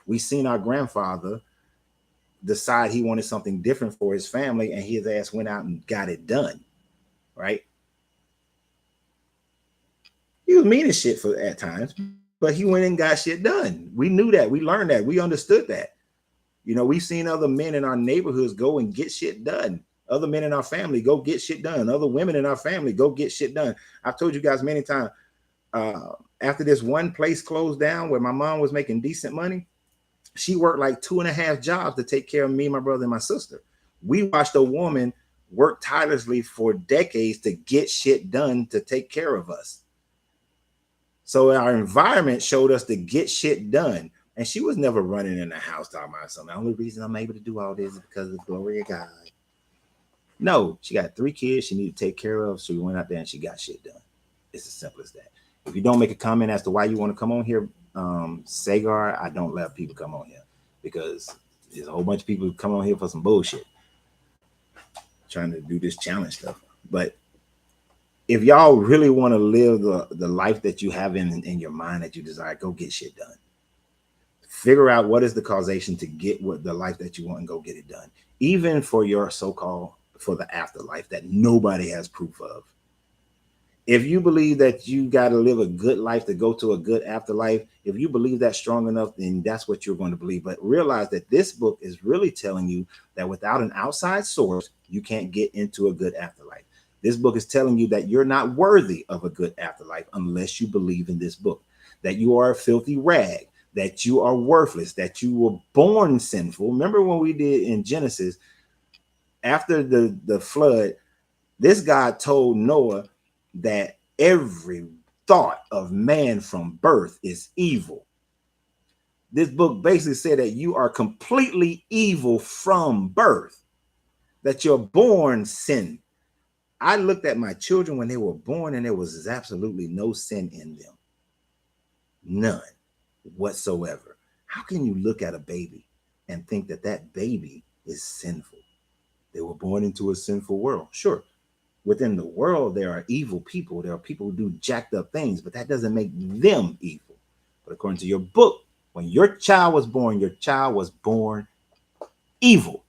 We seen our grandfather decide he wanted something different for his family, and his ass went out and got it done. Right? He was mean as shit at times, but he went and got shit done. We knew that. We learned that. We understood that. We've seen other men in our neighborhoods go and get shit done. Other men in our family go get shit done. Other women in our family go get shit done. I've told you guys many times, after this one place closed down where my mom was making decent money, she worked like 2.5 jobs to take care of me, my brother, and my sister. We watched a woman work tirelessly for decades to get shit done to take care of us. So our environment showed us to get shit done. And she was never running in the house talking about something. The only reason I'm able to do all this is because of the glory of God. No, she got 3 kids she needed to take care of. So we went out there and she got shit done. It's as simple as that. If you don't make a comment as to why you want to come on here, Sagar, I don't let people come on here because there's a whole bunch of people who come on here for some bullshit, trying to do this challenge stuff. But if y'all really want to live the life that you have in your mind that you desire, go get shit done. Figure out what is the causation to get what the life that you want and go get it done. Even for your so-called, for the afterlife that nobody has proof of. If you believe that you got to live a good life to go to a good afterlife, if you believe that strong enough, then that's what you're going to believe. But realize that this book is really telling you that without an outside source, you can't get into a good afterlife. This book is telling you that you're not worthy of a good afterlife unless you believe in this book, that you are a filthy rag, that you are worthless, that you were born sinful. Remember when we did in Genesis, after the flood, this God told Noah that every thought of man from birth is evil. This book basically said that you are completely evil from birth, that you're born sin. I looked at my children when they were born and there was absolutely no sin in them. None whatsoever. How can you look at a baby and think that that baby is sinful? They were born into a sinful world. Sure, within the world, there are evil people. There are people who do jacked up things, but that doesn't make them evil. But according to your book, when your child was born evil.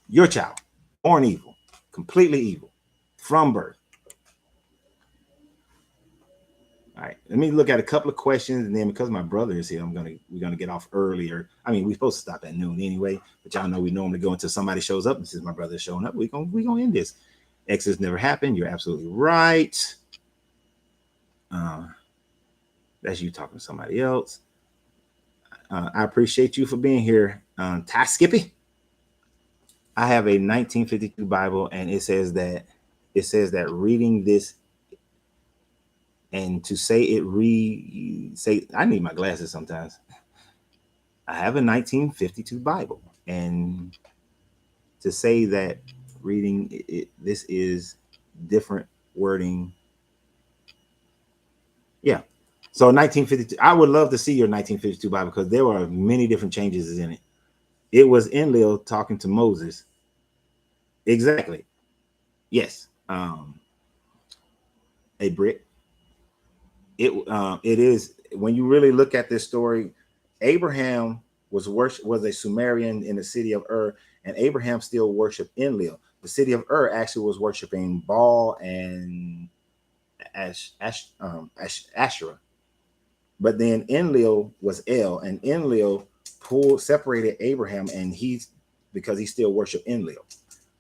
Your child, born evil, completely evil, from birth. All right, let me look at a couple of questions, and then because my brother is here, we're gonna get off earlier. I mean, we're supposed to stop at noon anyway, but y'all know we normally go until somebody shows up. And since my brother's showing up, we gonna end this. Exodus never happened. You're absolutely right. Uh, that's you talking to somebody else. I appreciate you for being here, Ty Skippy. I have a 1952 Bible, and it says that reading this and to say it say I need my glasses sometimes. I have a 1952 Bible, and to say that reading this is different wording. Yeah. So 1952, I would love to see your 1952 Bible because there were many different changes in it. It was Enlil talking to Moses. Exactly. Yes. A Brit. It is when you really look at this story, Abraham was a Sumerian in the city of Ur, and Abraham still worshipped Enlil. The city of Ur actually was worshiping Baal and Asherah. But then Enlil was El, and Enlil separated Abraham, and because he still worshiped Enlil.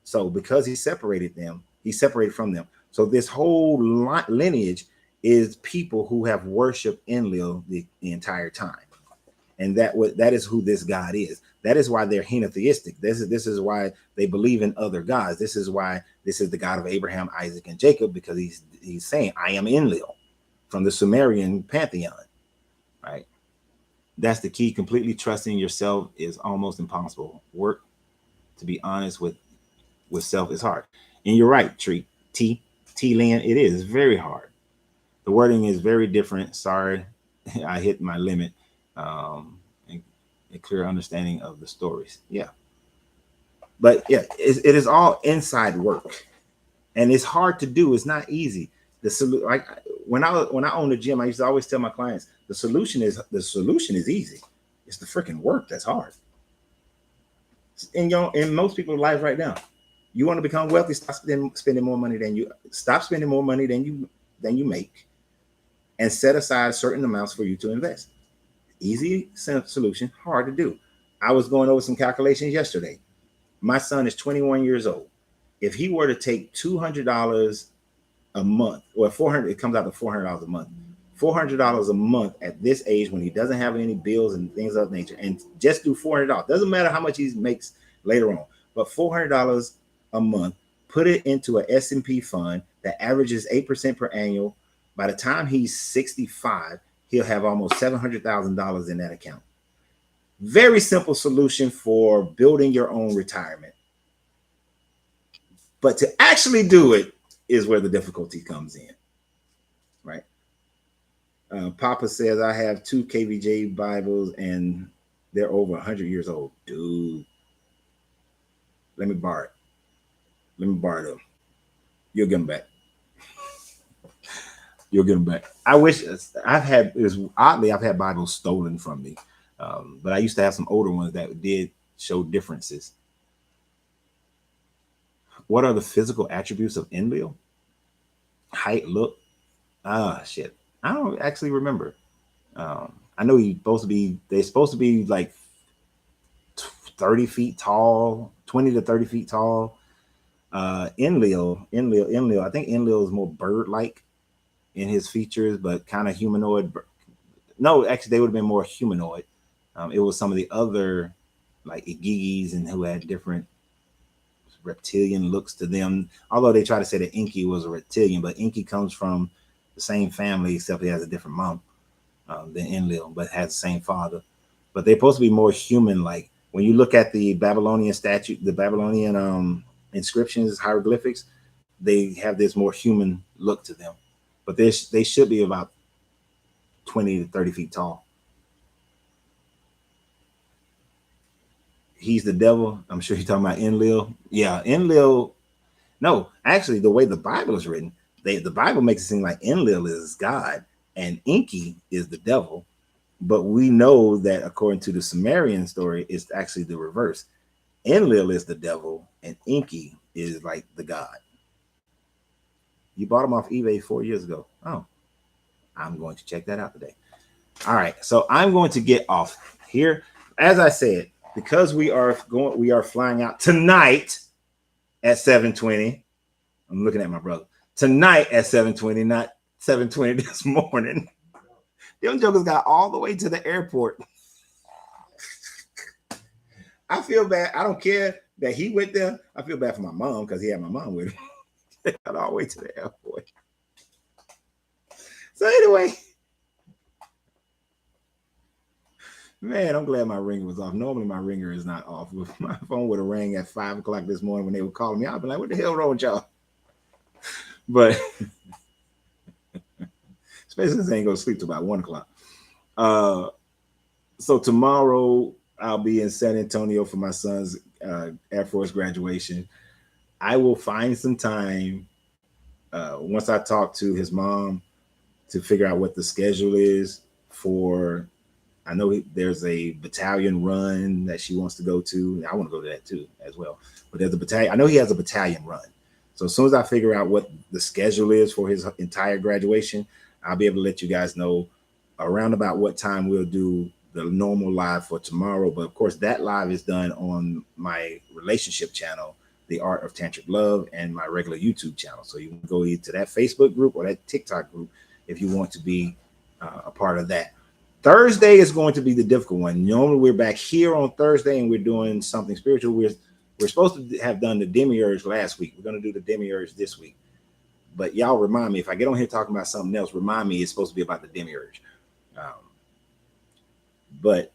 So because he separated them, he separated from them. So this whole lineage is people who have worshipped Enlil the entire time, and that is who this God is. That is why they're henotheistic. This is why they believe in other gods. This is why this is the God of Abraham, Isaac, and Jacob, because he's saying, I am Enlil from the Sumerian pantheon, right? That's the key. Completely trusting yourself is almost impossible. Work, to be honest, with self is hard. And you're right, Lynn, it is very hard. The wording is very different. Sorry, I hit my limit. And a clear understanding of the stories. Yeah. But yeah, it is all inside work. And it's hard to do. It's not easy. Like when I owned a gym, I used to always tell my clients the solution is easy. It's the freaking work that's hard. In most people's lives right now, you want to become wealthy, stop spending more money than you make, and set aside certain amounts for you to invest. Easy solution, hard to do. I was going over some calculations yesterday. My son is 21 years old. If he were to take $200 a month, or 400, it comes out to $400 a month. $400 a month at this age when he doesn't have any bills and things of that nature, and just do $400. Doesn't matter how much he makes later on, but $400 a month. Put it into an S&P fund that averages 8% per annual. By the time he's 65, he'll have almost $700,000 in that account. Very simple solution for building your own retirement. But to actually do it is where the difficulty comes in, right? Papa says, I have 2 KVJ Bibles and they're over 100 years old. Dude, let me borrow them. You'll get them back. You'll get them back. I wish I've had Bibles stolen from me. But I used to have some older ones that did show differences. What are the physical attributes of Enlil? Height, look. Shit. I don't actually remember. I know they're supposed to be like 30 feet tall, 20 to 30 feet tall. Enlil, I think Enlil is more bird-like in his features, but kind of humanoid. No, actually, they would have been more humanoid. It was some of the other like Igigis and who had different reptilian looks to them. Although they try to say that Enki was a reptilian, but Enki comes from the same family, except he has a different mom than Enlil, but has the same father. But they're supposed to be more human-like. When you look at the Babylonian inscriptions, hieroglyphics, they have this more human look to them. But they should be about 20 to 30 feet tall. He's the devil. I'm sure you're talking about Enlil. Yeah, Enlil. No, actually, the way the Bible is written, the Bible makes it seem like Enlil is God and Enki is the devil. But we know that according to the Sumerian story, it's actually the reverse. Enlil is the devil and Enki is like the God. You bought them off eBay 4 years ago. Oh, I'm going to check that out today. All right, so I'm going to get off here. As I said, because we are flying out tonight at 7:20. I'm looking at my brother. Tonight at 7:20, not 7:20 this morning. Them jokers got all the way to the airport. I feel bad. I don't care that he went there. I feel bad for my mom because he had my mom with him. They got all the way to the airport. So anyway, man, I'm glad my ringer was off. Normally my ringer is not off. My phone would have rang at 5 o'clock this morning when they were calling me. I'd be like, what the hell wrong with y'all? But especially since I ain't gonna sleep till about 1 o'clock. So tomorrow I'll be in San Antonio for my son's Air Force graduation. I will find some time once I talk to his mom to figure out what the schedule is for. I know there's a battalion run that she wants to go to. I want to go to that too as well. But there's a battalion. I know he has a battalion run. So as soon as I figure out what the schedule is for his entire graduation, I'll be able to let you guys know around about what time we'll do the normal live for tomorrow. But of course, that live is done on my relationship channel, The Art of Tantric Love, and my regular YouTube channel. So you can go either to that Facebook group or that TikTok group if you want to be a part of that. Thursday is going to be the difficult one. Normally we're back here on Thursday and we're doing something spiritual. We're supposed to have done the demiurge last week. We're going to do the demiurge this week. But y'all remind me, if I get on here talking about something else, remind me it's supposed to be about the demiurge. But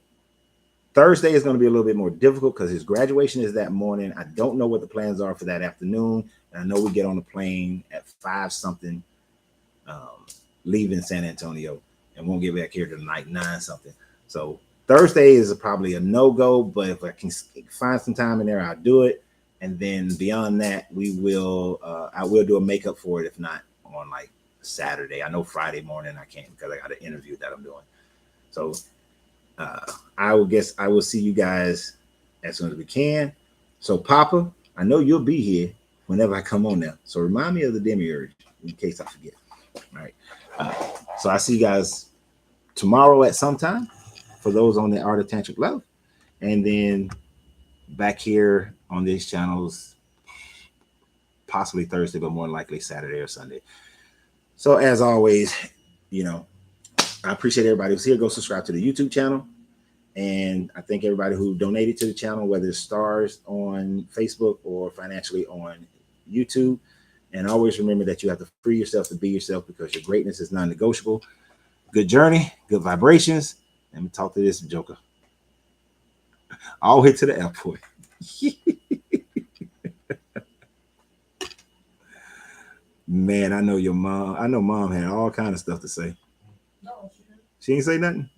Thursday is going to be a little bit more difficult because his graduation is that morning. I don't know what the plans are for that afternoon. And I know we get on the plane at 5 something, leaving San Antonio, and won't get back here till like 9 something. So Thursday is probably a no-go, but if I can find some time in there, I'll do it. And then beyond that, I will do a makeup for it. If not on like Saturday, I know Friday morning I can't because I got an interview that I'm doing. So I will see you guys as soon as we can. So Papa, I know you'll be here whenever I come on now. So remind me of the demiurge in case I forget. All right. So I see you guys tomorrow at some time for those on the Art of Tantric Love. And then back here on these channels, possibly Thursday, but more likely Saturday or Sunday. So as always, I appreciate everybody who's here. Go subscribe to the YouTube channel. And I thank everybody who donated to the channel, whether it's stars on Facebook or financially on YouTube. And always remember that you have to free yourself to be yourself because your greatness is non-negotiable. Good journey, good vibrations. Let me talk to this joker. All the way to the airport. Man, I know your mom. I know mom had all kind of stuff to say. No, she didn't. She ain't say nothing?